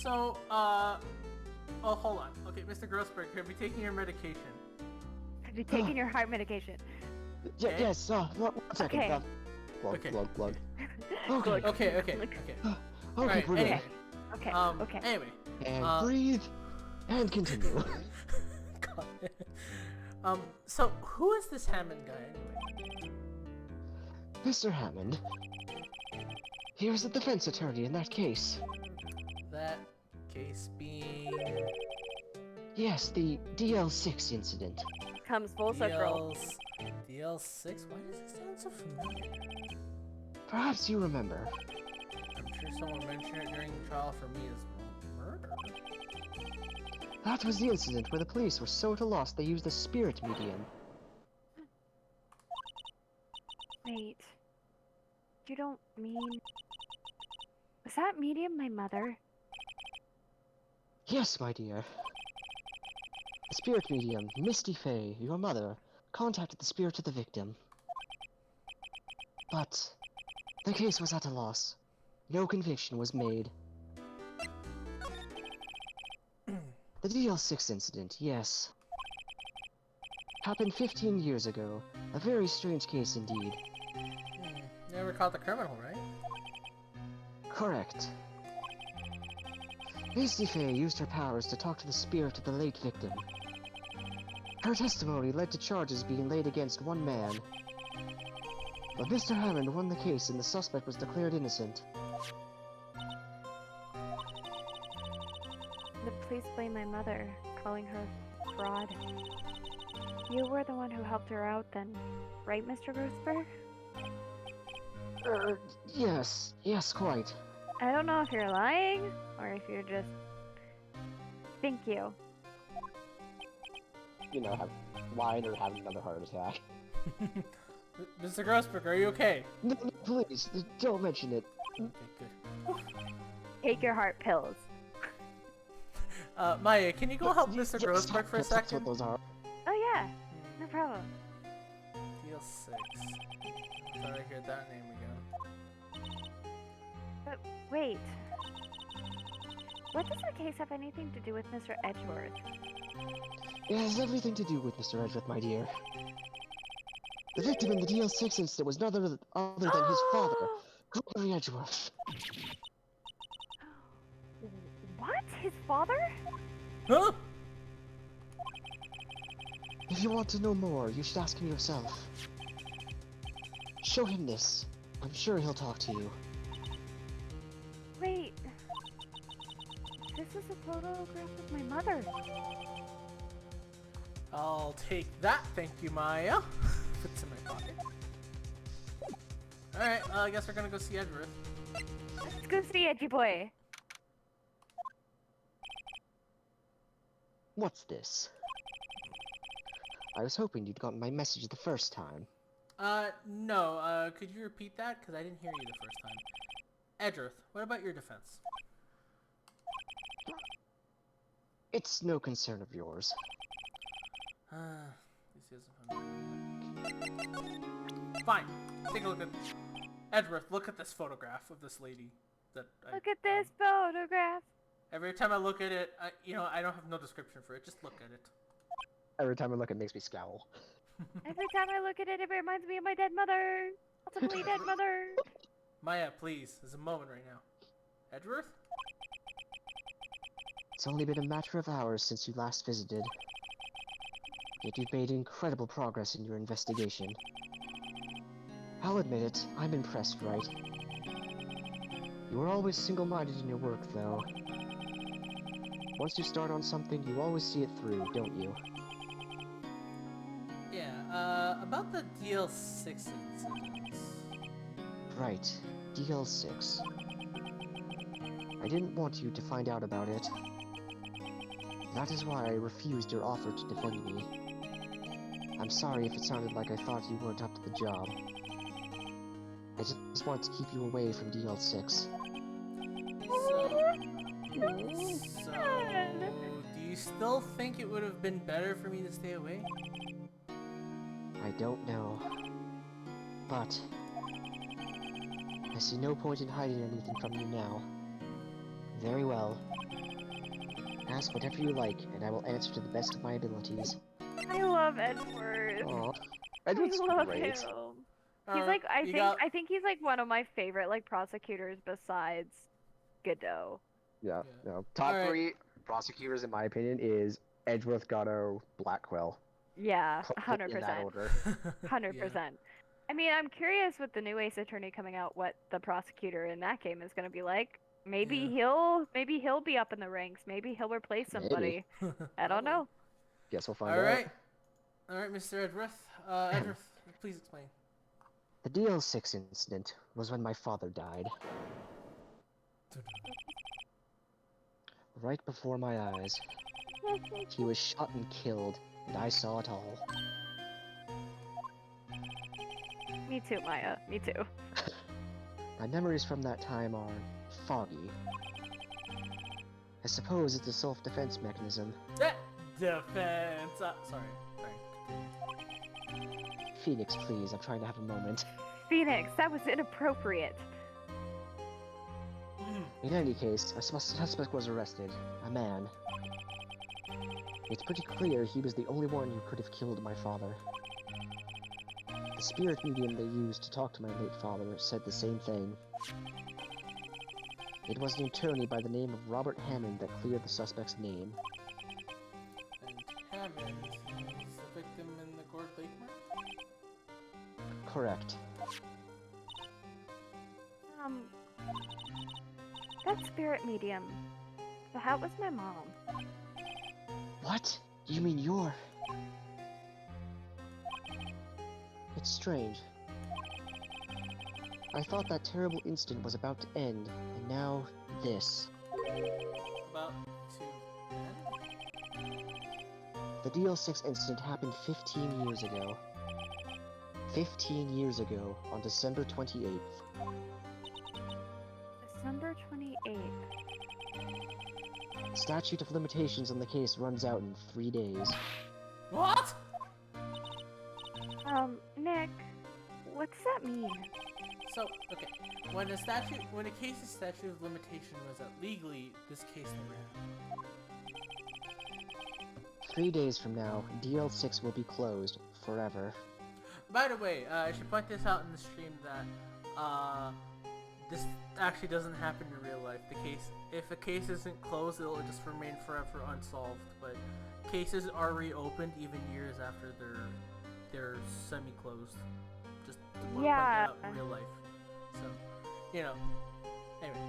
So, oh, hold on. Okay, Mr. Grossberg, have you taken your medication? Have you taken your heart medication? Okay. Yes, one second. Okay. Blood. Okay. Okay. Okay, Alright, we're anyway. Okay, okay. Anyway. And breathe, and continue. God. So, who is this Hammond guy, anyway? Mr. Hammond. He was the defense attorney in that case. That case being... Yes, the DL6 incident. Comes full circle. DL6? Why does it sound so familiar? Perhaps you remember. I'm sure someone mentioned it during the trial for me as murder. That was the incident where the police were so at a loss they used a spirit medium. Wait. You don't mean... Was that medium my mother? Yes, my dear. The spirit medium, Misty Fey, your mother, contacted the spirit of the victim. But the case was at a loss. no conviction was made. The DL6 incident, yes. Happened 15 years ago. A very strange case indeed. Never caught the criminal, right? Correct. Misty Fey used her powers to talk to the spirit of the late victim. Her testimony led to charges being laid against one man. But Mr. Hammond won the case and the suspect was declared innocent. The police blame my mother, calling her fraud. You were the one who helped her out then, right, Mr. Grossberg? Yes, quite. I don't know if you're lying, or if you're just... Thank you. You know, lying or having another heart attack. Mr. Grossberg, are you okay? No, please, don't mention it. Okay, good. Take your heart pills. Maya, can you go help Mr. Yes, Grossberg for a that's what second? those are. Oh yeah, no problem. Deal 6. Thought I heard that name again. But wait. What does the case have anything to do with Mr. Edgeworth? It has everything to do with Mr. Edgeworth, my dear. The victim in the DL6 incident was none other than his father, Gregory Edgeworth. What? His father? Huh? If you want to know more, you should ask him yourself. Show him this. I'm sure he'll talk to you. Wait. This is a photograph of my mother. I'll take that, thank you, Maya. Fits in my pocket. Alright, I guess we're gonna go see Edgeworth. Let's go see Edgy Boy. What's this? I was hoping you'd gotten my message the first time. No, could you repeat that? Because I didn't hear you the first time. Edgeworth, what about your defense? It's no concern of yours. This isn't fine. Take a look at Edgeworth. Look at this photograph of this lady. Look at this photograph. Every time I look at it, I don't have no description for it. Just look at it. Every time I look, it makes me scowl. Every time I look at it, it reminds me of my dead mother. Ultimately dead mother. Maya, please. There's a moment right now. Edgeworth? It's only been a matter of hours since you last visited. Yet you've made incredible progress in your investigation. I'll admit it, I'm impressed, right? You were always single-minded in your work, though. Once you start on something, you always see it through, don't you? Yeah, about the DL6 incidents. Right, DL6. I didn't want you to find out about it. That is why I refused your offer to defend me. I'm sorry if it sounded like I thought you weren't up to the job. I just wanted to keep you away from DL6. So, do you still think it would have been better for me to stay away? I don't know. But I see no point in hiding anything from you now. Very well. Ask whatever you like, and I will answer to the best of my abilities. I love Edward. Aw. Edward's I love great. him. He's like, You got- I think he's like one of my favorite like prosecutors besides Godot. Yeah, Yeah. no. Top Alright. 3 prosecutors, in my opinion, is Edgeworth, Gatto, Blackwell. Yeah, Put in that 100%. order. 100%. I mean, I'm curious with the new Ace Attorney coming out, what the prosecutor in that game is going to be like. Maybe he'll be up in the ranks. Maybe he'll replace somebody. I don't know. Guess we'll find out. Alright, Mr. Edgeworth. Edgeworth, please explain. The DL6 incident was when my father died. Right before my eyes. He was shot and killed, and I saw it all. Me too, Maya. Me too. My memories from that time are foggy. I suppose it's a self-defense mechanism. Defense! Sorry. Phoenix, please, I'm trying to have a moment. Phoenix, that was inappropriate. In any case, a suspect was arrested. A man. It's pretty clear he was the only one who could have killed my father. The spirit medium they used to talk to my late father said the same thing. It was an attorney by the name of Robert Hammond that cleared the suspect's name. And Hammond is the victim in the Gord Lake murder? Correct. That spirit medium. So how was my mom? What? You mean you're... It's strange. I thought that terrible instant was about to end, and now this. About to end? The DL6 incident happened 15 years ago. 15 years ago, on December 28th. December 28th. Statute of limitations on the case runs out in 3 days. What? Nick, what does that mean? So, okay, when a case's statute of limitation was out legally, this case never happened. 3 days from now, DL6 will be closed forever. By the way, I should point this out in the stream that, this actually doesn't happen in real life. If a case isn't closed, it'll just remain forever unsolved, but cases are reopened even years after they're semi-closed. Just to point that out in real life. So, you know, anyway.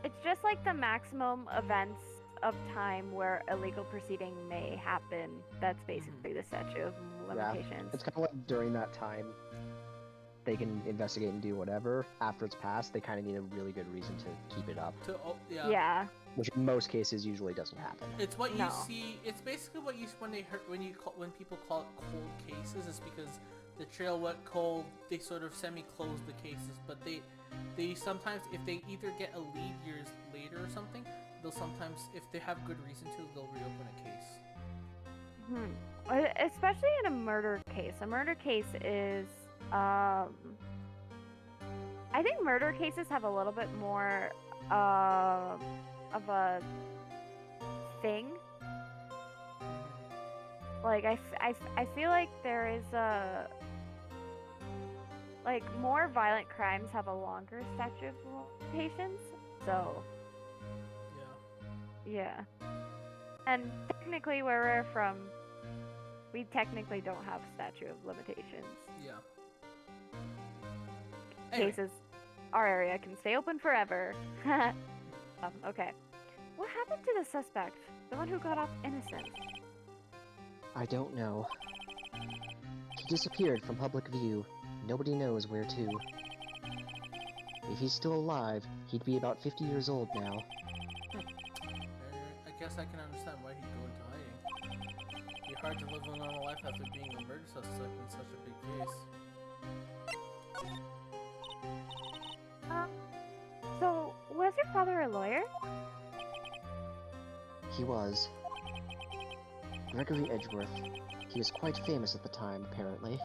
It's just like the maximum events of time where a legal proceeding may happen. That's basically the statute of limitations. Yeah, it's kind of like during that time, they can investigate and do whatever. After it's passed, they kind of need a really good reason to keep it up. Yeah. Which in most cases usually doesn't happen. It's what you see. It's basically what you when people call it cold cases. Is because the trail went cold. They sort of semi-close the cases, but they sometimes, if they either get a lead years later or something, they'll sometimes, if they have good reason to, they'll reopen a case. Especially in a murder case. A murder case is, I think murder cases have a little bit more of a thing. Like, I feel like there is a... Like, more violent crimes have a longer statute of limitations, so... Yeah. And technically, where we're from, we technically don't have statute of limitations. Yeah. Anyway. Cases, our area can stay open forever. Okay. What happened to the suspect? The one who got off innocent? I don't know. He disappeared from public view. Nobody knows where to. If he's still alive, he'd be about 50 years old now. I guess I can understand why he'd go into hiding. It'd be hard to live a normal life after being a murder suspect in such a big case. So, was your father a lawyer? He was. Gregory Edgeworth. He was quite famous at the time, apparently.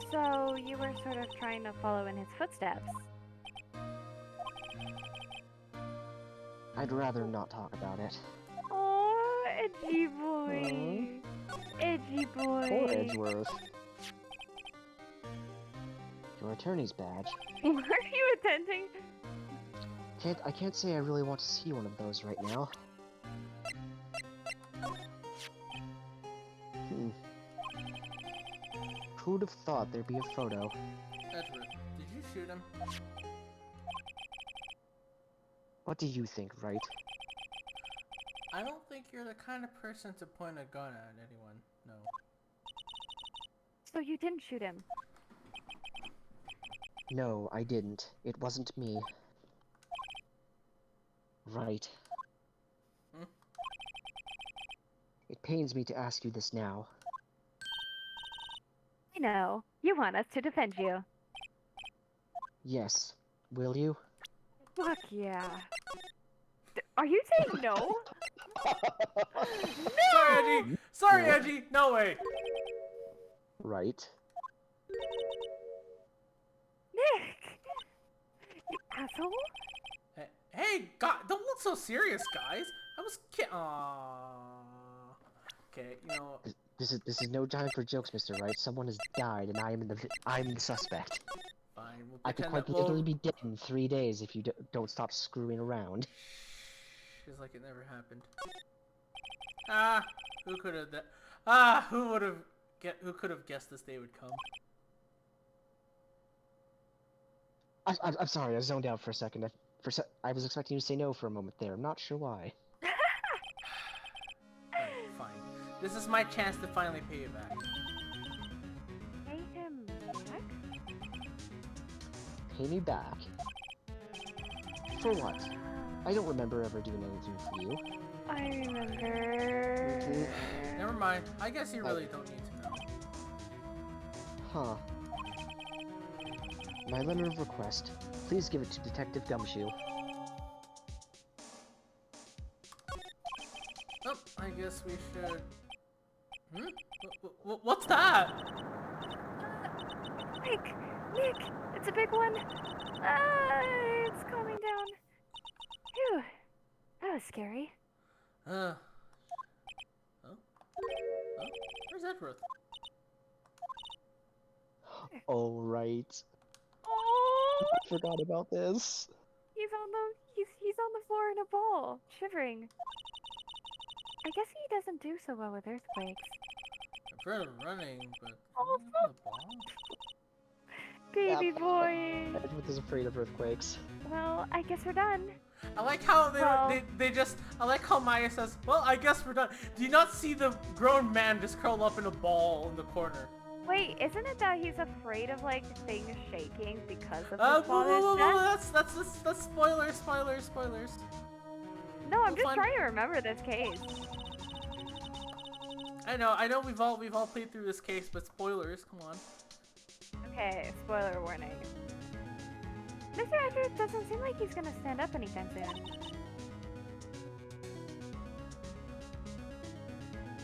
So, you were sort of trying to follow in his footsteps? I'd rather not talk about it. Oh, edgy boy. Edgy boy. Poor Edgeworth. Your attorney's badge. Were you attending? I can't say I really want to see one of those right now. Who'd have thought there'd be a photo? Edward, did you shoot him? What do you think, right? I don't think you're the kind of person to point a gun at anyone, no. So you didn't shoot him? No, I didn't. It wasn't me. Right. It pains me to ask you this now. I know. You want us to defend you. Yes. Will you? Fuck yeah. Are you saying no? Sorry, Edgy. Sorry, No. Edgy. No way. Right. Nick! You asshole! Hey, God, don't look so serious, guys. I was Aww. Okay, you know. This is no time for jokes, Mr. Wright. Someone has died, and I'm the suspect. Fine, we'll I could pretend quite that we'll... literally be dead in 3 days if you don't stop screwing around. It's like it never happened. Ah, who could have that? Ah, who would have who could have guessed this day would come? I'm sorry, I zoned out for a second. I was expecting you to say no for a moment there. I'm not sure why. Alright, fine. This is my chance to finally pay you back. Pay him back? Pay me back. For what? I don't remember ever doing anything for you. I remember... Never mind. I guess you really don't need to know. Huh. My letter of request. Please give it to Detective Gumshoe. Oh, I guess we should... Hmm? What's that? Nick! Nick! It's a big one! Ah, it's calming down. Phew. That was scary. Oh? Where's Edgeworth? Oh, right. Oh! I forgot about this. He's on the floor in a ball, shivering. I guess he doesn't do so well with earthquakes. I've heard of running, but... Oh, the ball? Baby boy! Edgeworth is afraid of earthquakes. Well, I guess we're done. I like how Well- they just... I like how Maya says, well, I guess we're done. Do you not see the grown man just curled up in a ball in the corner? Wait, isn't it that he's afraid of like things shaking because of Whoa, his father's whoa, whoa, death? that's spoilers. No, I'm We'll just find- trying to remember this case. I know we've all played through this case, but spoilers, come on. Okay, spoiler warning. Mr. Edgeworth doesn't seem like he's gonna stand up anytime soon.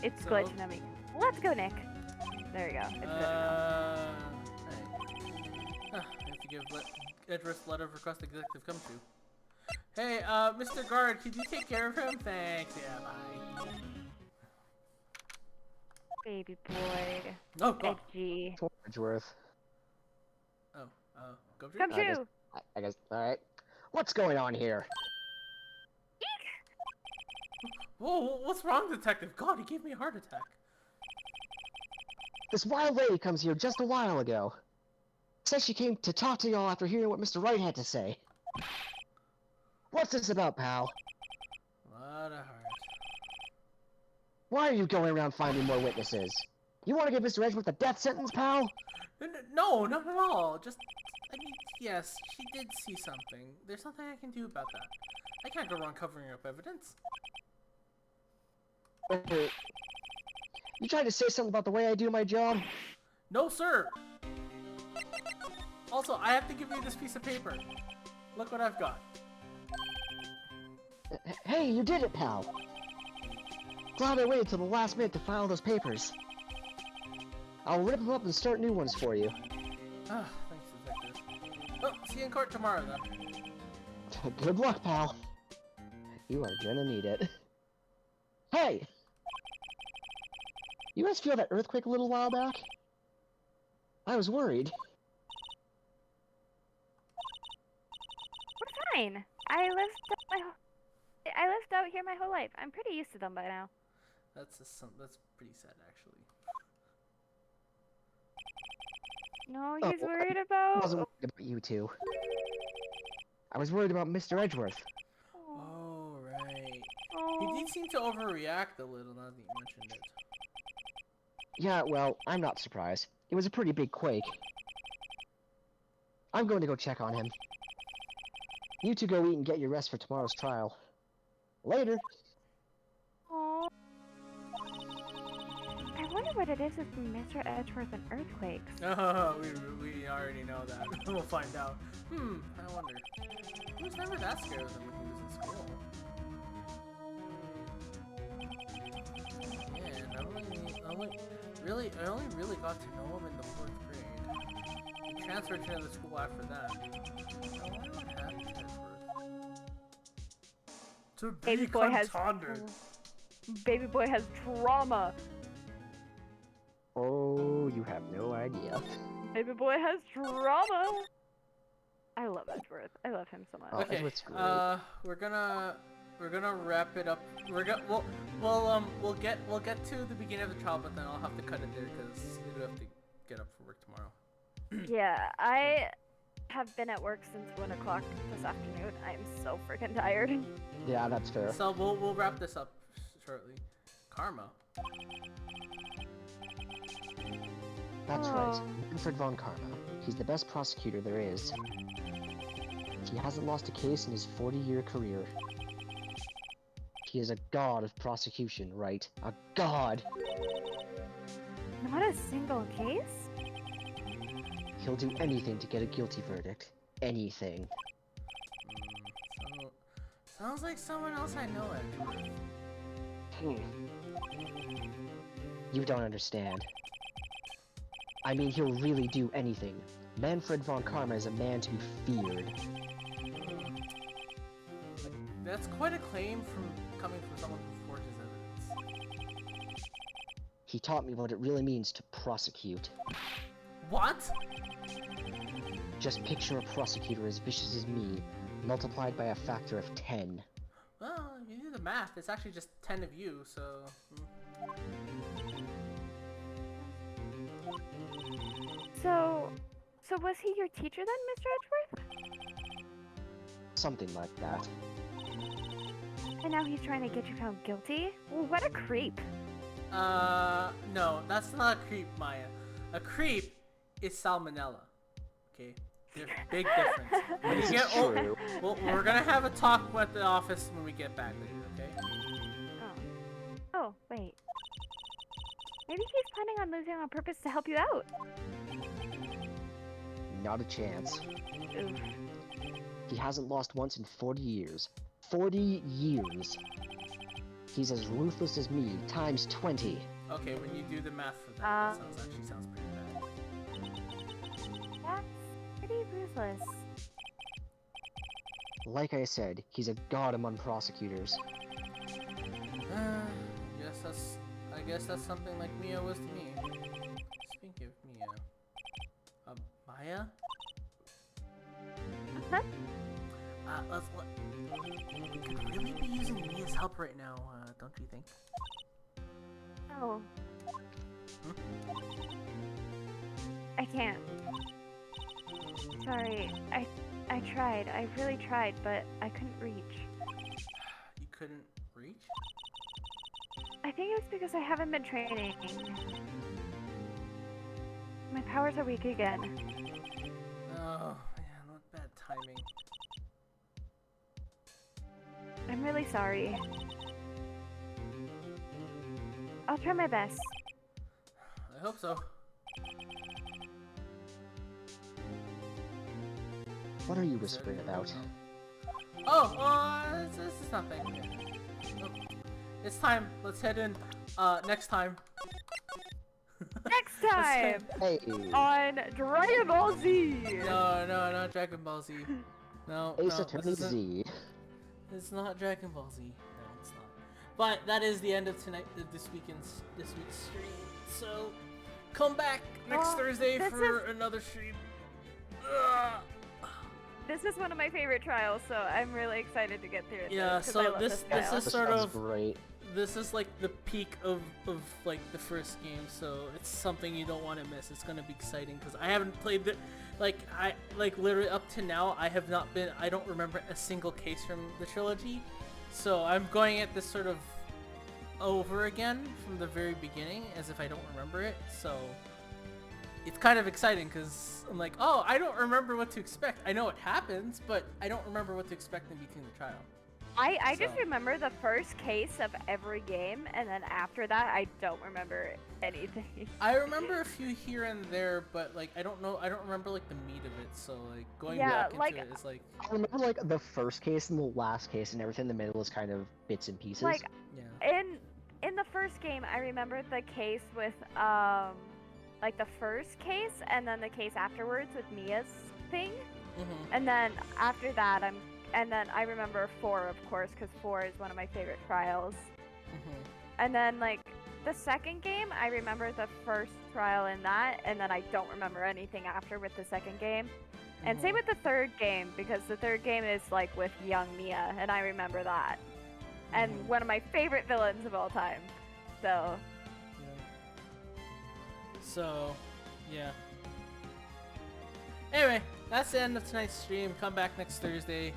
It's So- glitching on me. Let's go, Nick. There you go. It's good enough. Alright. I have to give Edgeworth's letter of request executive come to. Hey, Mr. Guard, could you take care of him? Thanks, yeah, bye. Baby boy. Oh, God. Edgy. Poor Edgeworth. Oh, go Come I guess- true! I guess. Alright. What's going on here? Whoa, what's wrong, Detective? God, he gave me a heart attack. This wild lady comes here just a while ago. Says she came to talk to y'all after hearing what Mr. Wright had to say. What's this about, pal? What a heart. Why are you going around finding more witnesses? You want to give Mr. Edgeworth a death sentence, pal? No, not at all. Just, I mean, yes, she did see something. There's nothing I can do about that. I can't go around covering up evidence. You tried to say something about the way I do my job? No, sir. Also, I have to give you this piece of paper. Look what I've got. Hey, you did it, pal. Glad I waited till the last minute to file those papers. I'll rip them up and start new ones for you. Ah, thanks, Detective. Well, see you in court tomorrow, then. Good luck, pal. You are gonna need it. Hey! You guys feel that earthquake a little while back? I was worried. We're fine. I lived out here my whole life. I'm pretty used to them by now. That's pretty sad, actually. No, Oh, he's worried I wasn't about... worried about you two. I was worried about Mr. Edgeworth. Oh, right. He Oh. did seem to overreact a little now that you mentioned it. Yeah, well, I'm not surprised. It was a pretty big quake. I'm going to go check on him. You two go eat and get your rest for tomorrow's trial. Later! Oh. I wonder what it is with Mr. Edgeworth and earthquakes. Oh, we already know that. We'll find out. I wonder. He was never that scared of them when he was in school. I only really got to know him in the 4th grade. He transferred to another school after that. I wonder what happened to his birth. To be Baby boy has contended. baby boy has trauma. Oh, you have no idea. Baby boy has trauma. I love Edgeworth. I love him so much. Oh, Okay, Edgeworth's great. we're gonna wrap it up. We'll get to the beginning of the trial, but then I'll have to cut it there because we do have to get up for work tomorrow. Yeah, I have been at work since 1 o'clock this afternoon. I'm so freaking tired. Yeah, that's fair. So we'll wrap this up shortly. Karma. That's Oh. right. Manfred von Karma. He's the best prosecutor there is. He hasn't lost a case in his 40-year career. He is a god of prosecution, right? A god! Not a single case? He'll do anything to get a guilty verdict. Anything. Sounds like someone else I know, Edgeworth. You don't understand. I mean, he'll really do anything. Manfred von Karma is a man to be feared. That's quite a claim coming from someone who forges evidence. He taught me what it really means to prosecute. What? Just picture a prosecutor as vicious as me, multiplied by a factor of 10. Well, if you do the math, it's actually just 10 of you, so... So was he your teacher then, Mr. Edgeworth? Something like that. And now he's trying to get you found guilty? Well, what a creep. No, that's not a creep, Maya. A creep is salmonella. Okay? There's a big difference. When you get old, True. well, we're gonna have a talk at the office when we get back later, okay? Oh, wait. Maybe he's planning on losing on purpose to help you out. Not a chance. Oof. He hasn't lost once in 40 years. 40 years! He's as ruthless as me, times 20. Okay, when you do the math for that, that sounds pretty bad. That's pretty ruthless. Like I said, he's a god among prosecutors. I guess that's something like Mia was to me. Speaking of Mia, Maya? Huh? We could really be using Mia's help right now, don't you think? Oh. I can't. Sorry, I tried. I really tried, but I couldn't reach. You couldn't reach? I think it was because I haven't been training. My powers are weak again. Oh, man, what bad timing. I'm really sorry. I'll try my best. I hope so. What are you whispering about? Oh, this is nothing. Oh, it's time. Let's head in. Next time. Next time Hey! on Dragon Ball Z. No, not Dragon Ball Z. No, Ace no, Attorney this isn't- Z. It's not Dragon Ball Z. No, it's not. But that is the end of this week's stream. So come back next Oh, Thursday this for another stream. Ugh. This is one of my favorite trials, so I'm really excited to get through it. Yeah, 'cause so I love this trial. is This sort sounds of great. this is like the peak of like the first game, so it's something you don't want to miss. It's gonna be exciting because I haven't played the literally up to now I don't remember a single case from the trilogy, so I'm going at this sort of over again from the very beginning as if I don't remember it. So it's kind of exciting because I'm like, oh, I don't remember what to expect. I know it happens, but I don't remember what to expect in between the trial. I just So- remember the first case of every game, and then after that, I don't remember anything. I remember a few here and there, but like I don't remember like the meat of it. So like going Yeah, back like- into it is like, I remember like the first case and the last case and everything in the middle is kind of bits and pieces. Like, yeah. in the first game, I remember the case with like the first case, and then the case afterwards with Mia's thing, and then after that, and then I remember 4, of course, because 4 is one of my favorite trials. And then like the second game, I remember the first trial in that, and then I don't remember anything after with the second game. And same with the third game, because the third game is like with young Mia, and I remember that. And one of my favorite villains of all time. So. So, yeah. Anyway, that's the end of tonight's stream. Come back next Thursday.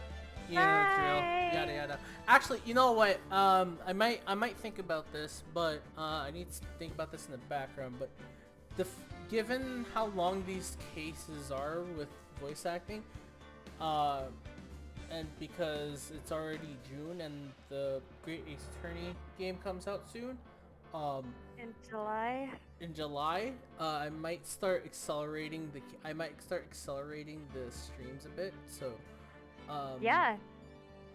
You know the drill. Yada yada. Actually, you know what? I might think about this, but I need to think about this in the background. But given how long these cases are with voice acting, and because it's already June and the Great Ace Attorney game comes out soon, in July. In July, I might start accelerating the streams a bit. So, yeah.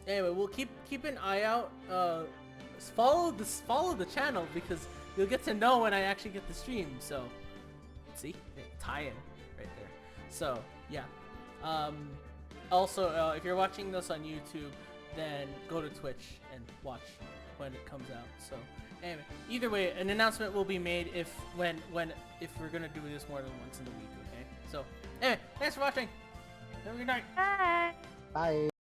Anyway, we'll keep an eye out. Follow the channel because you'll get to know when I actually get the stream. So, see, tie-in right there. So, yeah. Also, if you're watching this on YouTube, then go to Twitch and watch when it comes out. So, anyway, either way, an announcement will be made if we're gonna do this more than once in the week. Okay. So, anyway, thanks for watching. Have a good night. Bye. Bye.